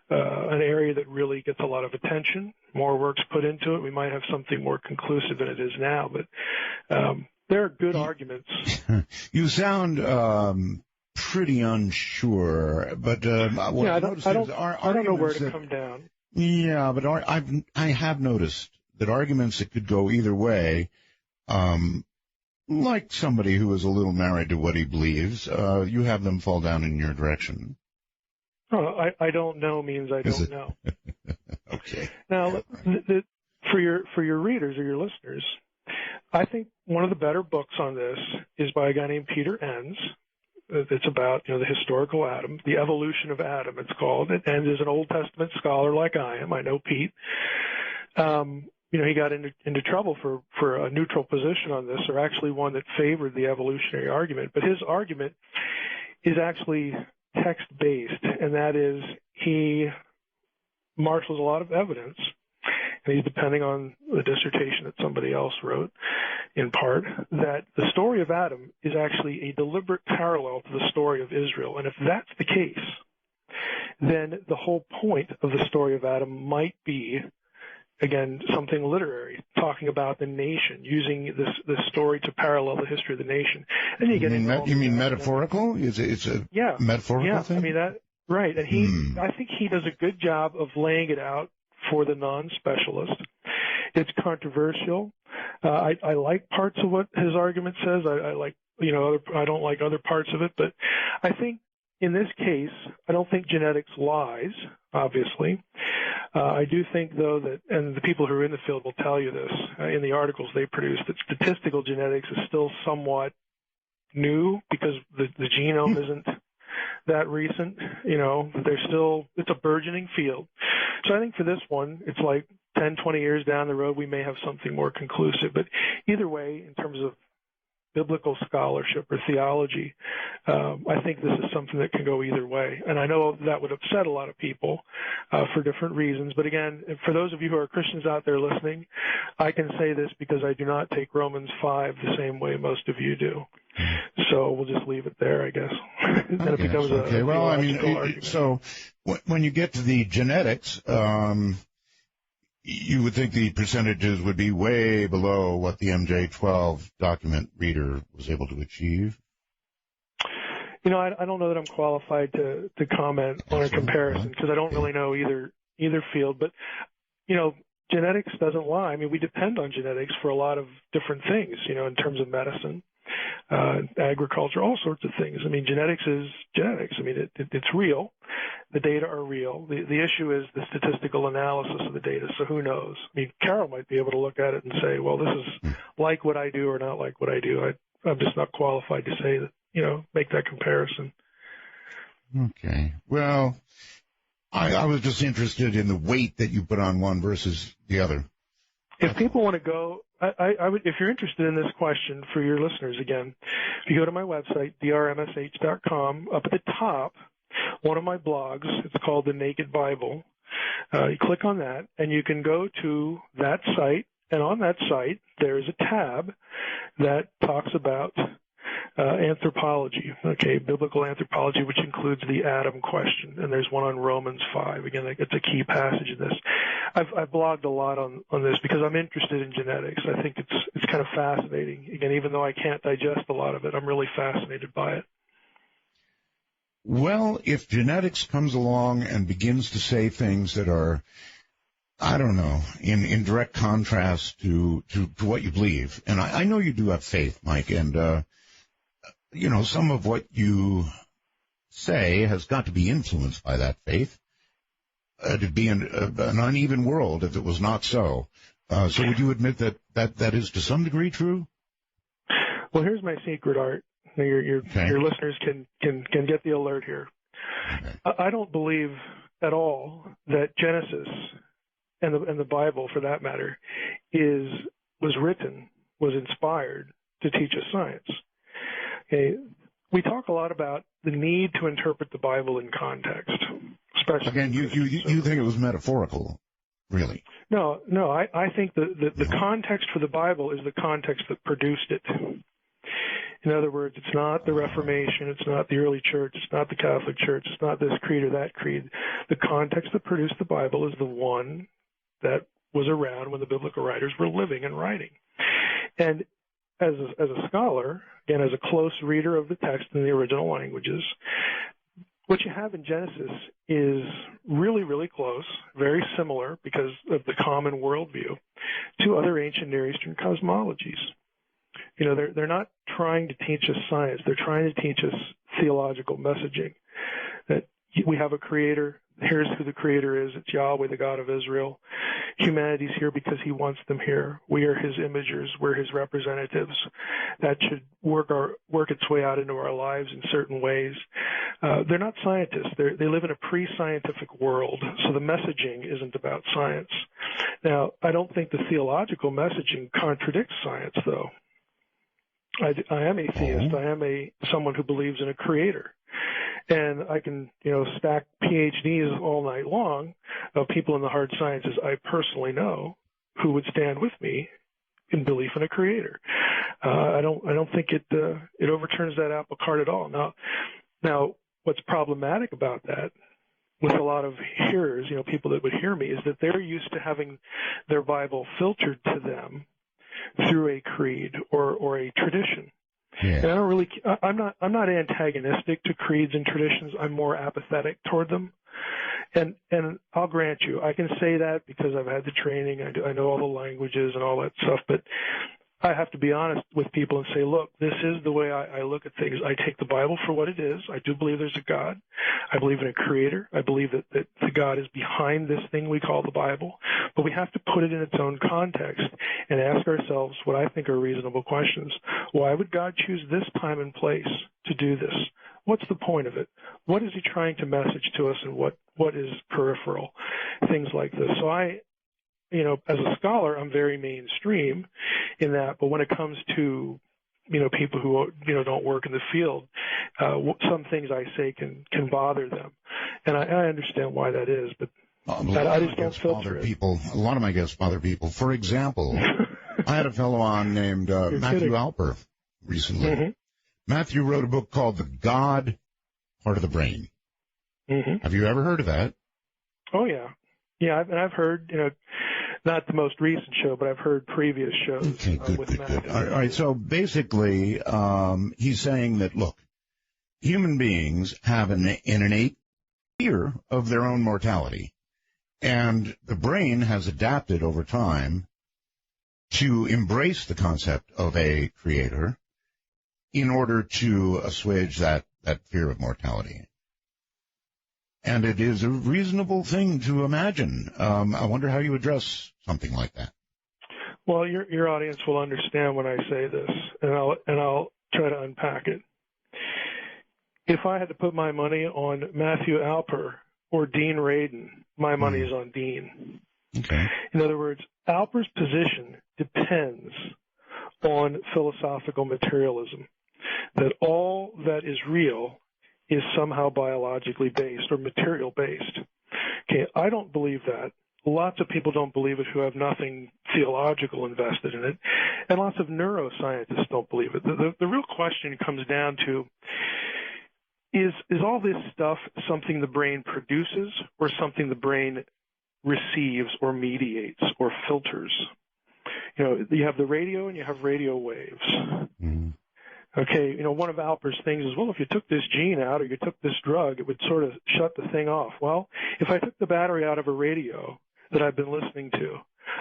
an area that really gets a lot of attention. More work's put into it. We might have something more conclusive than it is now. But there are good arguments. You sound pretty unsure, but I don't know where to come down. Yeah, but I have noticed that arguments that could go either way, like somebody who is a little married to what he believes, you have them fall down in your direction. Oh, I don't know means I don't know. Okay. Now, for your readers or your listeners, I think one of the better books on this is by a guy named Peter Enns. It's about, the historical Adam, the evolution of Adam, it's called. And is an Old Testament scholar like I am. I know Pete. he got into trouble for a neutral position on this, or actually one that favored the evolutionary argument. But his argument is actually text-based, and that is he marshals a lot of evidence, and he's depending on the dissertation that somebody else wrote, in part, that the story of Adam is actually a deliberate parallel to the story of Israel. And if that's the case, then the whole point of the story of Adam might be, again, something literary, talking about the nation, using this story to parallel the history of the nation. And you mean metaphorical? It's a metaphorical thing? I mean that, right. And I think he does a good job of laying it out for the non-specialist. It's controversial. I like parts of what his argument says. I like, I don't like other parts of it, but I think in this case, I don't think genetics lies, obviously. I do think, though, that, and the people who are in the field will tell you this in the articles they produce, that statistical genetics is still somewhat new because the genome isn't that recent. It's a burgeoning field. So I think for this one, it's like 10, 20 years down the road, we may have something more conclusive. But either way, in terms of biblical scholarship or theology, I think this is something that can go either way. And I know that would upset a lot of people for different reasons. But again, for those of you who are Christians out there listening, I can say this because I do not take Romans 5 the same way most of you do. So we'll just leave it there, I guess. Then it becomes okay. Well, I mean, argument. So when you get to the genetics, you would think the percentages would be way below what the MJ12 document reader was able to achieve. I don't know that I'm qualified to comment on a comparison because I don't really know either field. But, genetics doesn't lie. I mean, we depend on genetics for a lot of different things, in terms of medicine, agriculture, all sorts of things. I mean, genetics is genetics. I mean, it's real. The data are real. The issue is the statistical analysis of the data. So who knows? I mean, Carol might be able to look at it and say, well, this is like what I do or not like what I do. I'm just not qualified to say that, make that comparison. Okay. Well, I was just interested in the weight that you put on one versus the other. If people want to go, I would, if you're interested in this question for your listeners, again, if you go to my website, drmsh.com, up at the top, one of my blogs, it's called The Naked Bible. You click on that, and you can go to that site, and on that site, there is a tab that talks about anthropology, biblical anthropology, which includes the Adam question, and there's one on Romans 5. Again, it's a key passage in this. I've blogged a lot on this because I'm interested in genetics. I think it's kind of fascinating. Again, even though I can't digest a lot of it, I'm really fascinated by it. Well, if genetics comes along and begins to say things that are, I don't know, in direct contrast to what you believe, and I know you do have faith, Mike, and some of what you say has got to be influenced by that faith. It'd be an uneven world if it was not so. So would you admit that is to some degree true? Well, here's my secret, Art. Your listeners can get the alert here. Okay. I don't believe at all that Genesis and the Bible, for that matter, was inspired to teach us science. Okay, we talk a lot about the need to interpret the Bible in context, especially. Again, you think it was metaphorical, really? No. I think the context for the Bible is the context that produced it. In other words, it's not the Reformation, it's not the early church, it's not the Catholic Church, it's not this creed or that creed. The context that produced the Bible is the one that was around when the biblical writers were living and writing. And as a scholar, again, as a close reader of the text in the original languages, what you have in Genesis is really, really close, very similar because of the common worldview to other ancient Near Eastern cosmologies. They're not trying to teach us science. They're trying to teach us theological messaging, that we have a creator. Here's who the creator is. It's Yahweh, the God of Israel. Humanity's here because he wants them here. We are his imagers. We're his representatives. That should work its way out into our lives in certain ways. They're not scientists. They live in a pre-scientific world, so the messaging isn't about science. Now, I don't think the theological messaging contradicts science, though. I am a theist. I am someone who believes in a creator. And I can, stack PhDs all night long of people in the hard sciences I personally know who would stand with me in belief in a creator. I don't think it overturns that apple cart at all. Now, what's problematic about that with a lot of hearers, people that would hear me, is that they're used to having their Bible filtered to them through a creed or a tradition. Yeah. And I'm not antagonistic to creeds and traditions. I'm more apathetic toward them. And I'll grant you, I can say that because I've had the training. I know all the languages and all that stuff, but I have to be honest with people and say, look, this is the way I look at things. I take the Bible for what it is. I do believe there's a God. I believe in a creator. I believe that the God is behind this thing we call the Bible. But we have to put it in its own context and ask ourselves what I think are reasonable questions. Why would God choose this time and place to do this? What's the point of it? What is he trying to message to us, and what is peripheral? Things like this. So as a scholar, I'm very mainstream in that, but when it comes to, people who, don't work in the field, some things I say can bother them. And I understand why that is, but I just don't filter it. A lot of my guests bother people. For example, I had a fellow on named Matthew Alper recently. Mm-hmm. Matthew wrote a book called The God Part of the Brain. Mm-hmm. Have you ever heard of that? Oh, yeah. Yeah, I've heard, not the most recent show, but I've heard previous shows. Okay, good. All right, so basically, he's saying that, look, human beings have an innate fear of their own mortality, and the brain has adapted over time to embrace the concept of a creator in order to assuage that fear of mortality. And it is a reasonable thing to imagine. I wonder how you address something like that. Well, your audience will understand when I say this, and I'll try to unpack it. If I had to put my money on Matthew Alper or Dean Radin, my money is on Dean. Okay. In other words, Alper's position depends on philosophical materialism, that all that is real is somehow biologically based or material based. Okay, I don't believe that. Lots of people don't believe it who have nothing theological invested in it, and lots of neuroscientists don't believe it. The real question comes down to, is all this stuff something the brain produces or something the brain receives or mediates or filters? You have the radio and you have radio waves. Mm-hmm. Okay, one of Alper's things is, well, if you took this gene out or you took this drug, it would sort of shut the thing off. Well, if I took the battery out of a radio that I've been listening to,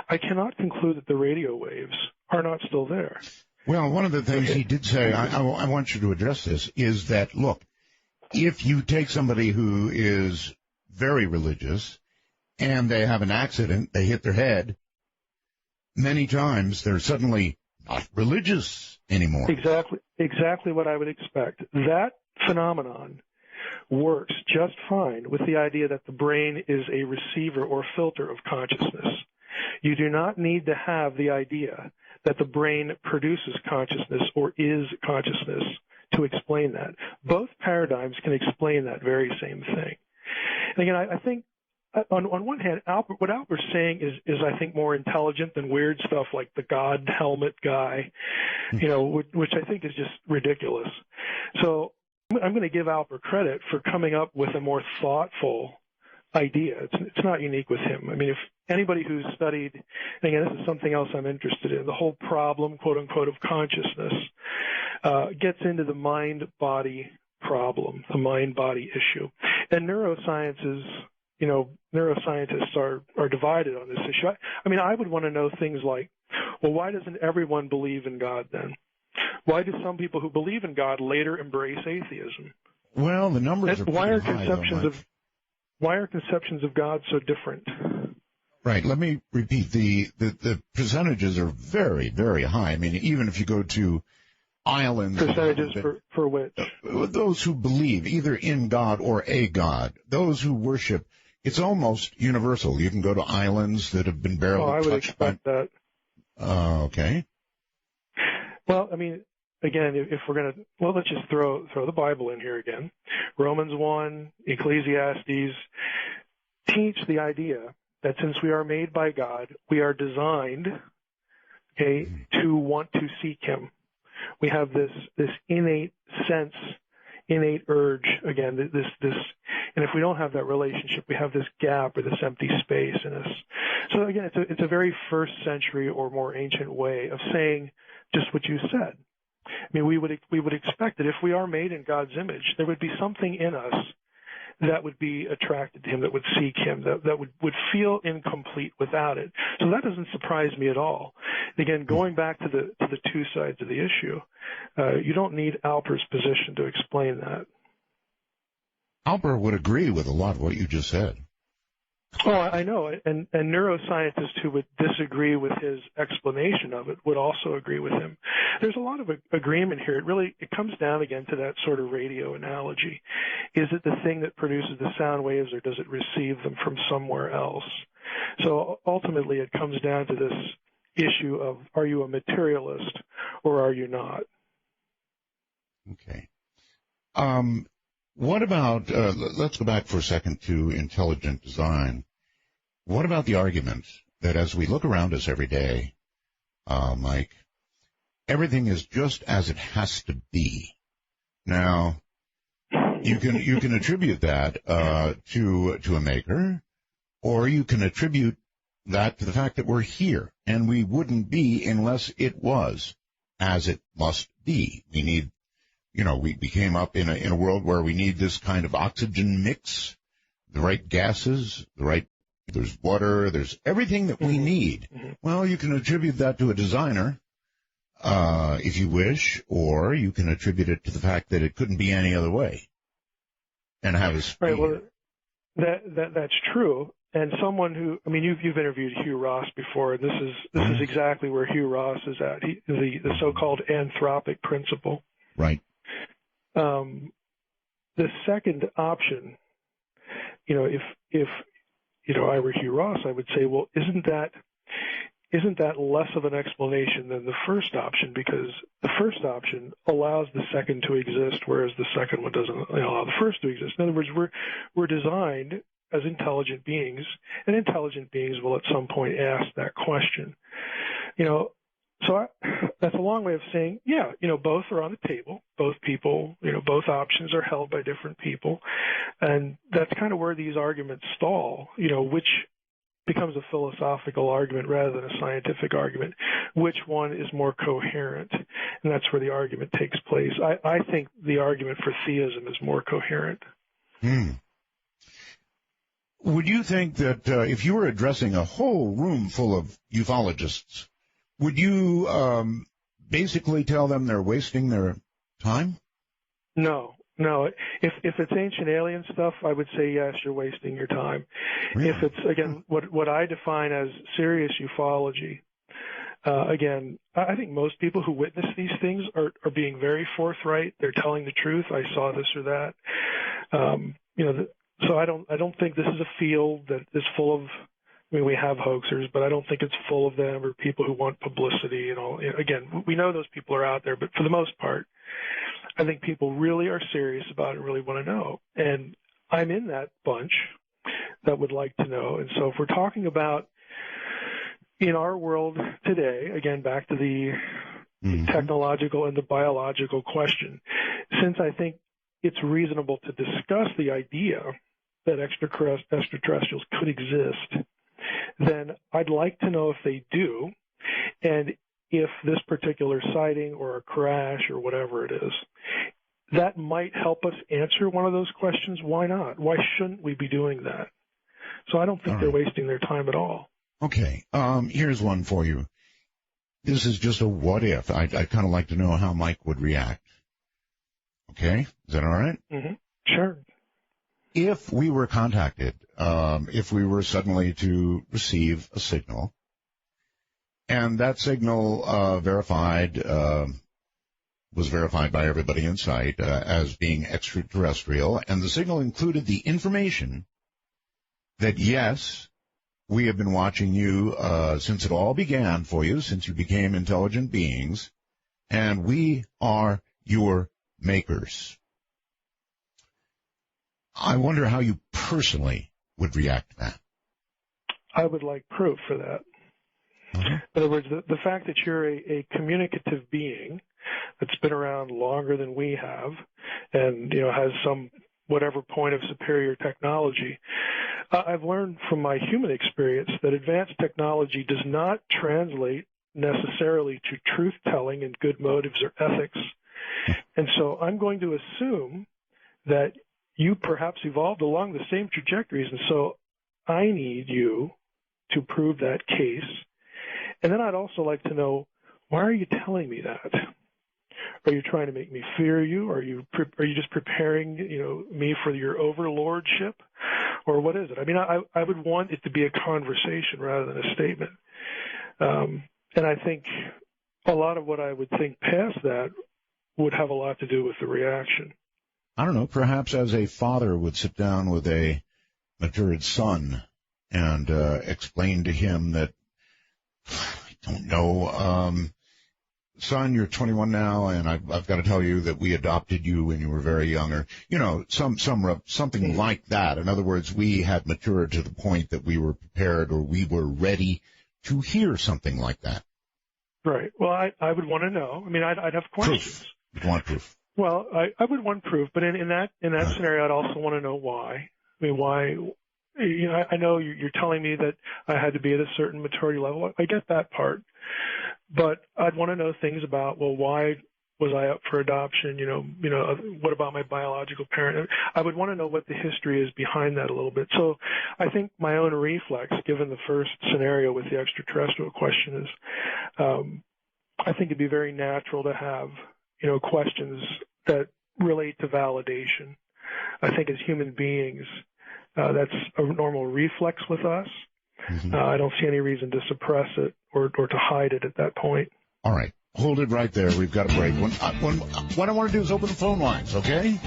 I cannot conclude that the radio waves are not still there. Well, one of the things he did say, I want you to address this, is that, look, if you take somebody who is very religious and they have an accident, they hit their head, many times they're suddenly not religious anymore. Exactly what I would expect. That phenomenon works just fine with the idea that the brain is a receiver or filter of consciousness. You do not need to have the idea that the brain produces consciousness or is consciousness to explain that. Both paradigms can explain that very same thing. And again, I think on one hand, what Alper's saying is I think more intelligent than weird stuff like the God helmet guy, which I think is just ridiculous. So I'm going to give Alper credit for coming up with a more thoughtful idea. It's not unique with him. I mean, if anybody who's studied, and again, this is something else I'm interested in, the whole problem, quote unquote, of consciousness, gets into the mind-body problem, the mind-body issue. And neuroscientists are divided on this issue. I mean, I would want to know things like, well, why doesn't everyone believe in God then? Why do some people who believe in God later embrace atheism? Well, the numbers are pretty high. Why are conceptions of God so different? Right. Let me repeat. The percentages are very, very high. I mean, even if you go to islands. Percentages for which? Those who believe either in God or a God. Those who worship it's almost universal. You can go to islands that have been barely touched. I would expect that. Okay. Well, I mean, again, if we're going to, well, let's just throw the Bible in here again. Romans 1, Ecclesiastes teach the idea that since we are made by God, we are designed, okay, to want to seek Him. We have this innate sense, innate urge, again, this, and if we don't have that relationship, we have this gap or this empty space in us. So again, it's a very first century or more ancient way of saying just what you said. I mean, we would expect that if we are made in God's image, there would be something in us that would be attracted to Him, that would seek Him, that would feel incomplete without it. So that doesn't surprise me at all. Again, going back to the two sides of the issue, you don't need Alper's position to explain that. Alper would agree with a lot of what you just said. Oh, I know, and neuroscientists who would disagree with his explanation of it would also agree with him. There's a lot of agreement here. It comes down again to that sort of radio analogy. Is it the thing that produces the sound waves, or does it receive them from somewhere else? So ultimately, it comes down to this issue of, are you a materialist or are you not? Okay. What about, let's go back for a second to intelligent design. What about the argument that as we look around us every day, Mike, everything is just as it has to be? Now, you can attribute that to a maker, or you can attribute that to the fact that we're here, and we wouldn't be unless it was as it must be. We need, we came up in a world where we need this kind of oxygen mix, the right gases, there's water, there's everything that we need. Well, you can attribute that to a designer, if you wish, or you can attribute it to the fact that it couldn't be any other way and have a speed. Right, well, that's true. And someone who, I mean, you've interviewed Hugh Ross before, and this is exactly where Hugh Ross is at. The so-called anthropic principle. Right. The second option, if I were Hugh Ross, I would say, well, isn't that less of an explanation than the first option? Because the first option allows the second to exist, whereas the second one doesn't allow the first to exist. In other words, we're designed as intelligent beings, and intelligent beings will at some point ask that question. So that's a long way of saying, both are on the table. Both people, both options are held by different people. And that's kind of where these arguments stall, which becomes a philosophical argument rather than a scientific argument. Which one is more coherent? And that's where the argument takes place. I think the argument for theism is more coherent. Would you think that if you were addressing a whole room full of ufologists, would you basically tell them they're wasting their time? No. If it's ancient alien stuff, I would say yes, you're wasting your time. Really? If it's, again, what I define as serious ufology, again, I think most people who witness these things are being very forthright. They're telling the truth. I saw this or that. So I don't think this is a field that is full of. I mean, we have hoaxers, but I don't think it's full of them or people who want publicity and all. Again, we know those people are out there, but for the most part, I think people really are serious about it and really want to know. And I'm in that bunch that would like to know. And so if we're talking about in our world today, again, back to the technological and the biological question, since I think it's reasonable to discuss the idea that extraterrestrials could exist, then I'd like to know if they do, and if this particular sighting or a crash or whatever it is, that might help us answer one of those questions. Why not? Why shouldn't we be doing that? So I don't think they're wasting their time at all. Okay. Here's one for you. This is just a what if. I'd kind of like to know how Mike would react. Okay? Is that all right? Mm-hmm. Sure. If we were contacted, if we were suddenly to receive a signal, and that signal was verified by everybody in sight as being extraterrestrial, and the signal included the information that, yes, we have been watching you since it all began for you, since you became intelligent beings, and we are your makers. I wonder how you personally would react to that. I would like proof for that. Mm-hmm. In other words, the fact that you're a communicative being that's been around longer than we have and, has some whatever point of superior technology, I've learned from my human experience that advanced technology does not translate necessarily to truth-telling and good motives or ethics. And so I'm going to assume that you perhaps evolved along the same trajectories, and so I need you to prove that case. And then I'd also like to know, why are you telling me that? Are you trying to make me fear you? Are you just preparing, me for your overlordship? Or what is it? I mean, I would want it to be a conversation rather than a statement. And I think a lot of what I would think past that would have a lot to do with the reaction. I don't know, perhaps as a father would sit down with a matured son and explain to him that, I don't know, son, you're 21 now, and I've got to tell you that we adopted you when you were very young, or, something like that. In other words, we had matured to the point that we were prepared or we were ready to hear something like that. Right. Well, I would want to know. I mean, I'd have questions. Proof. You'd want proof. Well, I would want proof, but in that scenario, I'd also want to know why. I mean, why? I know you're telling me that I had to be at a certain maturity level. I get that part, but I'd want to know things about, well, why was I up for adoption? What about my biological parent? I would want to know what the history is behind that a little bit. So I think my own reflex, given the first scenario with the extraterrestrial question, is I think it'd be very natural to have, questions that relate to validation. I think as human beings, that's a normal reflex with us. Mm-hmm. I don't see any reason to suppress it or to hide it at that point. All right. Hold it right there. We've got a break. What I want to do is open the phone lines, okay?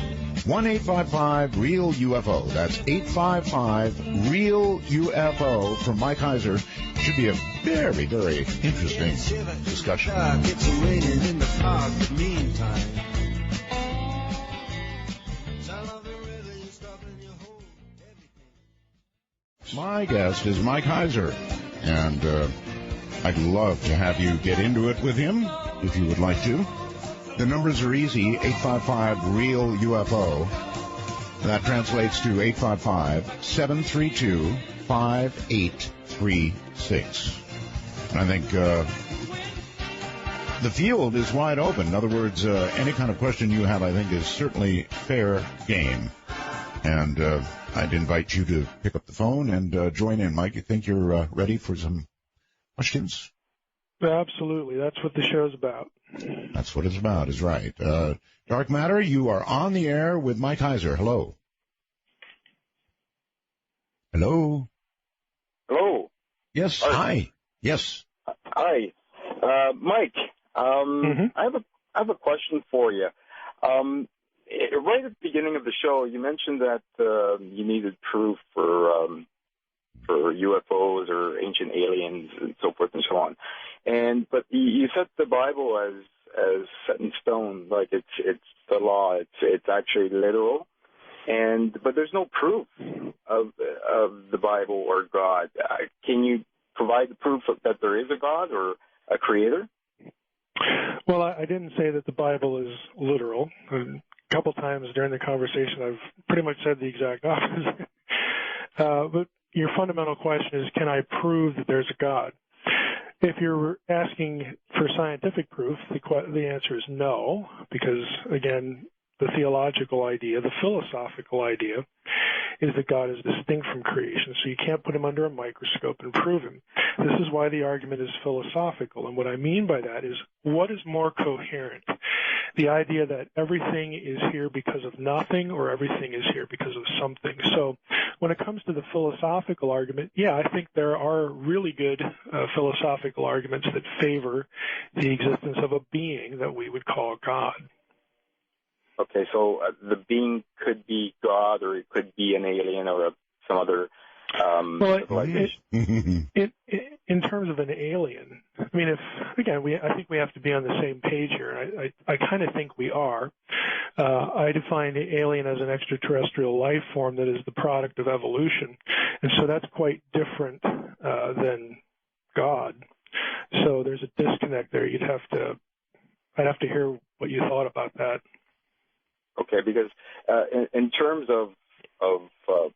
1-855-REAL-UFO. That's 855-REAL-UFO from Mike Heiser. Should be a very, very interesting discussion. My guest is Mike Heiser, and I'd love to have you get into it with him, if you would like to. The numbers are easy, 855-REAL-UFO. That translates to 855-732-5836. And I think the field is wide open. In other words, any kind of question you have, I think, is certainly fair game. And I'd invite you to pick up the phone and join in. Mike, you think you're ready for some questions? Absolutely. That's what the show's about. That's what it's about, is right. Dark Matter, you are on the air with Mike Heiser. Hello. Hello. Hello. Yes. Hi. Yes. Hi. Mike, I have a question for you. Right at the beginning of the show, you mentioned that you needed proof for UFOs or ancient aliens and so forth and so on. But you set the Bible as set in stone, like it's the law. It's actually literal. But there's no proof of the Bible or God. Can you provide the proof that there is a God or a creator? Well, I didn't say that the Bible is literal. A couple times during the conversation, I've pretty much said the exact opposite. But your fundamental question is, can I prove that there's a God? If you're asking for scientific proof, the answer is no, because, again, the theological idea, the philosophical idea, is that God is distinct from creation, so you can't put him under a microscope and prove him. This is why the argument is philosophical, and what I mean by that is, what is more coherent? The idea that everything is here because of nothing or everything is here because of something. So when it comes to the philosophical argument, yeah, I think there are really good philosophical arguments that favor the existence of a being that we would call God. Okay, so the being could be God, or it could be an alien or some other civilization. In terms of an alien, I mean, I think we have to be on the same page here. I kind of think we are. I define the alien as an extraterrestrial life form that is the product of evolution, and so that's quite different than God. So there's a disconnect there. I'd have to hear what you thought about that. Okay, because in terms of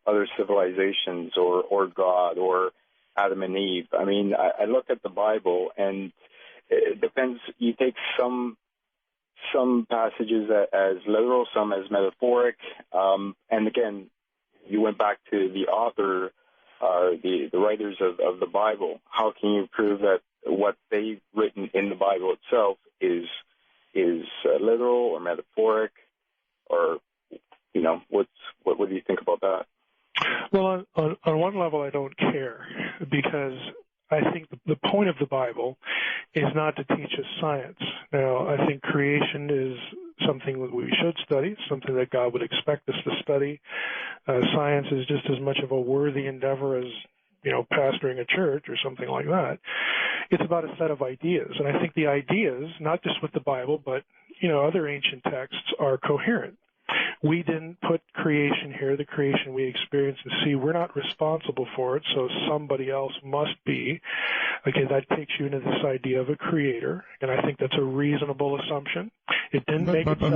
other civilizations or God or Adam and Eve, I mean, I look at the Bible, and it depends. You take some passages as literal, some as metaphoric, and again, you went back to the author, the writers of the Bible. How can you prove that what they've written in the Bible itself is literal or metaphoric, or what do you think about that? Well, on one level, I don't care, because I think the point of the Bible is not to teach us science. Now, I think creation is something that we should study, something that God would expect us to study. Science is just as much of a worthy endeavor as, pastoring a church or something like that. It's about a set of ideas, and I think the ideas, not just with the Bible, but, other ancient texts, are coherent. We didn't put creation here, the creation we experience and see. We're not responsible for it, so somebody else must be. Okay, that takes you into this idea of a creator, and I think that's a reasonable assumption. It didn't make itself. But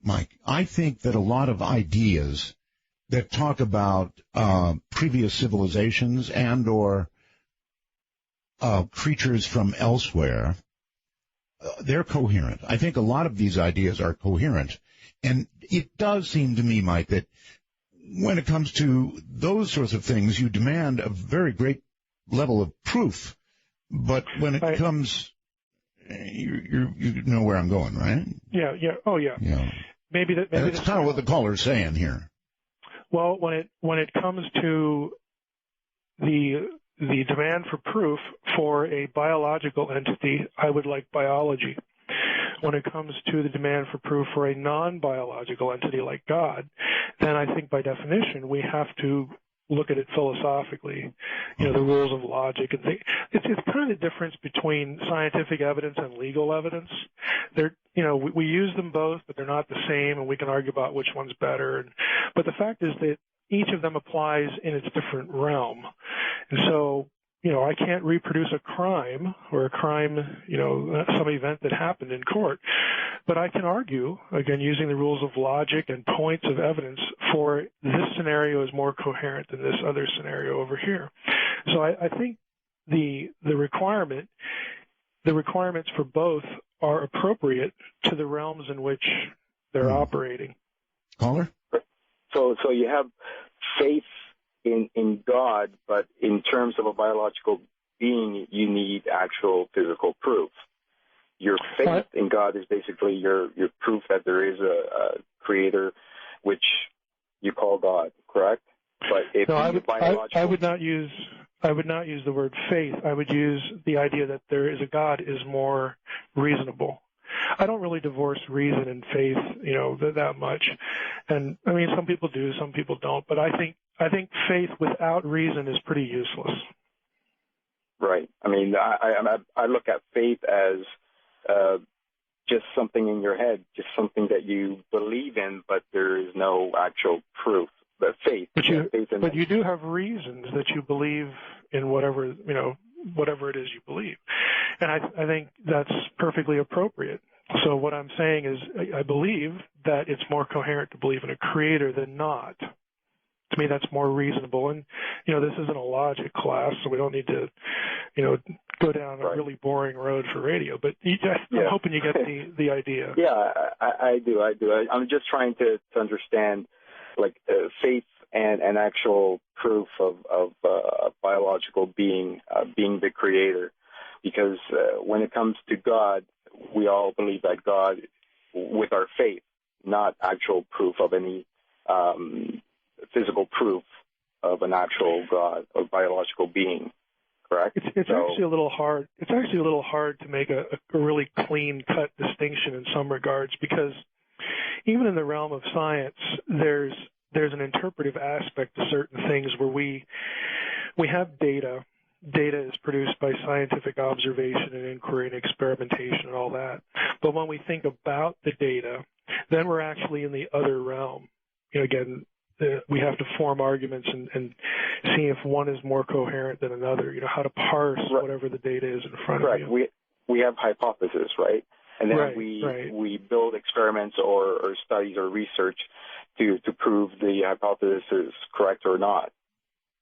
Mike, I think that a lot of ideas that talk about previous civilizations and or creatures from elsewhere, they're coherent. I think a lot of these ideas are coherent. And it does seem to me, Mike, that when it comes to those sorts of things, you demand a very great level of proof. But when it comes, you know where I'm going, right? Yeah. Oh, yeah. Maybe that's kind of what the caller's saying here. Well, when it comes to the demand for proof for a biological entity, I would like biology. When it comes to the demand for proof for a non-biological entity like God, then I think by definition we have to look at it philosophically, the rules of logic and things. It's kind of the difference between scientific evidence and legal evidence. We use them both, but they're not the same, and we can argue about which one's better. But the fact is that each of them applies in its different realm. And so, I can't reproduce a crime or some event that happened in court, but I can argue, again, using the rules of logic and points of evidence for this scenario is more coherent than this other scenario over here. So I think the requirements for both are appropriate to the realms in which they're operating. Caller? So you have faith in God, but in terms of a biological being, you need actual physical proof. Your faith in God is basically your proof that there is a creator, which you call God, correct? But if I would not use the word faith. I would use the idea that there is a God is more reasonable. I don't really divorce reason and faith, that much. And I mean, some people do, some people don't. But I think faith without reason is pretty useless. Right. I mean, I look at faith as just something in your head, just something that you believe in, but there is no actual proof. But faith. But you do have reasons that you believe in whatever it is you believe, and I think that's perfectly appropriate. So what I'm saying is I believe that it's more coherent to believe in a creator than not. To me, that's more reasonable. And, this isn't a logic class, so we don't need to, go down a really boring road for radio. But I'm hoping you get the idea. Yeah, I do. I'm just trying to understand, faith and actual proof of biological being the creator. Because when it comes to God, we all believe that God, with our faith, not actual proof of any physical proof of an actual God or biological being, correct? It's actually a little hard. It's actually a little hard to make a really clean-cut distinction in some regards, because even in the realm of science, there's there's an interpretive aspect to certain things where we have data. Data is produced by scientific observation and inquiry and experimentation and all that. But when we think about the data, then we're actually in the other realm. Again, we have to form arguments and see if one is more coherent than another. How to parse whatever the data is in front of you. We have hypotheses, right? And then we build experiments or studies or research to prove the hypothesis is correct or not.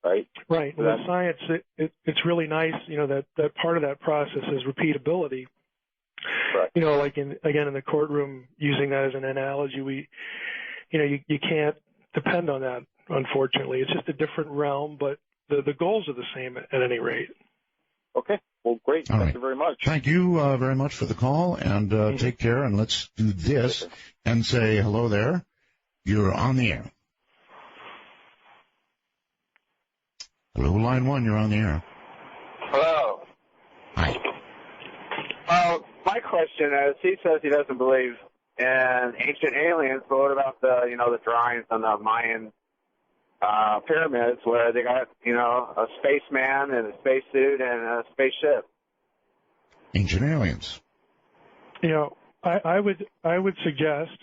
Right. Right. So with science, it's really nice, that part of that process is repeatability. Right. Like in the courtroom, using that as an analogy, you can't depend on that, unfortunately. It's just a different realm, but the goals are the same at any rate. Okay. Well, great. Thank you very much. Thank you very much for the call, and take care, and let's do this and say hello there. You're on the air. Hello, line 1, you're on the air. Hello. Hi. My question is, he says he doesn't believe in ancient aliens, but what about the drawings on the Mayan pyramids where they got, a spaceman and a spacesuit and a spaceship? Ancient aliens. I would suggest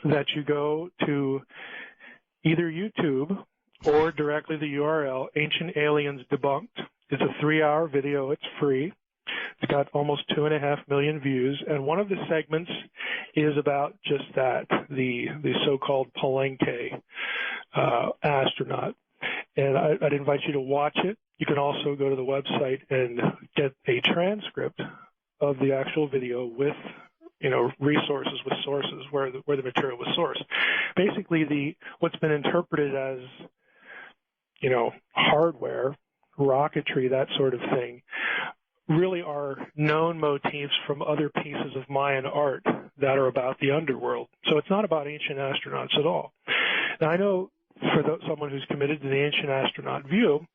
that you go to either YouTube or directly the URL, Ancient Aliens Debunked. It's a 3-hour video. It's free. It's got almost 2.5 million views, and one of the segments is about just that, the so-called Palenque astronaut. And I'd invite you to watch it. You can also go to the website and get a transcript of the actual video with resources, with sources where the material was sourced. Basically, what's been interpreted as hardware, rocketry, that sort of thing, really are known motifs from other pieces of Mayan art that are about the underworld. So it's not about ancient astronauts at all. Now, I know for someone who's committed to the ancient astronaut view,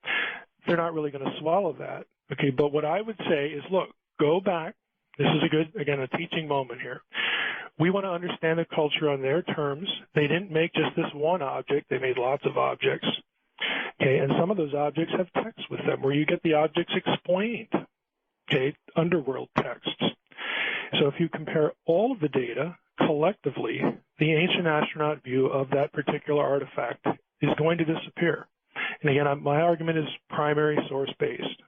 they're not really going to swallow that. Okay, but what I would say is, look, go back. This is a teaching moment here. We want to understand the culture on their terms. They didn't make just this one object. They made lots of objects. Okay, and some of those objects have text with them where you get the objects explained. Okay, underworld texts. So if you compare all of the data collectively, the ancient astronaut view of that particular artifact is going to disappear. And again, my argument is primary source based.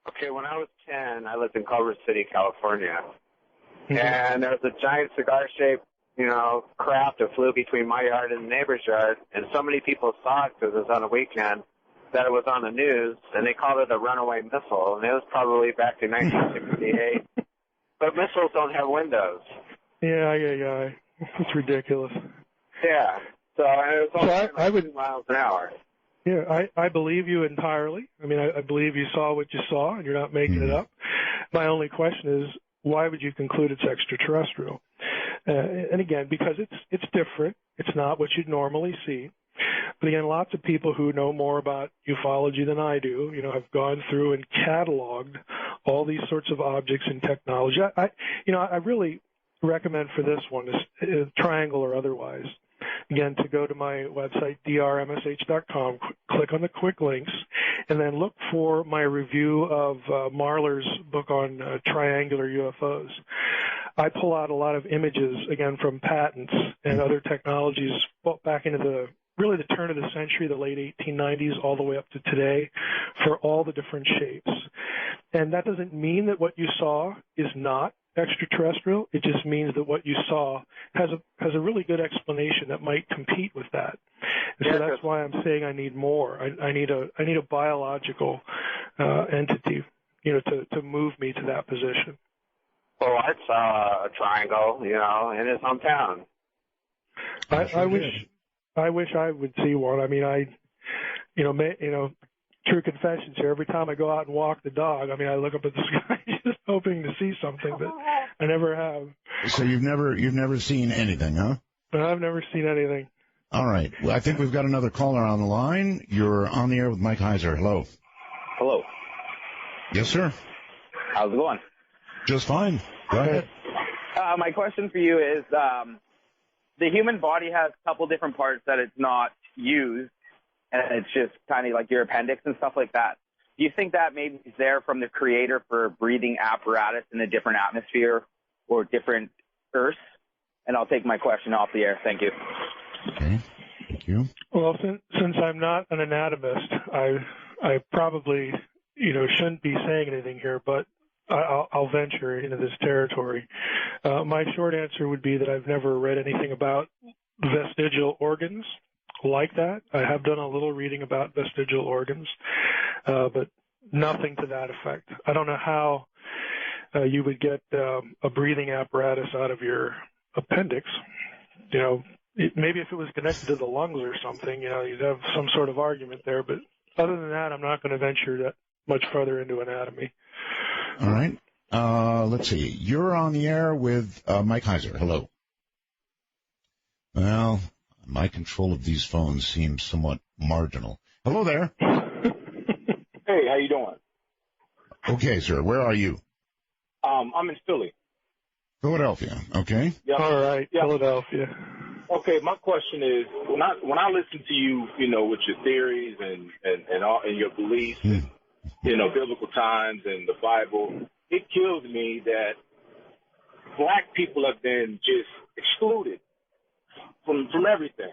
Okay, when I was 10, I lived in Culver City, California. And there was a giant cigar-shaped, craft that flew between my yard and the neighbor's yard. And so many people saw it because it was on a weekend that it was on the news, and they called it a runaway missile. And it was probably back in 1968. But missiles don't have windows. Yeah. It's ridiculous. Yeah. So it was only 2 miles an hour. Yeah, I believe you entirely. I mean, I believe you saw what you saw, and you're not making it up. My only question is, why would you conclude it's extraterrestrial? And again, because it's different. It's not what you'd normally see. But again, lots of people who know more about ufology than I do, have gone through and cataloged all these sorts of objects and technology. I really recommend for this one, triangle or otherwise, again, to go to my website, drmsh.com, click on the quick links, and then look for my review of Marler's book on triangular UFOs. I pull out a lot of images, again, from patents and other technologies back into the turn of the century, the late 1890s, all the way up to today, for all the different shapes. And that doesn't mean that what you saw is not extraterrestrial. It just means that what you saw has a really good explanation that might compete with that. And so that's why I'm saying I need more. I need a biological entity, to move me to that position. Well, I saw a triangle, in his hometown. I wish I would see one. I mean, true confessions here. Every time I go out and walk the dog, I look up at the sky just hoping to see something, but I never have. So you've never seen anything, huh? I've never seen anything. All right. Well, I think we've got another caller on the line. You're on the air with Mike Heiser. Hello. Hello. Yes, sir. How's it going? Just fine. Go ahead. My question for you is, the human body has a couple different parts that it's not used, and it's just kind of like your appendix and stuff like that. Do you think that maybe is there from the creator for breathing apparatus in a different atmosphere or different Earths? And I'll take my question off the air. Thank you. Okay. Thank you. Well, since I'm not an anatomist, I probably, shouldn't be saying anything here, but I'll venture into this territory. My short answer would be that I've never read anything about vestigial organs like that. I have done a little reading about vestigial organs, but nothing to that effect. I don't know how you would get a breathing apparatus out of your appendix. Maybe if it was connected to the lungs or something, you'd have some sort of argument there. But other than that, I'm not going to venture that much further into anatomy. All right. Let's see. You're on the air with Mike Heiser. Hello. Well, my control of these phones seems somewhat marginal. Hello there. Hey, how you doing? Okay, sir. Where are you? I'm in Philly. Philadelphia. Okay. Yep. All right. Yep. Philadelphia. Okay, my question is, when I listen to you, with your theories and your beliefs, and, biblical times and the Bible, it kills me that black people have been just excluded from everything.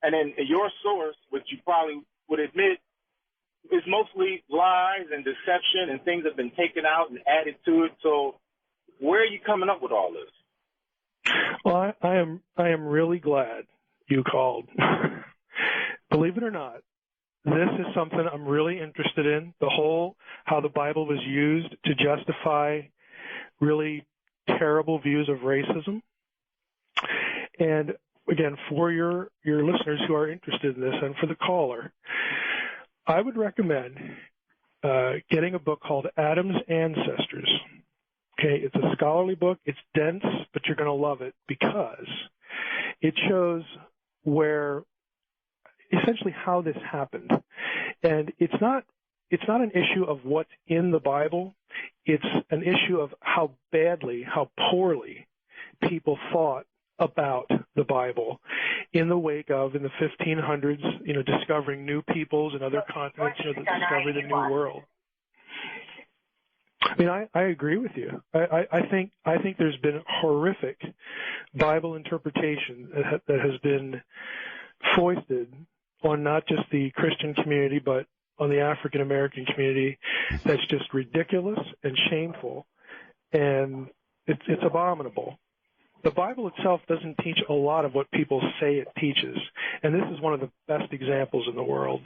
And then your source, which you probably would admit, is mostly lies and deception, and things have been taken out and added to it. So where are you coming up with all this? Well, I am really glad you called. Believe it or not, this is something I'm really interested in. How the Bible was used to justify really terrible views of racism. And again, for your listeners who are interested in this, and for the caller, I would recommend getting a book called Adam's Ancestors. Okay, it's a scholarly book. It's dense, but you're going to love it because it shows essentially how this happened. And it's not an issue of what's in the Bible. It's an issue of how poorly people thought about the Bible in the wake of, in the 1500s, discovering new peoples and other continents, the discovery of the New World. I mean, I agree with you. I think there's been horrific Bible interpretation that has been foisted on not just the Christian community, but on the African American community. That's just ridiculous and shameful, and it's abominable. The Bible itself doesn't teach a lot of what people say it teaches, and this is one of the best examples in the world.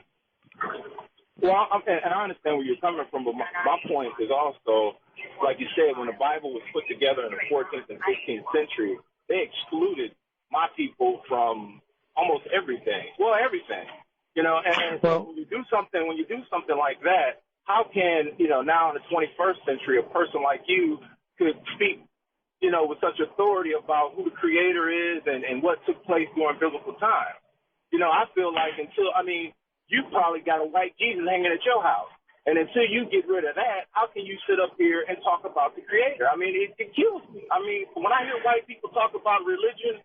Well, and I understand where you're coming from, but my point is also, like you said, when the Bible was put together in the 14th and 15th century, they excluded my people from almost everything. Well, everything, And so when you do something like that, how can now in the 21st century, a person like you could speak, with such authority about who the Creator is and what took place during biblical times? I feel like you probably got a white Jesus hanging at your house. And until you get rid of that, how can you sit up here and talk about the Creator? It kills me. When I hear white people talk about religion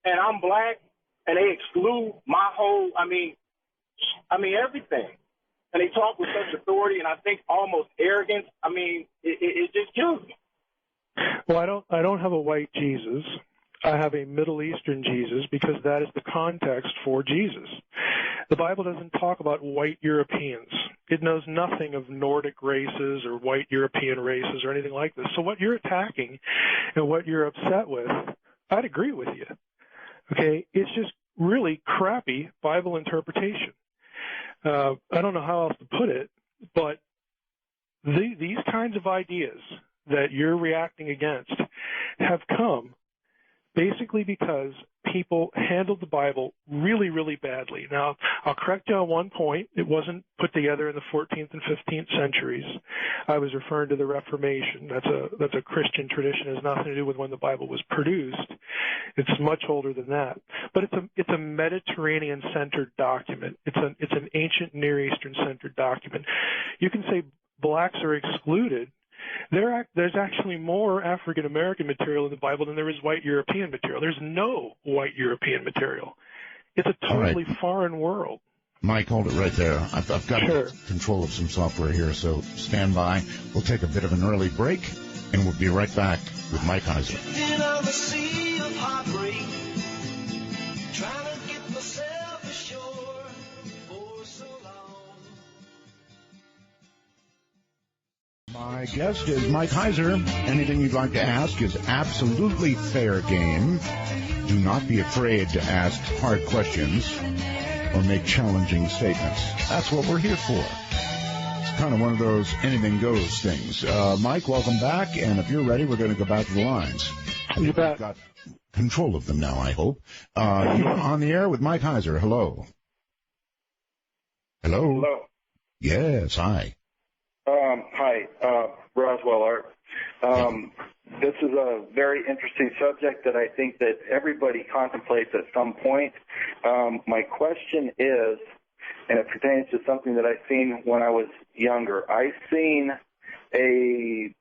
and I'm black and they exclude my whole, everything. And they talk with such authority and I think almost arrogance. It just kills me. Well, I don't have a white Jesus. I have a Middle Eastern Jesus because that is the context for Jesus. The Bible doesn't talk about white Europeans. It knows nothing of Nordic races or white European races or anything like this. So what you're attacking and what you're upset with, I'd agree with you. Okay? It's just really crappy Bible interpretation. I don't know how else to put it, but these kinds of ideas that you're reacting against have come basically because people handled the Bible really, really badly. Now, I'll correct you on one point. It wasn't put together in the 14th and 15th centuries. I was referring to the Reformation. That's a Christian tradition. It has nothing to do with when the Bible was produced. It's much older than that. But it's a Mediterranean-centered document. It's an ancient Near Eastern-centered document. You can say blacks are excluded There's actually more African American material in the Bible than there is white European material. There's no white European material. It's a totally foreign world. Mike, hold it right there. I've got control of some software here, so stand by. We'll take a bit of an early break, and we'll be right back with Mike Heiser. My guest is Mike Heiser. Anything you'd like to ask is absolutely fair game. Do not be afraid to ask hard questions or make challenging statements. That's what we're here for. It's kind of one of those anything goes things. Mike, welcome back. And if you're ready, we're going to go back to the lines. You bet. Got control of them now, I hope. You're on the air with Mike Heiser. Hello. Hello. Hello. Yes, hi. Hi, Roswell Art. This is a very interesting subject that I think that everybody contemplates at some point. My question is, and it pertains to something that I've seen when I was younger. I've seen a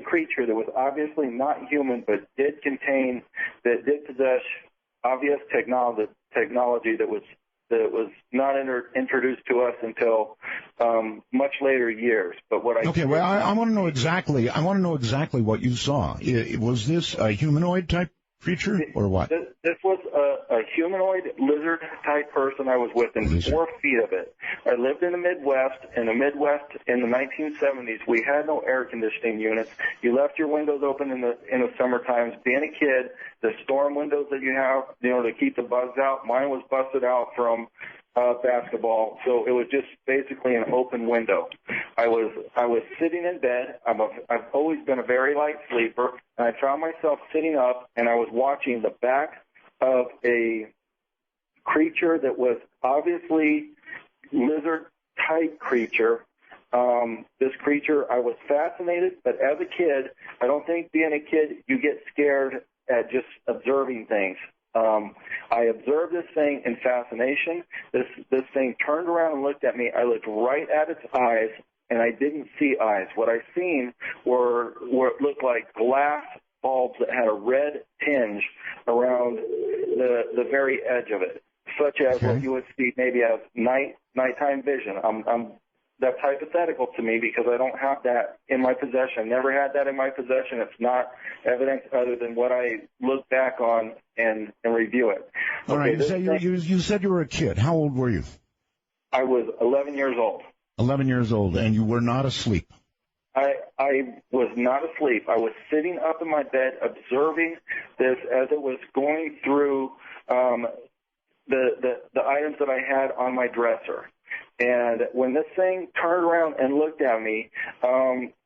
creature that was obviously not human, but did possess obvious technology that was not introduced to us until much later years. But what I want to know exactly. I want to know exactly what you saw. Was this a humanoid type creature or what? This was a humanoid lizard type person. I was within 4 feet of it. I lived in the Midwest. In the 1970s, we had no air conditioning units. You left your windows open in the summer times. Being a kid, the storm windows that you have, to keep the bugs out, mine was busted out from basketball, so it was just basically an open window. I was sitting in bed. I've always been a very light sleeper, and I found myself sitting up, and I was watching the back of a creature that was obviously lizard-type creature. This creature, I was fascinated, but as a kid, I don't think being a kid, you get scared at just observing things. I observed this thing in fascination. This thing turned around and looked at me. I looked right at its eyes, and I didn't see eyes. What I seen were what looked like glass bulbs that had a red tinge around the very edge of it, such as what you would see maybe as nighttime vision. That's hypothetical to me because I don't have that in my possession. Never had that in my possession. It's not evidence other than what I look back on and review it. All right. You said you were a kid. How old were you? I was 11 years old. 11 years old, and you were not asleep. I was not asleep. I was sitting up in my bed observing this as it was going through the items that I had on my dresser. And when this thing turned around and looked at me,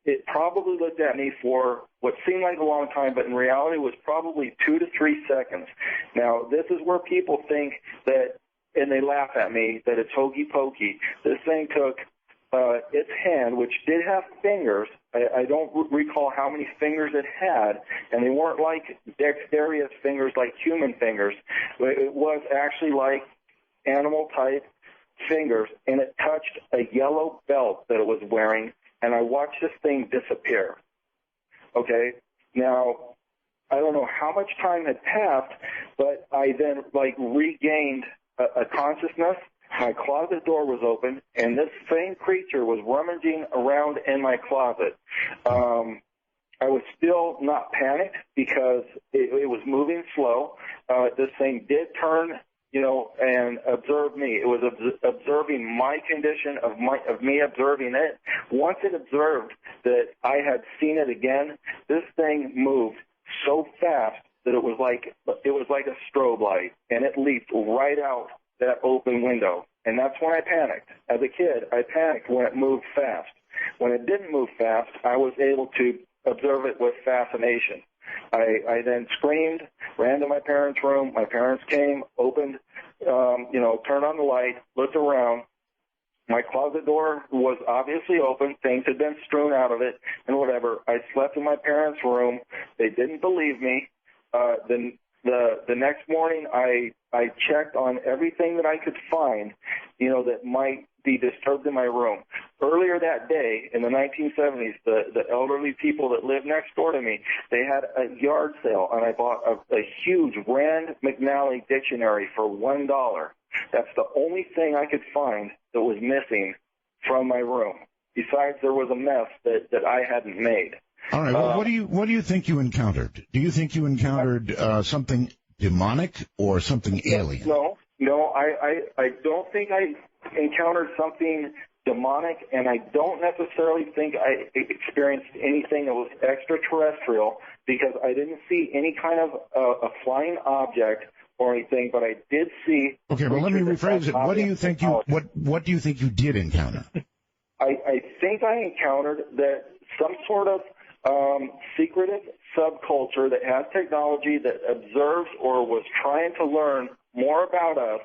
it probably looked at me for what seemed like a long time, but in reality was probably 2 to 3 seconds. Now, this is where people think that, and they laugh at me, that it's hokey pokey. This thing took its hand, which did have fingers. I don't recall how many fingers it had, and they weren't like dexterous fingers like human fingers. But it was actually like animal-type fingers, and it touched a yellow belt that it was wearing, and I watched this thing disappear. Okay? Now, I don't know how much time had passed, but I then, regained a consciousness. My closet door was open, and this same creature was rummaging around in my closet. I was still not panicked because it was moving slow. This thing did turn, and observe me. It was observing my condition of me observing it. Once it observed that I had seen it again, this thing moved so fast that it was like a strobe light, and it leaped right out that open window. And that's when I panicked. As a kid, I panicked when it moved fast. When it didn't move fast, I was able to observe it with fascination. I then screamed, ran to my parents' room. My parents came, opened, turned on the light, looked around. My closet door was obviously open. Things had been strewn out of it and whatever. I slept in my parents' room. They didn't believe me. The next morning, I checked on everything that I could find, that might be disturbed in my room. Earlier that day, in the 1970s, the elderly people that lived next door to me, they had a yard sale, and I bought a huge Rand McNally dictionary for $1. That's the only thing I could find that was missing from my room. Besides, there was a mess that I hadn't made. All right. Well, what do you think you encountered? Do you think you encountered something demonic or something alien? No, I don't think I encountered something demonic, and I don't necessarily think I experienced anything that was extraterrestrial, because I didn't see any kind of a flying object or anything, but I did see. Okay, well, let me rephrase it. What do you think what do you think you did encounter? I think I encountered that some sort of secretive subculture that has technology that observes or was trying to learn more about us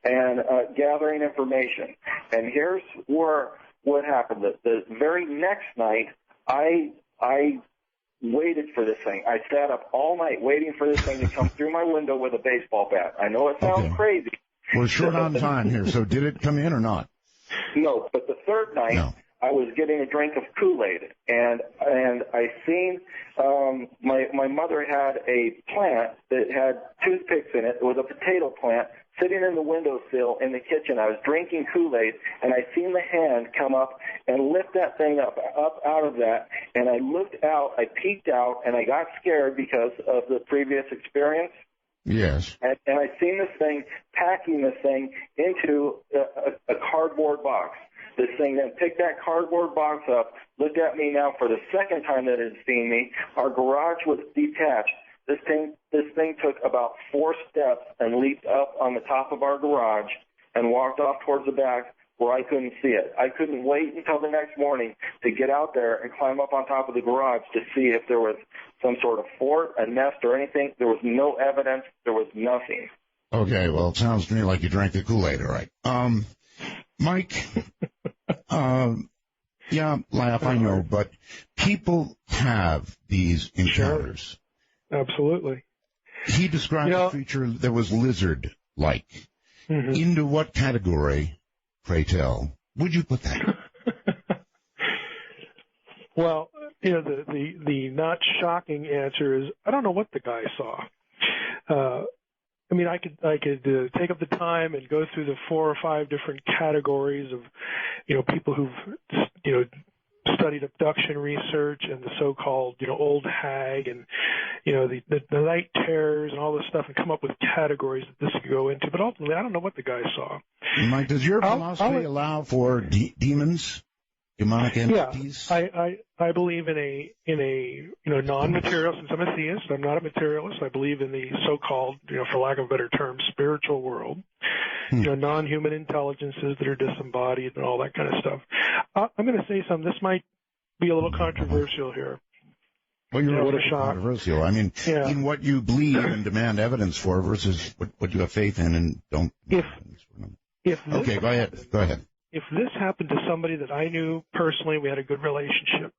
and gathering information. And here's what happened. The very next night, I waited for this thing. I sat up all night waiting for this thing to come through my window with a baseball bat. I know it sounds crazy. We're short on time here, so did it come in or not? No, but the third night, I was getting a drink of Kool-Aid, and I seen my mother had a plant that had toothpicks in it. It was a potato plant sitting in the windowsill in the kitchen. I was drinking Kool-Aid, and I seen the hand come up and lift that thing up out of that, and I looked out, I peeked out, and I got scared because of the previous experience. Yes. And I seen this thing packing this thing into a cardboard box. This thing then picked that cardboard box up, looked at me now for the second time that it had seen me. Our garage was detached. This thing took about 4 steps and leaped up on the top of our garage and walked off towards the back where I couldn't see it. I couldn't wait until the next morning to get out there and climb up on top of the garage to see if there was some sort of fort, a nest, or anything. There was no evidence. There was nothing. Okay, well, it sounds to me like you drank the Kool-Aid, all right. Mike, yeah, laugh, I know, but people have these encounters. Sure. Absolutely. He described a creature that was lizard-like. Mm-hmm. Into what category, pray tell, would you put that? Well, the not shocking answer is I don't know what the guy saw. I mean, I could take up the time and go through the 4 or 5 different categories of, people who've, studied abduction research and the so-called, old hag and, the night terrors and all this stuff and come up with categories that this could go into. But ultimately, I don't know what the guy saw. Mike, does your philosophy allow for demons? Demonic entities? Yeah, I believe in a non-material. Since I'm a theist, I'm not a materialist. I believe in the so-called, for lack of a better term, spiritual world. Non-human intelligences that are disembodied and all that kind of stuff. I'm going to say something. This might be a little controversial here. Well, you're a little controversial. I mean, in what you believe and demand evidence for versus what you have faith in and don't. Okay, go ahead. If this happened to somebody that I knew personally, we had a good relationship,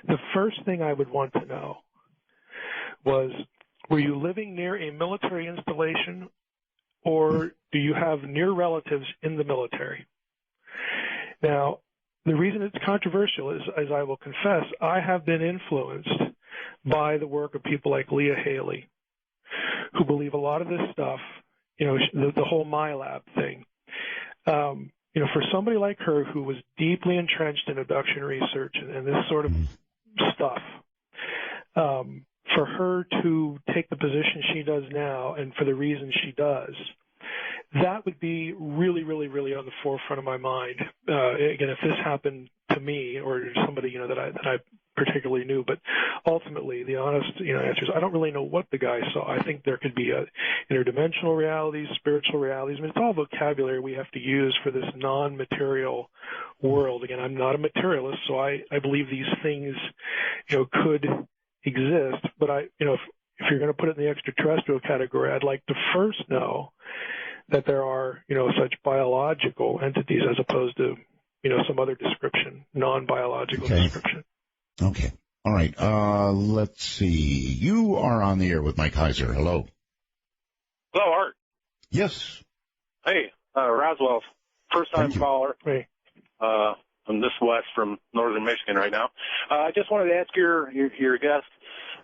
the first thing I would want to know was, were you living near a military installation or do you have near relatives in the military? Now, the reason it's controversial is, as I will confess, I have been influenced by the work of people like Leah Haley, who believe a lot of this stuff, the whole MyLab thing. For somebody like her who was deeply entrenched in abduction research and this sort of stuff, for her to take the position she does now and for the reasons she does, that would be really, really, really on the forefront of my mind. Again, if this happened to me or to somebody, that I particularly knew, but ultimately the honest, answer is I don't really know what the guy saw. I think there could be interdimensional realities, spiritual realities. I mean, it's all vocabulary we have to use for this non-material world. Again, I'm not a materialist, so I believe these things, could exist. But if you're going to put it in the extraterrestrial category, I'd like to first know that there are, such biological entities as opposed to, some other description, non-biological description. Okay. All right. Let's see. You are on the air with Mike Heiser. Hello. Hello, Art. Yes. Hey, Roswell. First-time caller. Hey. I'm this west from northern Michigan right now. I just wanted to ask your guest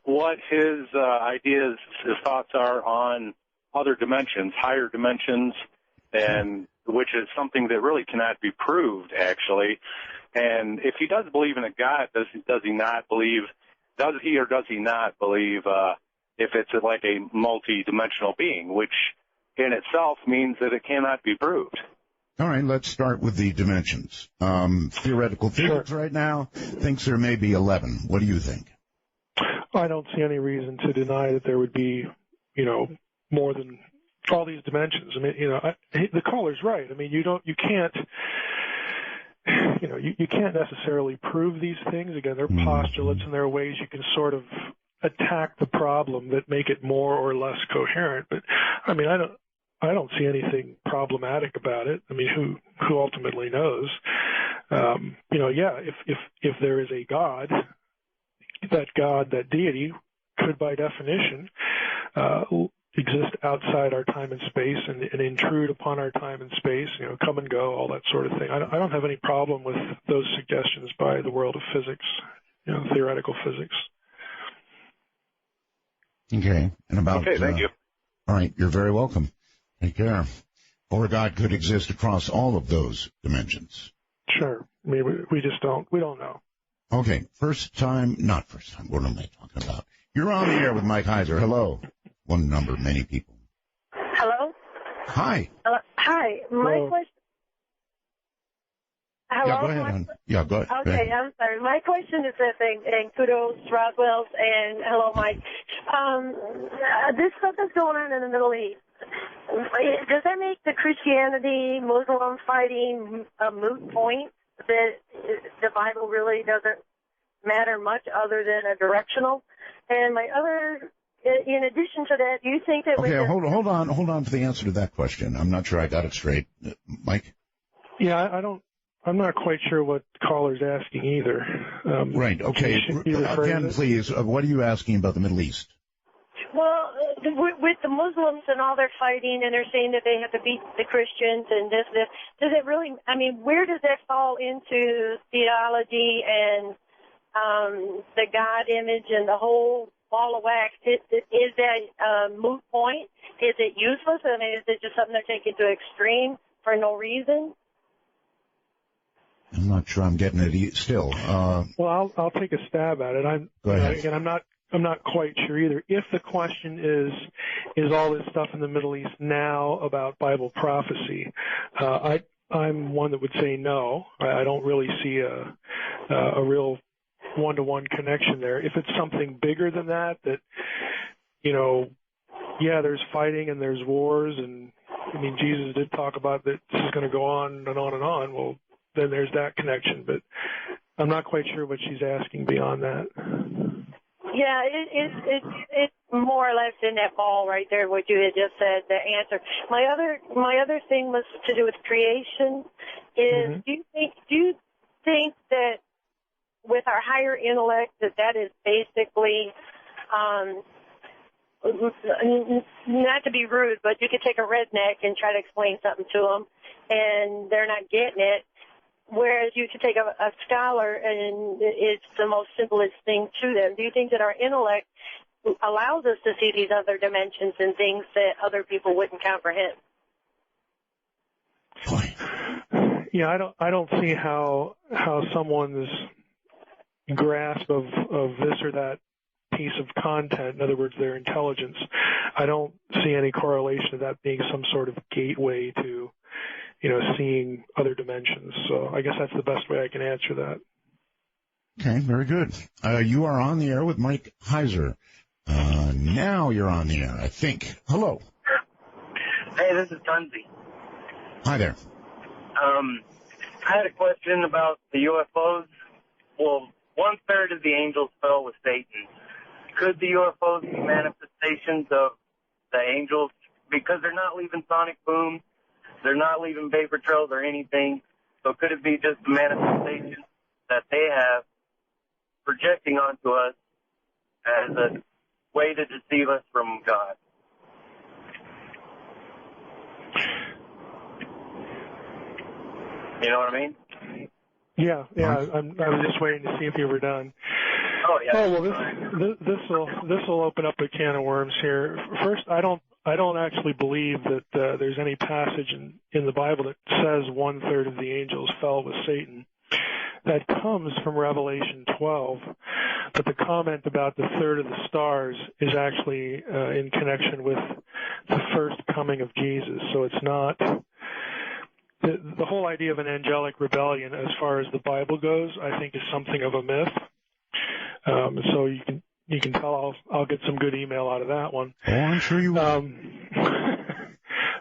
what his ideas, his thoughts are on other dimensions, higher dimensions, and which is something that really cannot be proved, actually. And if he does believe in a God, does he or does he not believe if it's like a multi-dimensional being, which in itself means that it cannot be proved? All right, let's start with the dimensions. Theoretical physics right now thinks there may be 11. What do you think? I don't see any reason to deny that there would be, more than all these dimensions. I mean, the caller's right. I mean, you can't necessarily prove these things. Again, they're postulates, and there are ways you can sort of attack the problem that make it more or less coherent. But I mean, I don't see anything problematic about it. I mean, who ultimately knows? If there is a God, that deity could by definition exist outside our time and space and intrude upon our time and space, come and go, all that sort of thing. I don't have any problem with those suggestions by the world of physics, theoretical physics. Okay. And about thank you. All right, you're very welcome. Take care. Or God could exist across all of those dimensions. Sure. I mean, we just don't know. Okay. Not first time. What am I talking about? You're on the air with Mike Heiser. Hello. One number, many people. Hello? Hi. Hi. My question. Hello? Yeah, go ahead, hon. Yeah, go ahead. Okay, I'm sorry. My question is this, and kudos, Roswell's, and hello, Mike. This stuff is going on in the Middle East. Does that make the Christianity, Muslim fighting a moot point, that the Bible really doesn't matter much other than a directional? And my other, in addition to that, do you think that... Okay, hold on for the answer to that question. I'm not sure I got it straight. Mike? Yeah, I'm not quite sure what caller's asking either. Right, okay. Again, please, what are you asking about the Middle East? Well, with the Muslims and all their fighting, and they're saying that they have to beat the Christians and this, does it really, I mean, where does that fall into theology and the God image and the whole ball of wax? Is that a moot point? Is it useless? I mean, is it just something they're taking to extreme for no reason? I'm not sure I'm getting it still. Well, I'll take a stab at it. Go ahead. Again, I'm not quite sure either. If the question is all this stuff in the Middle East now about Bible prophecy, I'm one that would say no. I don't really see a real one-to-one connection there. If it's something bigger than that, there's fighting and there's wars, and I mean, Jesus did talk about that this is going to go on and on and on. Well, then there's that connection, but I'm not quite sure what she's asking beyond that. Yeah, it's more or less in that ball right there, what you had just said, the answer. My other thing was to do with creation. Is do you think that with our higher intellect that is basically not to be rude, but you could take a redneck and try to explain something to them, and they're not getting it. Whereas you could take a scholar, and it's the most simplest thing to them. Do you think that our intellect allows us to see these other dimensions and things that other people wouldn't comprehend? Yeah, I don't see how someone's grasp of this or that piece of content, in other words, their intelligence, I don't see any correlation of that being some sort of gateway to seeing other dimensions. So I guess that's the best way I can answer that. Okay, very good. You are on the air with Mike Heiser. Now you're on the air, I think. Hello. Hey, this is Tunzi. Hi there. I had a question about the UFOs. Well, 1/3 of the angels fell with Satan. Could the UFOs be manifestations of the angels? Because they're not leaving sonic booms. They're not leaving vapor trails or anything. So could it be just a manifestation that they have projecting onto us as a way to deceive us from God? You know what I mean? Yeah. I was just waiting to see if you were done. Oh yeah. Oh well, this will open up a can of worms here. First, I don't actually believe that there's any passage in the Bible that says 1/3 of the angels fell with Satan. That comes from Revelation 12, but the comment about the third of the stars is actually in connection with the first coming of Jesus. So it's not the whole idea of an angelic rebellion, as far as the Bible goes, I think is something of a myth. So you can tell I'll get some good email out of that one. Oh, I'm sure you will.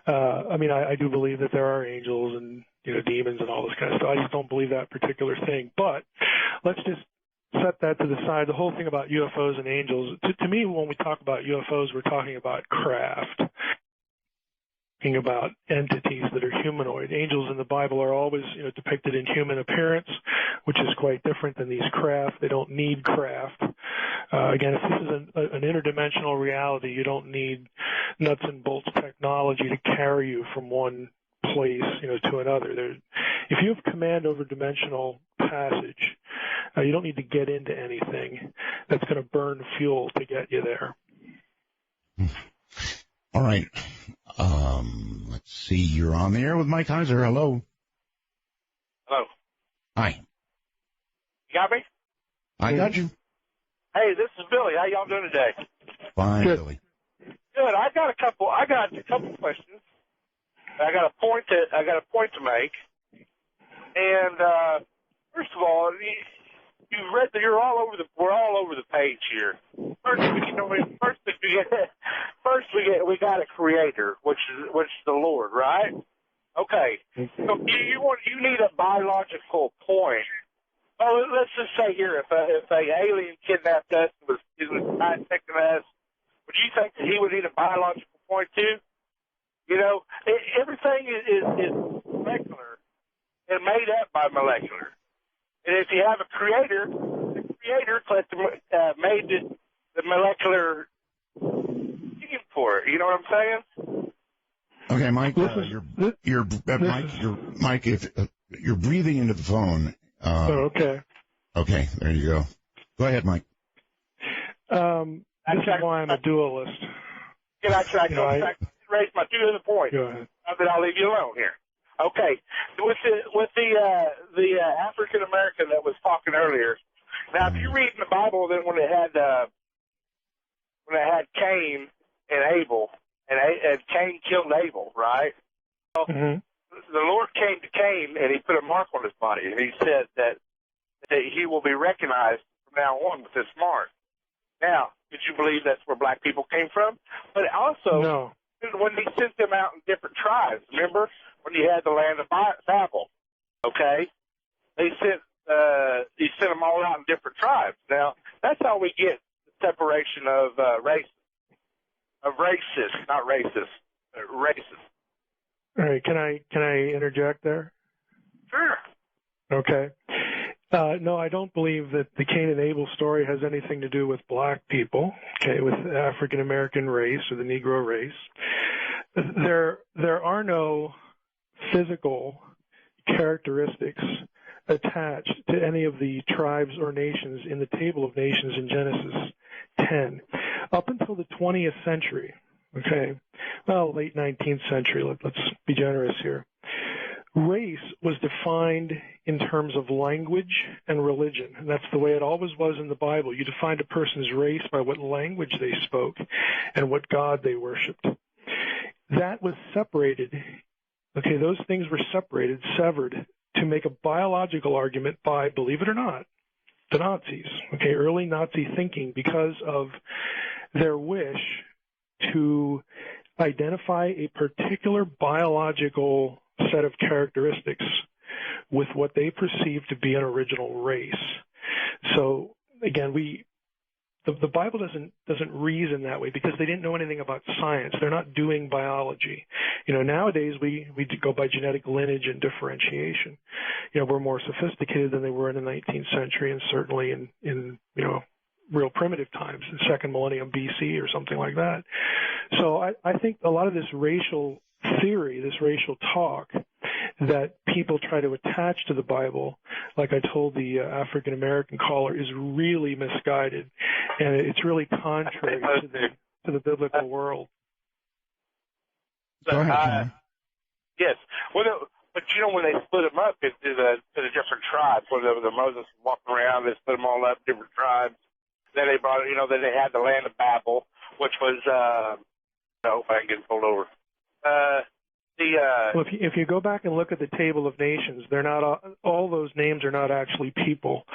I mean, I do believe that there are angels and demons and all this kind of stuff. I just don't believe that particular thing. But let's just set that to the side. The whole thing about UFOs and angels, to me, when we talk about UFOs, we're talking about craft. Talking about entities that are humanoid. Angels in the Bible are always depicted in human appearance, which is quite different than these craft. They don't need craft. Again, if this is an interdimensional reality, you don't need nuts and bolts technology to carry you from one place to another. If you have command over dimensional passage, you don't need to get into anything that's going to burn fuel to get you there. All right. Let's see. You're on the air with Mike Heiser. Hello. Hello. Hi. You got me? I got you. Hey, this is Billy. How y'all doing today? Fine, good. Billy. Good. I got a couple questions. I got a point to make. And first of all, you read that we're all over the page here. First we got a creator, which is the Lord, right? Okay. So you need a biological point. Oh, let's just say here, if a alien kidnapped us and was dissecting us, would you think that he would need a biological point too? Everything is molecular and made up by molecular. And if you have a creator, the creator made the molecular scheme for it. You know what I'm saying? Okay, Mike. Mike. If you're breathing into the phone. Okay. Okay, there you go. Go ahead, Mike. This is why I'm a dualist. Can I raise my two other points? Go ahead. Then I'll leave you alone here. Okay. With the African American that was talking earlier. Now, if you read in the Bible, then when it had Cain and Abel, and Cain killed Abel, right? Well, the Lord came to Cain and he put a mark on his body, and he said that he will be recognized from now on with this mark. Now, did you believe that's where black people came from? But also, when he sent them out in different tribes, remember when he had the land of Babel? Okay, he sent them all out in different tribes. Now, that's how we get the separation of racists, not racist, racist. All right, can I interject there? Sure. Okay. No, I don't believe that the Cain and Abel story has anything to do with black people, okay, with the African American race or the Negro race. There are no physical characteristics attached to any of the tribes or nations in the Table of Nations in Genesis 10. Up until the 20th century, okay, well, late 19th century, let's be generous here, race was defined in terms of language and religion, and that's the way it always was in the Bible. You defined a person's race by what language they spoke and what God they worshipped. That was separated. Okay, those things were severed to make a biological argument by, believe it or not, the Nazis, okay, early Nazi thinking, because of their wish to identify a particular biological set of characteristics with what they perceived to be an original race. So again, the Bible doesn't reason that way because they didn't know anything about science. They're not doing biology. Nowadays we go by genetic lineage and differentiation. We're more sophisticated than they were in the 19th century, and certainly in real primitive times, the second millennium BC or something like that. So I think a lot of this racial theory, this racial talk, that people try to attach to the Bible, like I told the African American caller, is really misguided, and it's really contrary to the biblical world. Go ahead, John. Yes. Well, but you know, when they split them up into the different tribes, when the Moses walking around, they split them all up, different tribes. Then they brought, then they had the land of Babel, which was, no, I can get pulled over. Well, if you go back and look at the table of nations, they're not all those names are not actually people.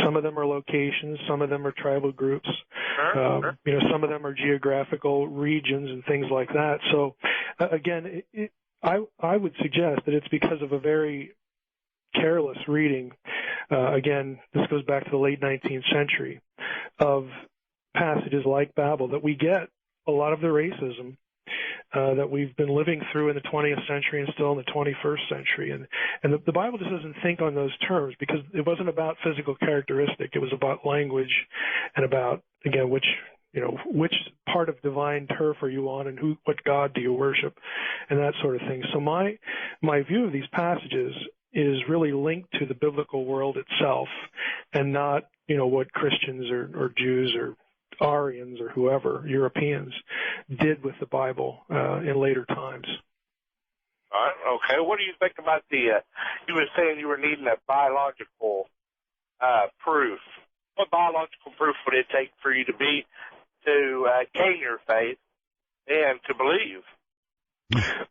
Some of them are locations, some of them are tribal groups. Sure. Some of them are geographical regions and things like that. So, again, I would suggest that it's because of a very careless reading. Again, this goes back to the late 19th century of passages like Babel that we get a lot of the racism that we've been living through in the 20th century and still in the 21st century. And the Bible just doesn't think on those terms, because it wasn't about physical characteristic. It was about language and about, again, which part of divine turf are you on, and what God do you worship, and that sort of thing. So my view of these passages is really linked to the biblical world itself, and not, what Christians or Jews or Aryans or whoever, Europeans, did with the Bible in later times. All right, okay. What do you think about you were saying you were needing a biological proof. What biological proof would it take for you to gain your faith and to believe?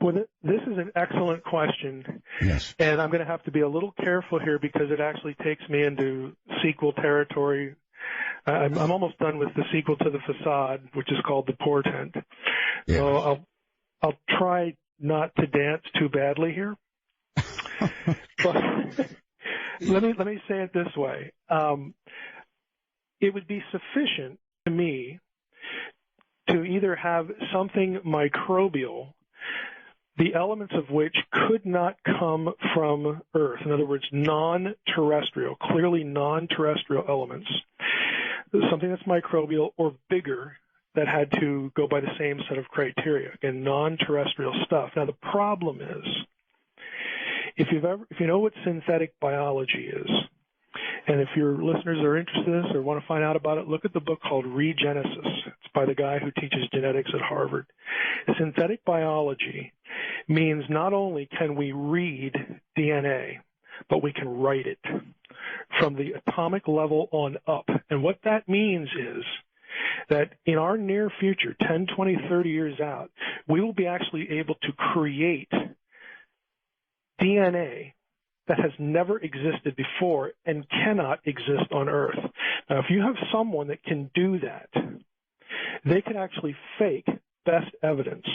Well, this is an excellent question. Yes. And I'm going to have to be a little careful here, because it actually takes me into sequel territory. I'm almost done with the sequel to The Facade, which is called The Portent. Yes. So I'll try not to dance too badly here. But let me say it this way. It would be sufficient to me to either have something microbial, the elements of which could not come from Earth. In other words, non-terrestrial, clearly non-terrestrial elements. Something that's microbial or bigger that had to go by the same set of criteria. Again, non-terrestrial stuff. Now, the problem is, if you know what synthetic biology is, and if your listeners are interested in this or want to find out about it, look at the book called Regenesis. It's by the guy who teaches genetics at Harvard. Synthetic biology means not only can we read DNA, but we can write it from the atomic level on up. And what that means is that in our near future, 10, 20, 30 years out, we will be actually able to create DNA that has never existed before and cannot exist on Earth. Now, if you have someone that can do that, they can actually fake best evidence.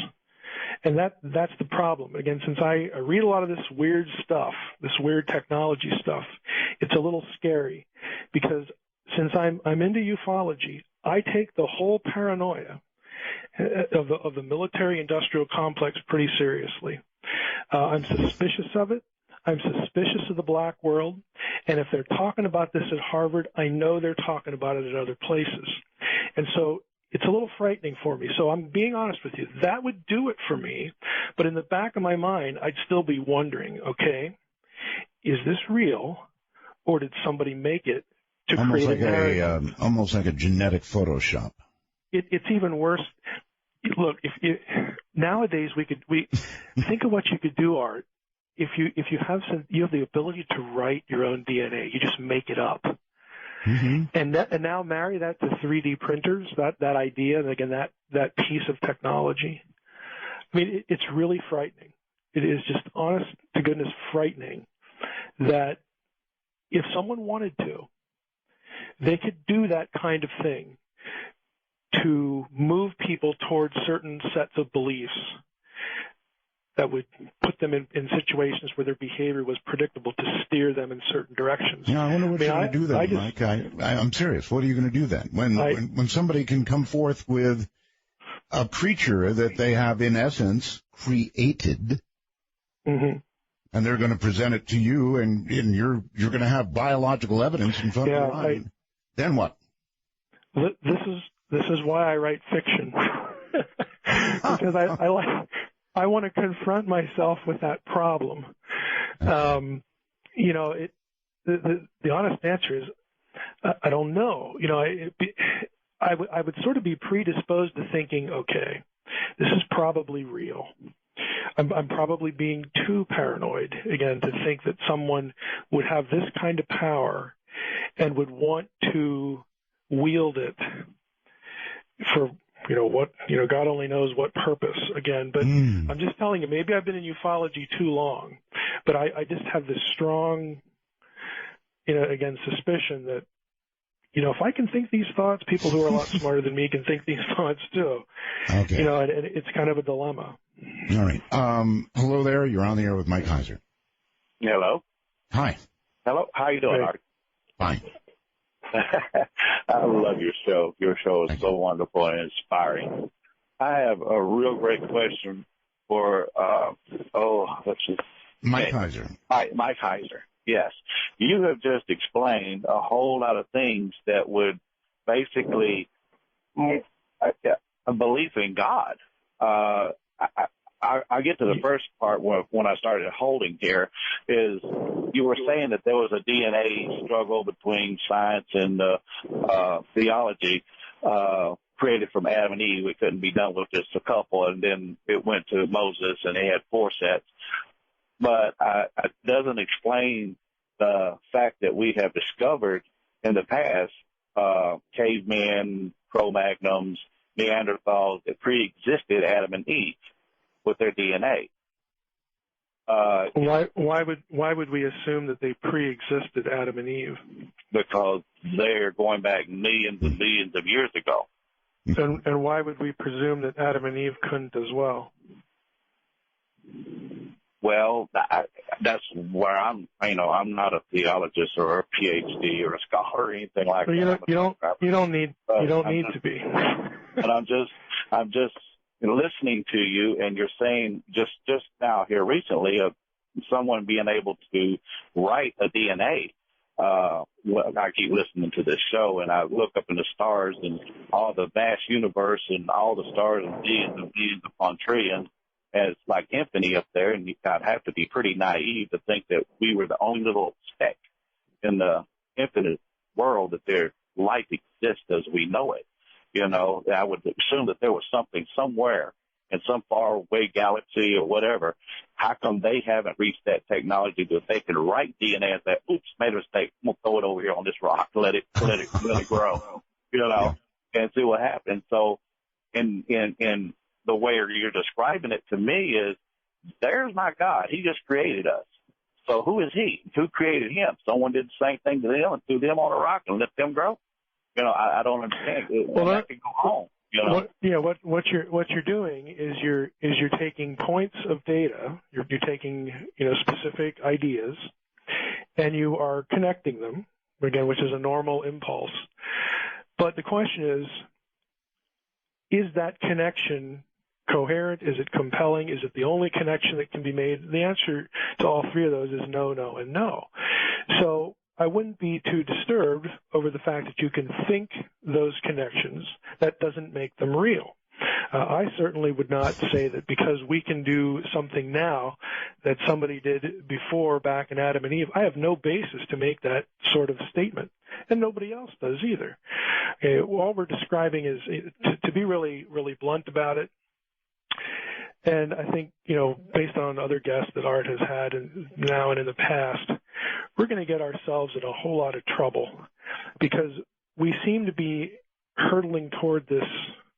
And that's the problem. Again, since I read a lot of this weird stuff, this weird technology stuff, it's a little scary, because since I'm into ufology, I take the whole paranoia of the military-industrial complex pretty seriously. I'm suspicious of it. I'm suspicious of the black world. And if they're talking about this at Harvard, I know they're talking about it at other places. And so it's a little frightening for me. So I'm being honest with you. That would do it for me. But in the back of my mind, I'd still be wondering, okay, is this real, or did somebody make it to almost create like a narrative? Almost like a genetic Photoshop. It's even worse. Look, nowadays we think of what you could do, Art. If you have the ability to write your own DNA, you just make it up. Mm-hmm. And now marry that to 3D printers, that idea, and again that piece of technology. I mean, it's really frightening. It is just honest to goodness frightening that if someone wanted to, they could do that kind of thing to move people towards certain sets of beliefs that would put them in situations where their behavior was predictable to steer them in certain directions. Yeah, I wonder what you're going to do then, Mike. I'm serious. What are you going to do then? When somebody can come forth with a creature that they have, in essence, created, mm-hmm. and they're going to present it to you, and you're going to have biological evidence in front of your mind. Then what? This is why I write fiction. Because I like... I want to confront myself with that problem. You know, the honest answer is I don't know. You know, I would sort of be predisposed to thinking, okay, this is probably real. I'm probably being too paranoid, again, to think that someone would have this kind of power and would want to wield it for, you know, what, you know, God only knows what purpose, again. But I'm just telling you, maybe I've been in ufology too long, but I just have this strong, you know, again, suspicion that, you know, if I can think these thoughts, people who are a lot smarter than me can think these thoughts too. Okay. You know, and it's kind of a dilemma. All right. Hello there. You're on the air with Mike Heiser. Hello. Hi. Hello. How you doing, Art? Fine. I love your show. Your show is so wonderful and inspiring. I have a real great question for, what's his Mike name? Heiser. Mike Heiser. Yes. You have just explained a whole lot of things that would basically a belief in God. I get to the first part when I started holding here is you were saying that there was a DNA struggle between science and theology created from Adam and Eve. It couldn't be done with just a couple, and then it went to Moses, and they had 4 sets. But it doesn't explain the fact that we have discovered in the past cavemen, Cro-Magnons, Neanderthals that pre-existed Adam and Eve with their DNA. Why would we assume that they pre-existed Adam and Eve? Because they're going back millions and millions of years ago. And why would we presume that Adam and Eve couldn't as well? Well, that's where I'm not a theologist or a PhD or a scholar or anything like that. You don't need to be. But I'm just listening to you, and you're saying just now here recently of someone being able to write a DNA. I keep listening to this show, and I look up in the stars and all the vast universe and all the stars and billions upon trillions. As like infinity up there, and I'd have to be pretty naive to think that we were the only little speck in the infinite world that their life exists as we know it. You know, I would assume that there was something somewhere in some faraway galaxy or whatever. How come they haven't reached that technology that they can write DNA and say, oops, made a mistake, I'm going to throw it over here on this rock, let it grow, you know, and see what happens. So in the way you're describing it to me is there's not God. He just created us. So who is he? Who created him? Someone did the same thing to them and threw them on a rock and let them grow? You know, I don't understand. That could go home. You know? What you're doing is you're taking points of data, you're taking, you know, specific ideas, and you are connecting them, again, which is a normal impulse. But the question is that connection coherent? Is it compelling? Is it the only connection that can be made? The answer to all 3 of those is no, no, and no. So I wouldn't be too disturbed over the fact that you can think those connections. That doesn't make them real. I certainly would not say that because we can do something now that somebody did before back in Adam and Eve. I have no basis to make that sort of statement, and nobody else does either. All we're describing is, to be really, really blunt about it, and I think, you know, based on other guests that Art has had now and in the past, we're going to get ourselves in a whole lot of trouble because we seem to be hurtling toward this,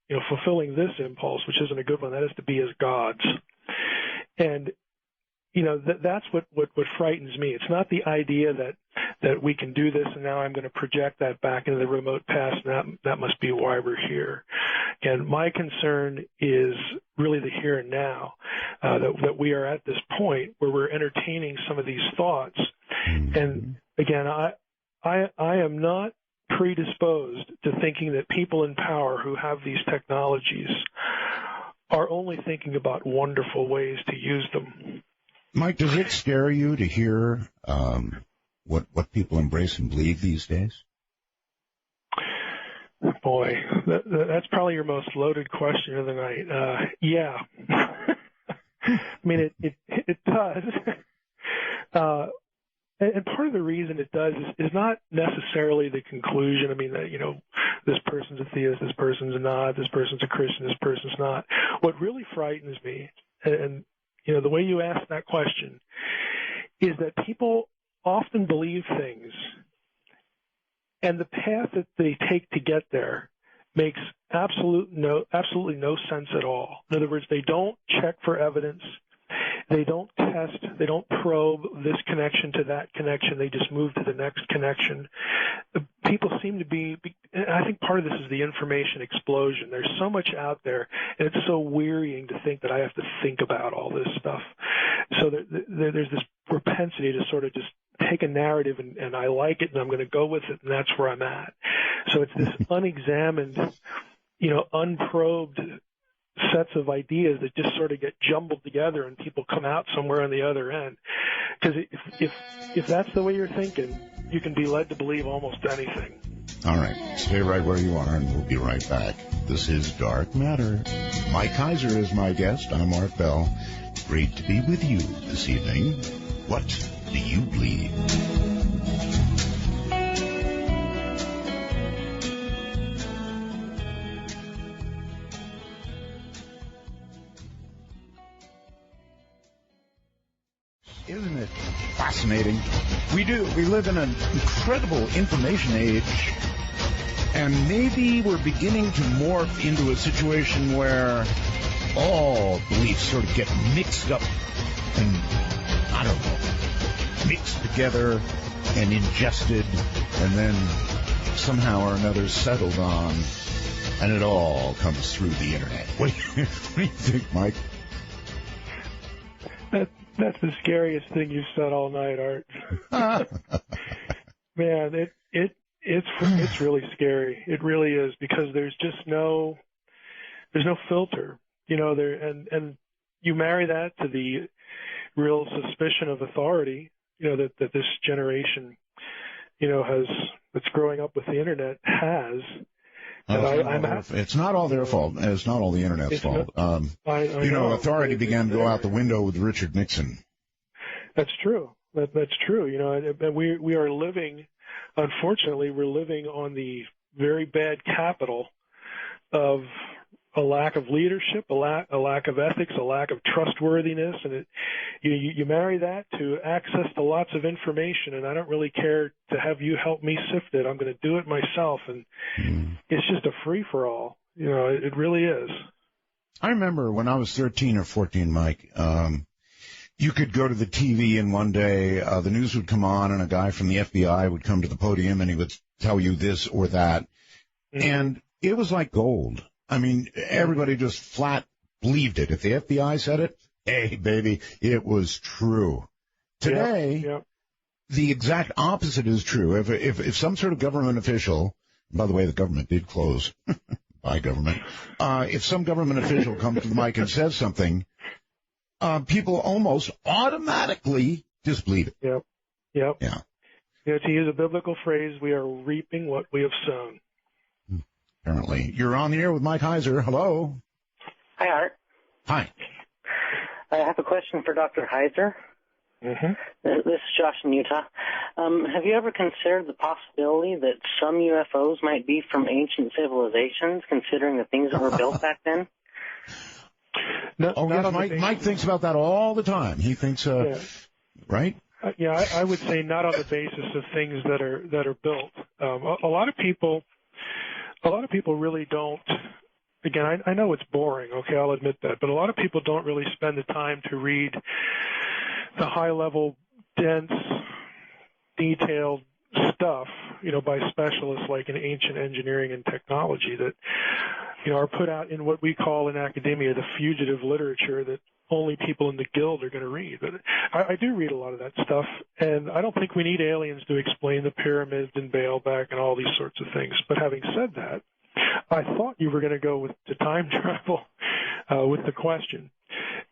you know, fulfilling this impulse, which isn't a good one. That is to be as gods. And, you know, that's what frightens me. It's not the idea that we can do this and now I'm going to project that back into the remote past and that must be why we're here. And my concern is really the here and now, that we are at this point where we're entertaining some of these thoughts. And again, I am not predisposed to thinking that people in power who have these technologies are only thinking about wonderful ways to use them. Mike, does it scare you to hear what people embrace and believe these days? Boy, that's probably your most loaded question of the night. Yeah. I mean, it does. And part of the reason it does is not necessarily the conclusion. I mean, that, this person's a theist, this person's not, this person's a Christian, this person's not. What really frightens me, and the way you ask that question, is that people often believe things, and the path that they take to get there makes absolutely no sense at all. In other words, they don't check for evidence. They don't test. They don't probe this connection to that connection. They just move to the next connection. People seem to be, and I think part of this is the information explosion. There's so much out there, and it's so wearying to think that I have to think about all this stuff. So there's this propensity to sort of just take a narrative, and I like it, and I'm going to go with it, and that's where I'm at. So it's this unexamined, unprobed sets of ideas that just sort of get jumbled together, and people come out somewhere on the other end. Because if that's the way you're thinking, you can be led to believe almost anything. All right. Stay right where you are, and we'll be right back. This is Dark Matter. Mike Heiser is my guest. I'm Art Bell. Great to be with you this evening. What do you believe? Isn't it fascinating? We live in an incredible information age, and maybe we're beginning to morph into a situation where all beliefs sort of get mixed up and, I don't know, mixed together and ingested, and then somehow or another settled on, and it all comes through the internet. What do you think, Mike? That's the scariest thing you've said all night, Art. Man, it's really scary. It really is, because there's no filter, and you marry that to the real suspicion of authority, that this generation, that's growing up with the internet has. It's not all their fault. It's not all the internet's fault. Authority began to go out the window with Richard Nixon. That's true. That's true. And we are living, unfortunately, we're living on the very bad capital of a lack of leadership, a lack of ethics, a lack of trustworthiness, and you marry that to access to lots of information, and I don't really care to have you help me sift it. I'm going to do it myself, and it's just a free-for-all. It really is. I remember when I was 13 or 14, Mike, you could go to the TV, and one day the news would come on, and a guy from the FBI would come to the podium, and he would tell you this or that, and it was like gold. I mean, everybody just flat believed it. If the FBI said it, hey, baby, it was true. Today, the exact opposite is true. If some sort of government official, by the way, the government did close by government, if some government official comes to the mic and says something, people almost automatically disbelieve it. Yep. Yeah. To use a biblical phrase, we are reaping what we have sown. Apparently. You're on the air with Mike Heiser. Hello. Hi, Art. Hi. I have a question for Dr. Heiser. Mm-hmm. This is Josh in Utah. Have you ever considered the possibility that some UFOs might be from ancient civilizations, considering the things that were built back then? Mike thinks about that all the time. He thinks, right? I would say not on the basis of things that are built. A lot of people really don't. Again, I know it's boring. Okay, I'll admit that, but a lot of people don't really spend the time to read the high-level, dense, detailed stuff, by specialists like in ancient engineering and technology that, are put out in what we call in academia the fugitive literature that only people in the guild are going to read. But I do read a lot of that stuff, and I don't think we need aliens to explain the pyramids and Baalbek and all these sorts of things. But having said that, I thought you were going to go with the time travel with the question.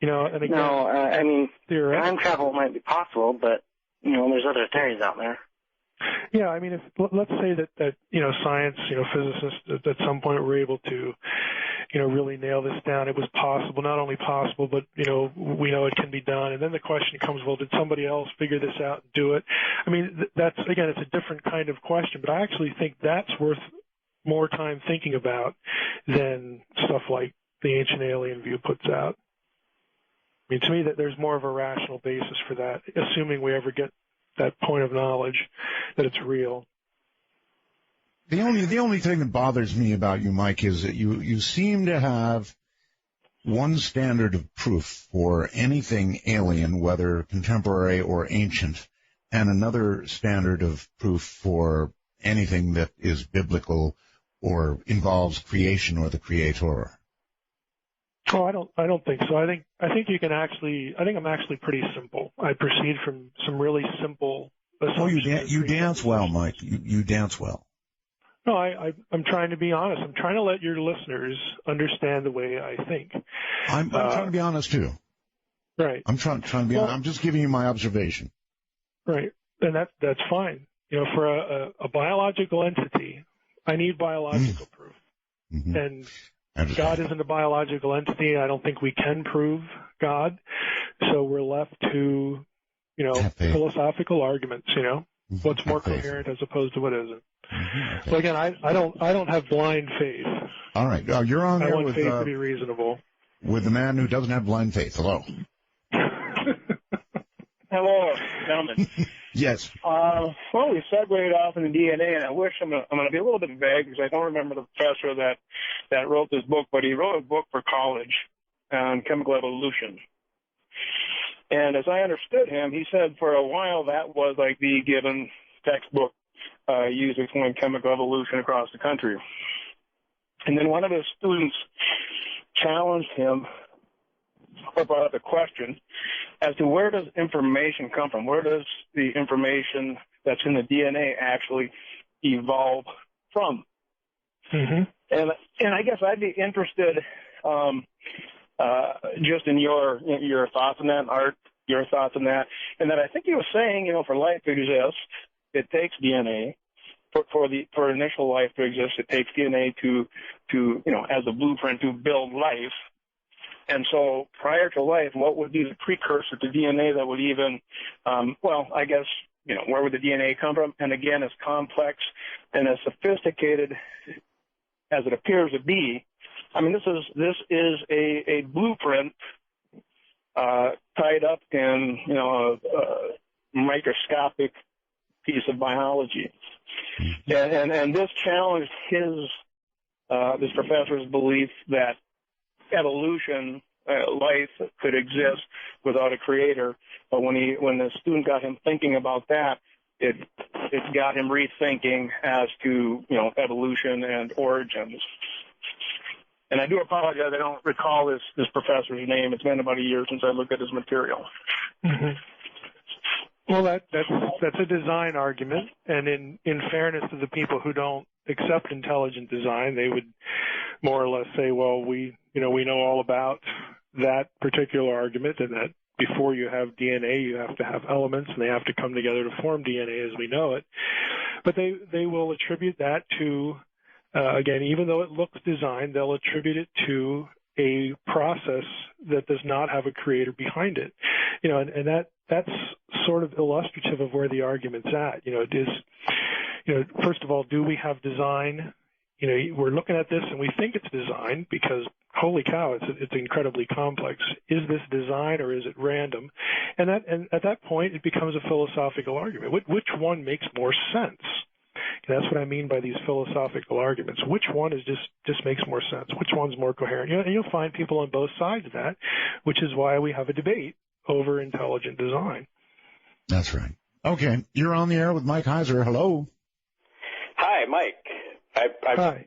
And again, no, I mean, time travel might be possible, but, there's other theories out there. Yeah, I mean, let's say that science, physicists at some point were able to, really nail this down. It was possible, not only possible, but, we know it can be done. And then the question comes, well, did somebody else figure this out and do it? I mean, that's, again, it's a different kind of question, but I actually think that's worth more time thinking about than stuff like the Ancient Alien View puts out. I mean, to me, that there's more of a rational basis for that, assuming we ever get that point of knowledge that it's real. The only thing that bothers me about you, Mike, is that you seem to have one standard of proof for anything alien, whether contemporary or ancient, and another standard of proof for anything that is biblical or involves creation or the creator. Oh, I don't think so. I think you can actually. I think I'm actually pretty simple. I proceed from some really simple assumptions. Oh, you dance well, Mike. You dance well. No, I'm trying to be honest. I'm trying to let your listeners understand the way I think. I'm trying to be honest too. Right. I'm trying to be honest. I'm just giving you my observation. Right, and that's fine. For a biological entity, I need biological proof. Mm-hmm. And God isn't a biological entity. I don't think we can prove God. So we're left to, philosophical arguments, what's more coherent as opposed to what isn't. Mm-hmm. Okay. So again, I don't have blind faith. All right. You're on there with faith to be reasonable. With the man who doesn't have blind faith. Hello. Hello, gentlemen. Yes. Well, we segued off in the DNA, and I wish I'm going to be a little bit vague because I don't remember the professor that wrote this book, but he wrote a book for college on chemical evolution. And as I understood him, he said for a while that was like the given textbook used to explain chemical evolution across the country. And then one of his students challenged him or brought up a question as to where does information come from? Where does the information that's in the DNA actually evolve from? Mm-hmm. And I guess I'd be interested just in your thoughts on that, Art, your thoughts on that, and that I think he was saying, for life to exist, it takes DNA. For initial life to exist, it takes DNA to as a blueprint to build life. And so prior to life, what would be the precursor to DNA that would even, I guess, where would the DNA come from? And again, as complex and as sophisticated as it appears to be, I mean, this is a blueprint tied up in, a microscopic piece of biology. And this challenged this professor's belief that evolution, life could exist without a creator. But when the student got him thinking about that, it got him rethinking as to, evolution and origins. And I do apologize, I don't recall this professor's name. It's been about a year since I looked at his material. Mm-hmm. Well, that's a design argument, and in fairness to the people who don't accept intelligent design, they would more or less say, well, we know all about that particular argument, and that before you have DNA, you have to have elements, and they have to come together to form DNA as we know it. But they will attribute that to, again, even though it looks designed, they'll attribute it to a process that does not have a creator behind it. And that's sort of illustrative of where the argument's at. It is, first of all, do we have design? We're looking at this and we think it's design because, holy cow, it's incredibly complex. Is this design or is it random? And at that point, it becomes a philosophical argument. Which one makes more sense? And that's what I mean by these philosophical arguments. Which one just makes more sense? Which one's more coherent? And you'll find people on both sides of that, which is why we have a debate over intelligent design. That's right. Okay, you're on the air with Mike Heiser. Hello. Hi, Mike. Hi.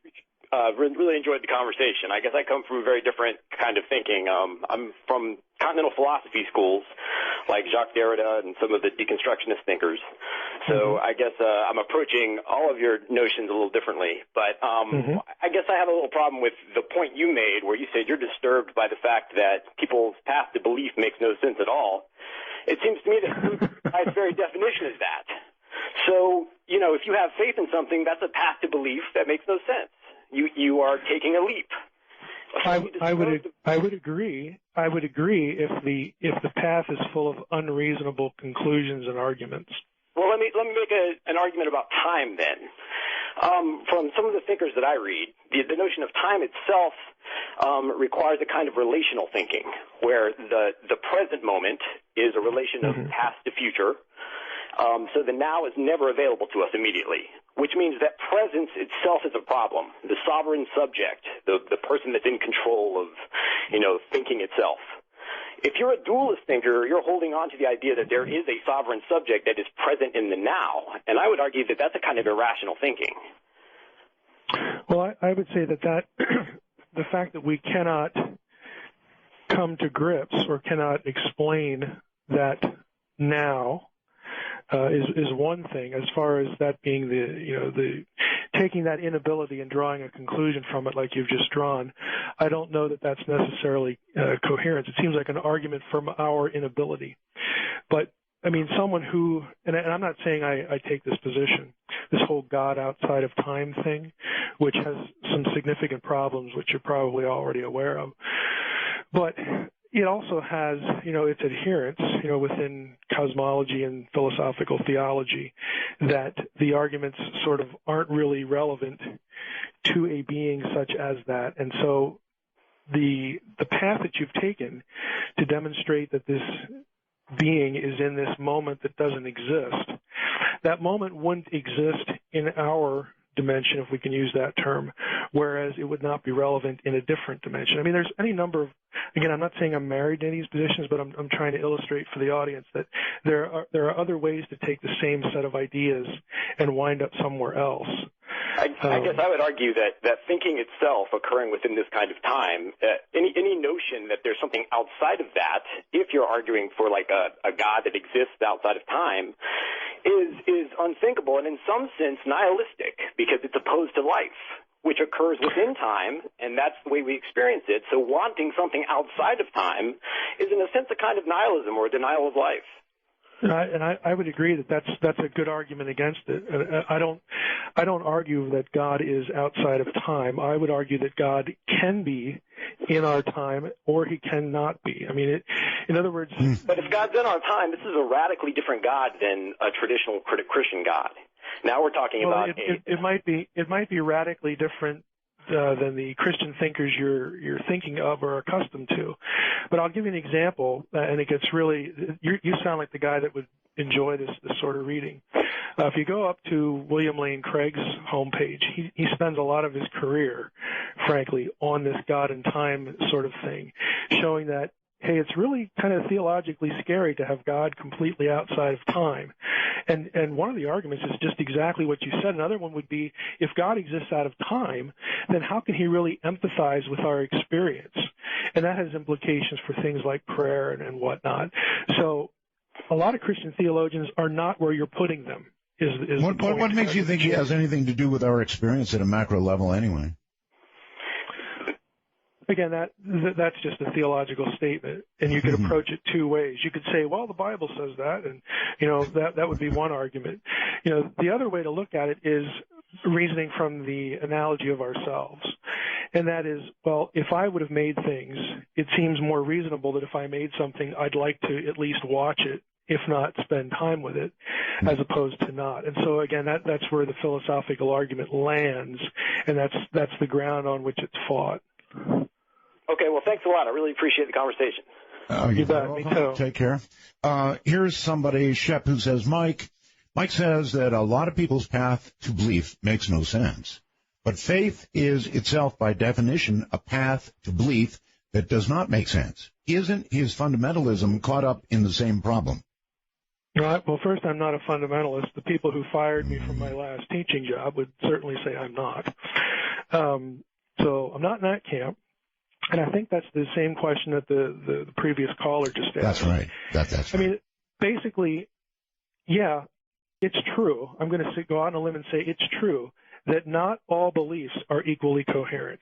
Really enjoyed the conversation. I guess I come from a very different kind of thinking. I'm from continental philosophy schools like Jacques Derrida and some of the deconstructionist thinkers. So I guess I'm approaching all of your notions a little differently. But I guess I have a little problem with the point you made where you said you're disturbed by the fact that people's path to belief makes no sense at all. It seems to me that by its very definition is that. So, if you have faith in something, that's a path to belief that makes no sense. You are taking a leap. I would agree. I would agree if the path is full of unreasonable conclusions and arguments. Well, let me make an argument about time then. From some of the thinkers that I read, the notion of time itself requires a kind of relational thinking, where the present moment is a relation of past to future. So the now is never available to us immediately, which means that presence itself is a problem. The sovereign subject, the person that's in control of, thinking itself. If you're a dualist thinker, you're holding on to the idea that there is a sovereign subject that is present in the now, and I would argue that that's a kind of irrational thinking. Well, I would say that the fact that we cannot come to grips or cannot explain that now is one thing. As far as that being the taking that inability and drawing a conclusion from it, like you've just drawn, I don't know that that's necessarily coherence. It seems like an argument from our inability. But I mean, someone who, and I'm not saying I take this position, this whole God outside of time thing, which has some significant problems, which you're probably already aware of. But it also has, its adherents, within cosmology and philosophical theology, that the arguments sort of aren't really relevant to a being such as that. And so the path that you've taken to demonstrate that this being is in this moment that doesn't exist, that moment wouldn't exist in our dimension, if we can use that term, whereas it would not be relevant in a different dimension. I mean, there's any number of, again, I'm not saying I'm married to any of these positions, but I'm trying to illustrate for the audience that there are other ways to take the same set of ideas and wind up somewhere else. I guess I would argue that thinking itself occurring within this kind of time, any notion that there's something outside of that, if you're arguing for like a God that exists outside of time, is unthinkable and in some sense nihilistic, because it's opposed to life, which occurs within time, and that's the way we experience it. So wanting something outside of time is in a sense a kind of nihilism or denial of life. And I would agree that that's a good argument against it. I don't argue that God is outside of time. I would argue that God can be in our time, or he cannot be. I mean, in other words. But if God's in our time, this is a radically different God than a traditional Christian God. Now we're talking about it might be radically different than the Christian thinkers you're thinking of or accustomed to. But I'll give you an example, and it gets really, you sound like the guy that would enjoy this sort of reading. If you go up to William Lane Craig's homepage, he spends a lot of his career, frankly, on this God and time sort of thing, showing that, hey, it's really kind of theologically scary to have God completely outside of time. And one of the arguments is just exactly what you said. Another one would be, if God exists out of time, then how can he really empathize with our experience? And that has implications for things like prayer and whatnot. So a lot of Christian theologians are not where you're putting them. What makes you think he has anything to do with our experience at a macro level anyway? Again, that's just a theological statement, and you could approach it two ways. You could say, well, the Bible says that, and, that would be one argument. The other way to look at it is reasoning from the analogy of ourselves, and that is, well, if I would have made things, it seems more reasonable that if I made something, I'd like to at least watch it, if not spend time with it, as opposed to not. And so, again, that's where the philosophical argument lands, and that's the ground on which it's fought. Okay, well, thanks a lot. I really appreciate the conversation. You bet. Me too. Take care. Here's somebody, Shep, who says, Mike says that a lot of people's path to belief makes no sense. But faith is itself, by definition, a path to belief that does not make sense. Isn't his fundamentalism caught up in the same problem? Right. Well, first, I'm not a fundamentalist. The people who fired me from my last teaching job would certainly say I'm not. So I'm not in that camp. And I think that's the same question that the previous caller just asked. That's right. That's right. I mean, basically, yeah, it's true. I'm going to go out on a limb and say it's true that not all beliefs are equally coherent.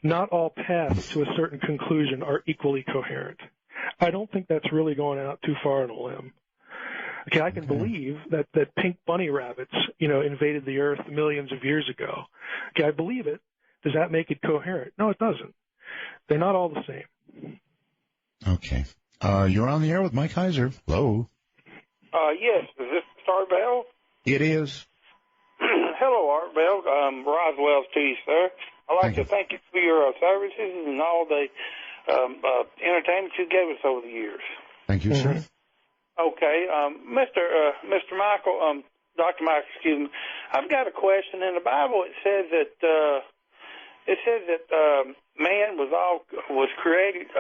Not all paths to a certain conclusion are equally coherent. I don't think that's really going out too far on a limb. Okay, I can believe that pink bunny rabbits, invaded the earth millions of years ago. Okay, I believe it. Does that make it coherent? No, it doesn't. they're not all the same. Okay. You're on the air with Mike Heiser. Hello. Yes. Is this Art Bell? It is. Hello, Art Bell. Roswell's to you, sir. I'd like to thank you for your services and all the entertainment you gave us over the years. Thank you, sir. Okay. Mr. Michael, Dr. Michael, excuse me. I've got a question. In the Bible, it says that man was created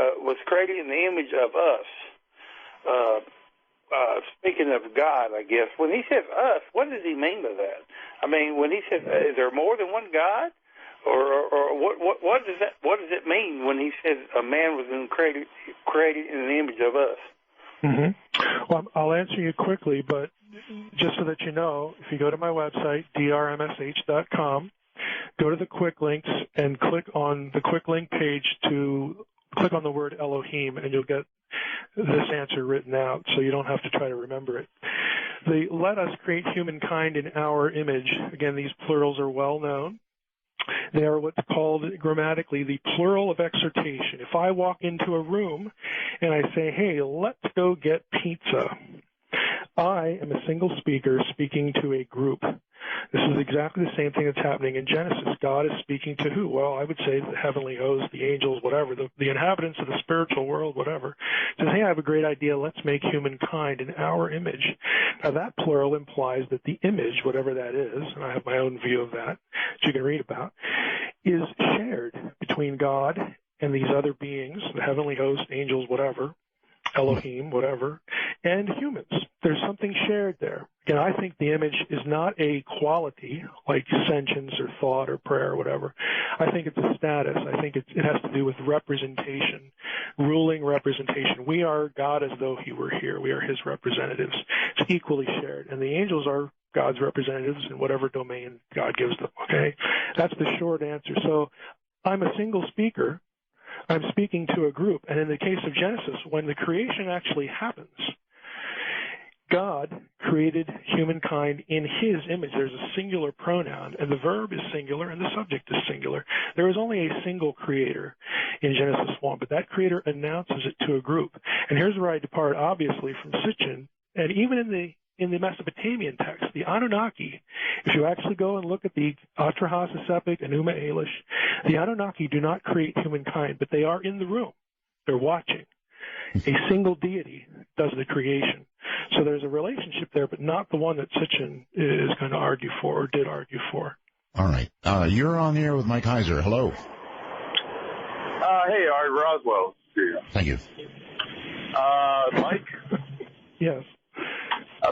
in the image of us. Speaking of God, I guess, when he says us, what does he mean by that? I mean, when he says, is there more than one God? Or what does it mean when he says a man was created in the image of us? Mm-hmm. Well, I'll answer you quickly, but just so that you know, if you go to my website, drmsh.com, go to the quick links and click on the quick link page to click on the word Elohim, and you'll get this answer written out, so you don't have to try to remember it. Let us create humankind in our image. Again, these plurals are well known. They are what's called grammatically the plural of exhortation. If I walk into a room and I say, hey, let's go get pizza, I am a single speaker speaking to a group. This is exactly the same thing that's happening in Genesis. God is speaking to who? Well, I would say the heavenly hosts, the angels, whatever, the inhabitants of the spiritual world, whatever. Says, hey, I have a great idea. Let's make humankind in our image. Now, that plural implies that the image, whatever that is, and I have my own view of that, which you can read about, is shared between God and these other beings, the heavenly hosts, angels, whatever, Elohim, whatever, and humans. There's something shared there. Again, I think the image is not a quality like sentience or thought or prayer or whatever. I think it's a status. I think it has to do with representation, ruling representation. We are God as though he were here. We are his representatives. It's equally shared. And the angels are God's representatives in whatever domain God gives them, okay? That's the short answer. So I'm a single speaker. I'm speaking to a group. And in the case of Genesis, when the creation actually happens, God created humankind in his image. There's a singular pronoun, and the verb is singular, and the subject is singular. There is only a single creator in Genesis 1, but that creator announces it to a group. And here's where I depart, obviously, from Sitchin, and even in the Mesopotamian text, the Anunnaki, if you actually go and look at the Atrahasis epic, Enuma Elish, the Anunnaki do not create humankind, but they are in the room. They're watching. A single deity does the creation. So there's a relationship there, but not the one that Sitchin is going to argue for or did argue for. All right. You're on the air with Mike Heiser. Hello. Hey, Art Roswell. Thank you. Mike? Yes.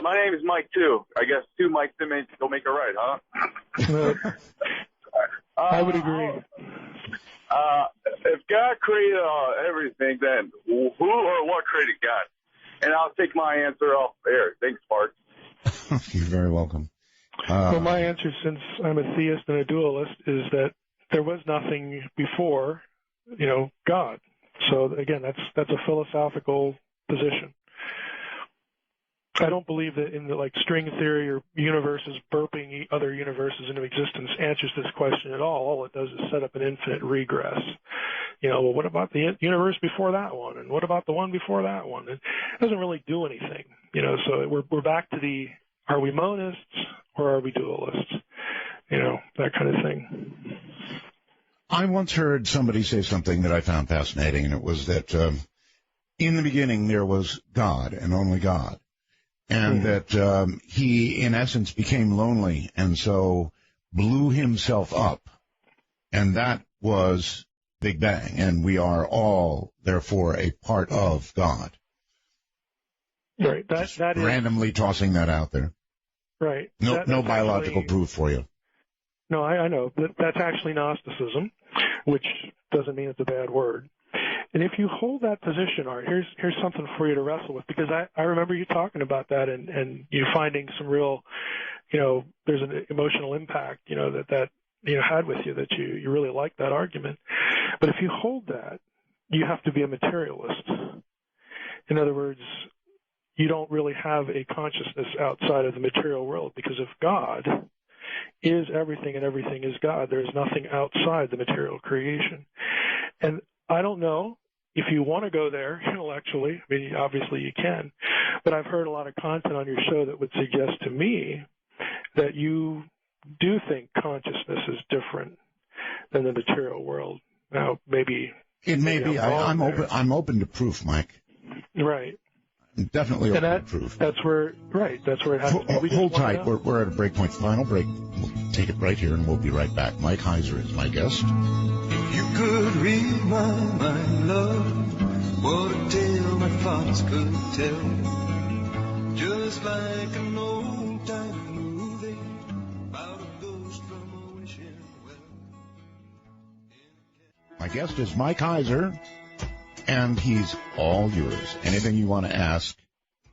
My name is Mike, too. I guess two Mikes don't make it right, huh? I would agree. If God created everything, then who or what created God? And I'll take my answer off air. Thanks, Bart. You're very welcome. Well, my answer, since I'm a theist and a dualist, is that there was nothing before, God. So again, that's a philosophical position. I don't believe that in the string theory or universes burping other universes into existence answers this question at all. All it does is set up an infinite regress. Well, what about the universe before that one? And what about the one before that one? It doesn't really do anything. So we're back to are we monists or are we dualists? That kind of thing. I once heard somebody say something that I found fascinating, and it was that in the beginning there was God and only God. And that he, in essence, became lonely and so blew himself up. And that was Big Bang. And we are all, therefore, a part of God. Right. That is randomly tossing that out there. Right. No biological proof for you. No, I know. That's actually Gnosticism, which doesn't mean it's a bad word. And if you hold that position, Art, here's something for you to wrestle with, because I remember you talking about that and you finding some real, there's an emotional impact, that had with you, that you really like that argument. But if you hold that, you have to be a materialist. In other words, you don't really have a consciousness outside of the material world, because if God is everything and everything is God, there is nothing outside the material creation. And I don't know if you want to go there intellectually. I mean, obviously you can, but I've heard a lot of content on your show that would suggest to me that you do think consciousness is different than the material world. Now, maybe it may be. I'm open. I'm open to proof, Mike. Right. I'm definitely open to proof. That's where. Right. That's where it has to be. Hold tight. We're at a break point. Final break. We'll take it right here, and we'll be right back. Mike Heiser is my guest. If you could read my mind, love, what a tale my thoughts could tell, just like an old-time movie about a ghost from a wishing well. My guest is Mike Heiser, and he's all yours. Anything you want to ask,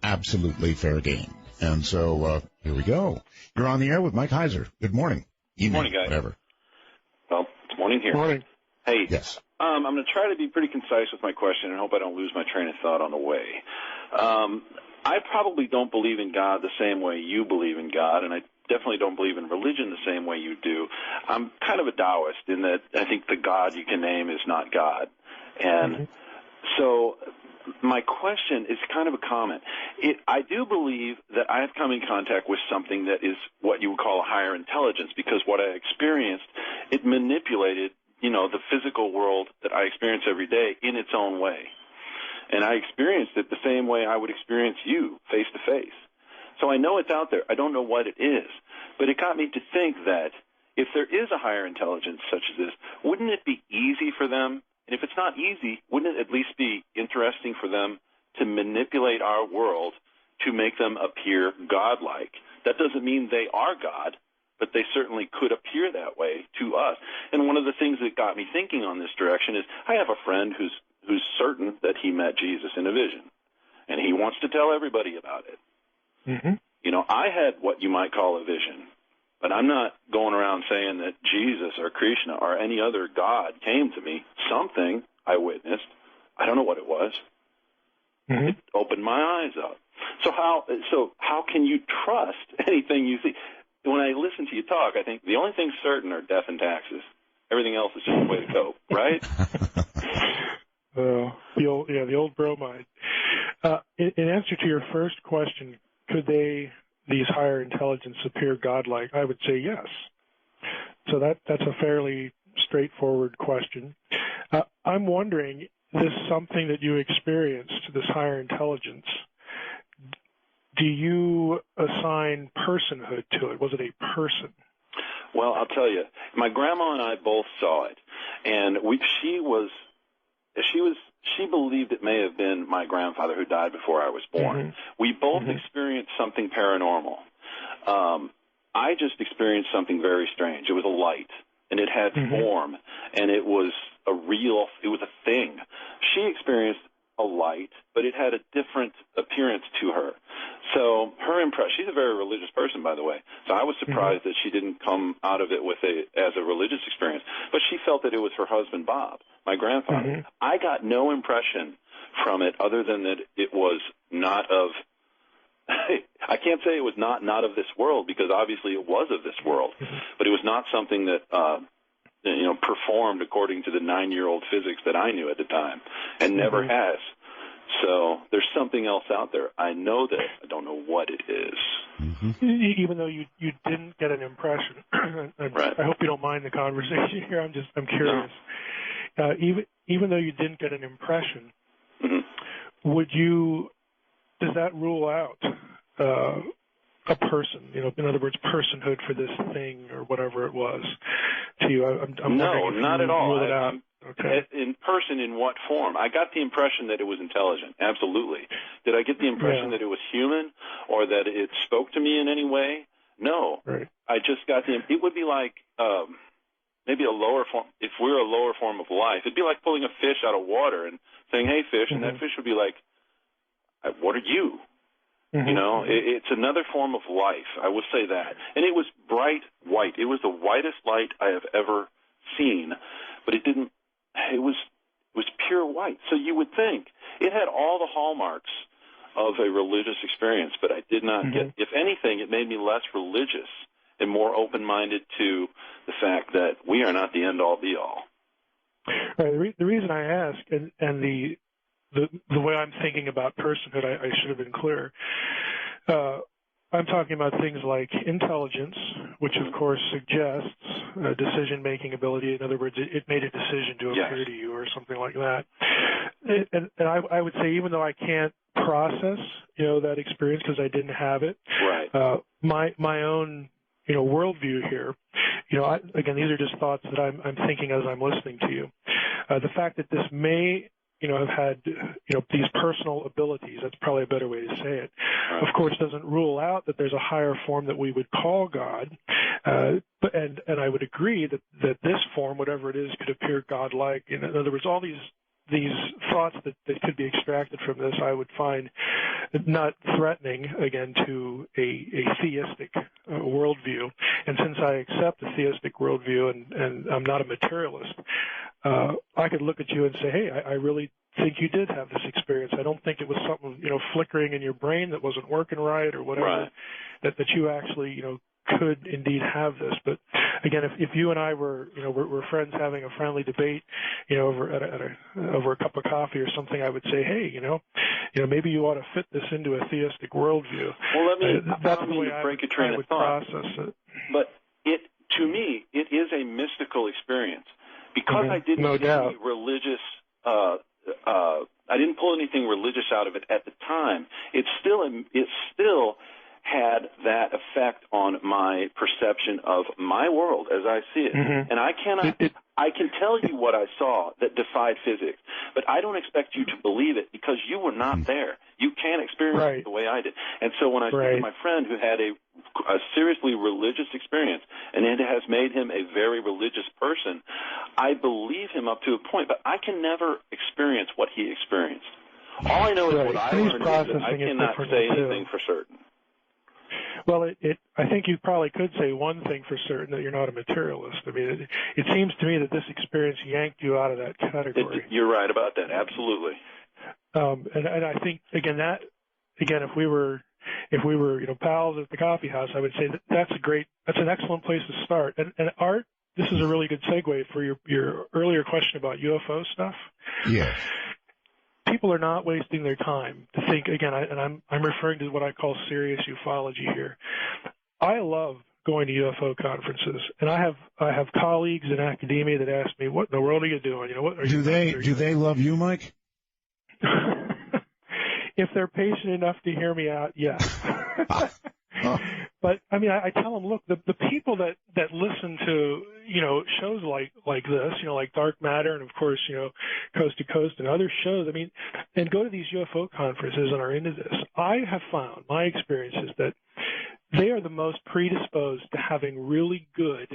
absolutely fair game. And so here we go. You're on the air with Mike Heiser. Good morning. Good morning, guys. Whatever. Well, it's morning here. Morning. Hey. Yes. I'm going to try to be pretty concise with my question and hope I don't lose my train of thought on the way. I probably don't believe in God the same way you believe in God, and I definitely don't believe in religion the same way you do. I'm kind of a Taoist in that I think the God you can name is not God. And so my question is kind of a comment. I do believe that I have come in contact with something that is what you would call a higher intelligence, because what I experienced, it manipulated, the physical world that I experience every day in its own way. And I experienced it the same way I would experience you face to face. So I know it's out there. I don't know what it is. But it got me to think that if there is a higher intelligence such as this, wouldn't it be easy for them? And if it's not easy, wouldn't it at least be interesting for them to manipulate our world to make them appear godlike? That doesn't mean they are God, but they certainly could appear that way to us. And one of the things that got me thinking on this direction is I have a friend who's certain that he met Jesus in a vision, and he wants to tell everybody about it. I had what you might call a vision, but I'm not going around saying that Jesus or Krishna or any other God came to me. Something I witnessed. I don't know what it was. It opened my eyes up. So how can you trust anything you see? When I listen to you talk, I think the only things certain are death and taxes. Everything else is just a way to go, right? The old bromide. In answer to your first question, could these higher intelligence appear godlike? I would say yes. So that's a fairly straightforward question. I'm wondering, this something that you experienced, this higher intelligence, do you assign personhood to it? Was it a person? Well, I'll tell you, my grandma and I both saw it, and she believed it may have been my grandfather who died before I was born. We both experienced something paranormal. I just experienced something very strange. It was a light, and it had form, and it was a thing. She experienced a light, but it had a different appearance to her. So her impression, she's a very religious person, by the way, so I was surprised that she didn't come out of it as a religious experience, but she felt that it was her husband, Bob, my grandfather. I got no impression from it other than that it was not of, I can't say it was not of this world, because obviously it was of this world, but it was not something that, performed according to the 9-year-old physics that I knew at the time, and never has. So there's something else out there. I know that. I don't know what it is. Even though you didn't get an impression. Right. I hope you don't mind the conversation here. I'm curious. No. Even though you didn't get an impression, does that rule out a person? In other words, personhood for this thing or whatever it was to you? No, not at all. Rule it out. Okay. In person, in what form? I got the impression that it was intelligent, absolutely. Did I get the impression that it was human or that it spoke to me in any way? No. Right. I just got it would be like maybe a lower form. If we're a lower form of life, it'd be like pulling a fish out of water and saying, hey, fish, and that fish would be like, what are you? It's another form of life. I will say that. And it was bright white. It was the whitest light I have ever seen, but it was pure white. So you would think it had all the hallmarks of a religious experience, but I did not get, if anything, it made me less religious and more open-minded to the fact that we are not the end-all, be-all. Right. The reason I ask, and the way I'm thinking about personhood, I should have been clear. I'm talking about things like intelligence, which of course suggests decision-making ability. In other words, it made a decision to appear to you or something like that. And I would say, even though I can't process, that experience because I didn't have it, my own, worldview here, again, these are just thoughts that I'm thinking as I'm listening to you. The fact that this may have had, these personal abilities, that's probably a better way to say it, of course doesn't rule out that there's a higher form that we would call God. But I would agree that this form, whatever it is, could appear God-like. In other words, all these thoughts that could be extracted from this, I would find not threatening, again, to a theistic worldview. And since I accept a theistic worldview and I'm not a materialist, I could look at you and say, hey, I really think you did have this experience. I don't think it was something, flickering in your brain that wasn't working right or whatever, that you actually, could indeed have this. But again, if you and I were, we're friends having a friendly debate, over a cup of coffee or something, I would say, hey, maybe you ought to fit this into a theistic worldview. Well, let me that's the way break a train of thought. Process it. But to me, it is a mystical experience because I didn't see any religious. I didn't pull anything religious out of it at the time. It still had that effect on my perception of my world as I see it. And I can tell you what I saw that defied physics, but I don't expect you to believe it because you were not there. You can't experience it the way I did. And so when I see my friend who had a seriously religious experience, and it has made him a very religious person, I believe him up to a point, but I can never experience what he experienced. All I know is what I learned is that I cannot say anything for certain. Well, I think you probably could say one thing for certain, that you're not a materialist. I mean, it seems to me that this experience yanked you out of that category. You're right about that, absolutely. And I think if we were pals at the coffee house, I would say that's an excellent place to start. And Art, this is a really good segue for your earlier question about UFO stuff. Yes. People are not wasting their time to think, again, and I'm referring to what I call serious ufology here. I love going to UFO conferences, and I have colleagues in academia that ask me, "What in the world are you doing? What are do they love you, Mike?" If they're patient enough to hear me out, yes. But I mean, I tell them, look, the people that listen to shows like this, like Dark Matter, and of course Coast to Coast and other shows. I mean, and go to these UFO conferences and are into this. I have found my experience is that they are the most predisposed to having really good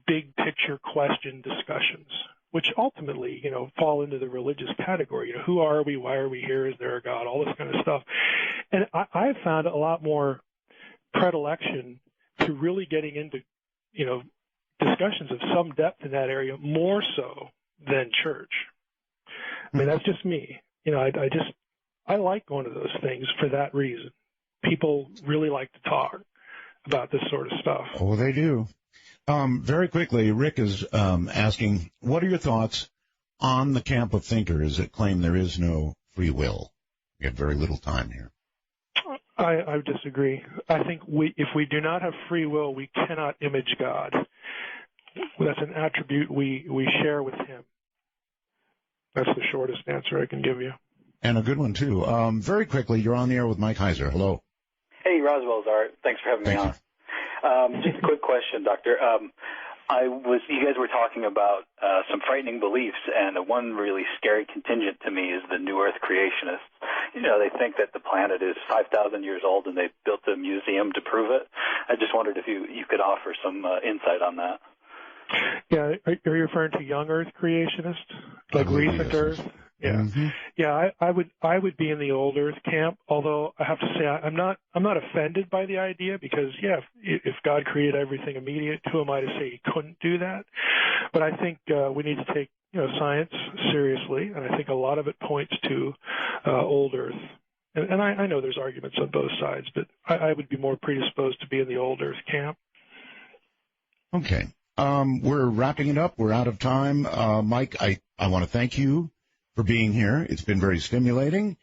big picture question discussions, which ultimately fall into the religious category. Who are we? Why are we here? Is there a God? All this kind of stuff. And I've found a lot more predilection to really getting into, discussions of some depth in that area, more so than church. I mean, that's just me. I like going to those things for that reason. People really like to talk about this sort of stuff. Oh, they do. Very quickly, Rick is asking, what are your thoughts on the camp of thinkers that claim there is no free will? We have very little time here. I disagree. I think if we do not have free will, we cannot image God. That's an attribute we share with Him. That's the shortest answer I can give you. And a good one, too. Very quickly, you're on the air with Mike Heiser. Hello. Hey, Roswell's Art. Thanks for having me on. Just a quick question, Doctor. You guys were talking about some frightening beliefs, and one really scary contingent to me is the New Earth creationists. They think that the planet is 5,000 years old, and they built a museum to prove it. I just wondered if you could offer some insight on that. Yeah, are you referring to young Earth creationists, like recent Earth? Yeah, Mm-hmm. Yeah. I would be in the old Earth camp. Although I have to say I'm not offended by the idea because if God created everything immediate, who am I to say He couldn't do that? But I think we need to take science seriously, and I think a lot of it points to old Earth. And I know there's arguments on both sides, but I would be more predisposed to be in the old Earth camp. Okay. We're wrapping it up. We're out of time. Mike, I want to thank you for being here. It's been very stimulating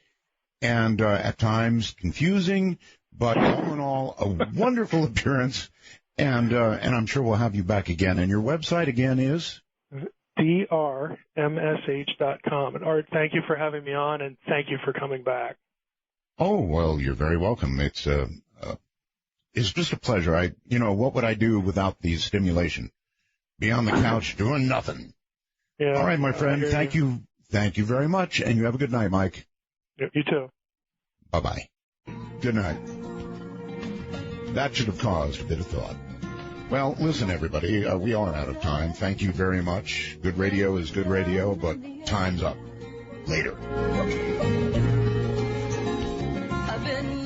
and at times confusing, but all in all, a wonderful appearance. And I'm sure we'll have you back again. And your website again is? drmsh.com. And Art, thank you for having me on, and thank you for coming back. Oh, well, you're very welcome. It's just a pleasure. What would I do without the stimulation? Be on the couch doing nothing. Yeah. All right, my friend. Thank you. Thank you very much. And you have a good night, Mike. You too. Bye-bye. Good night. That should have caused a bit of thought. Well, listen, everybody, we are out of time. Thank you very much. Good radio is good radio, but time's up. Later. I've been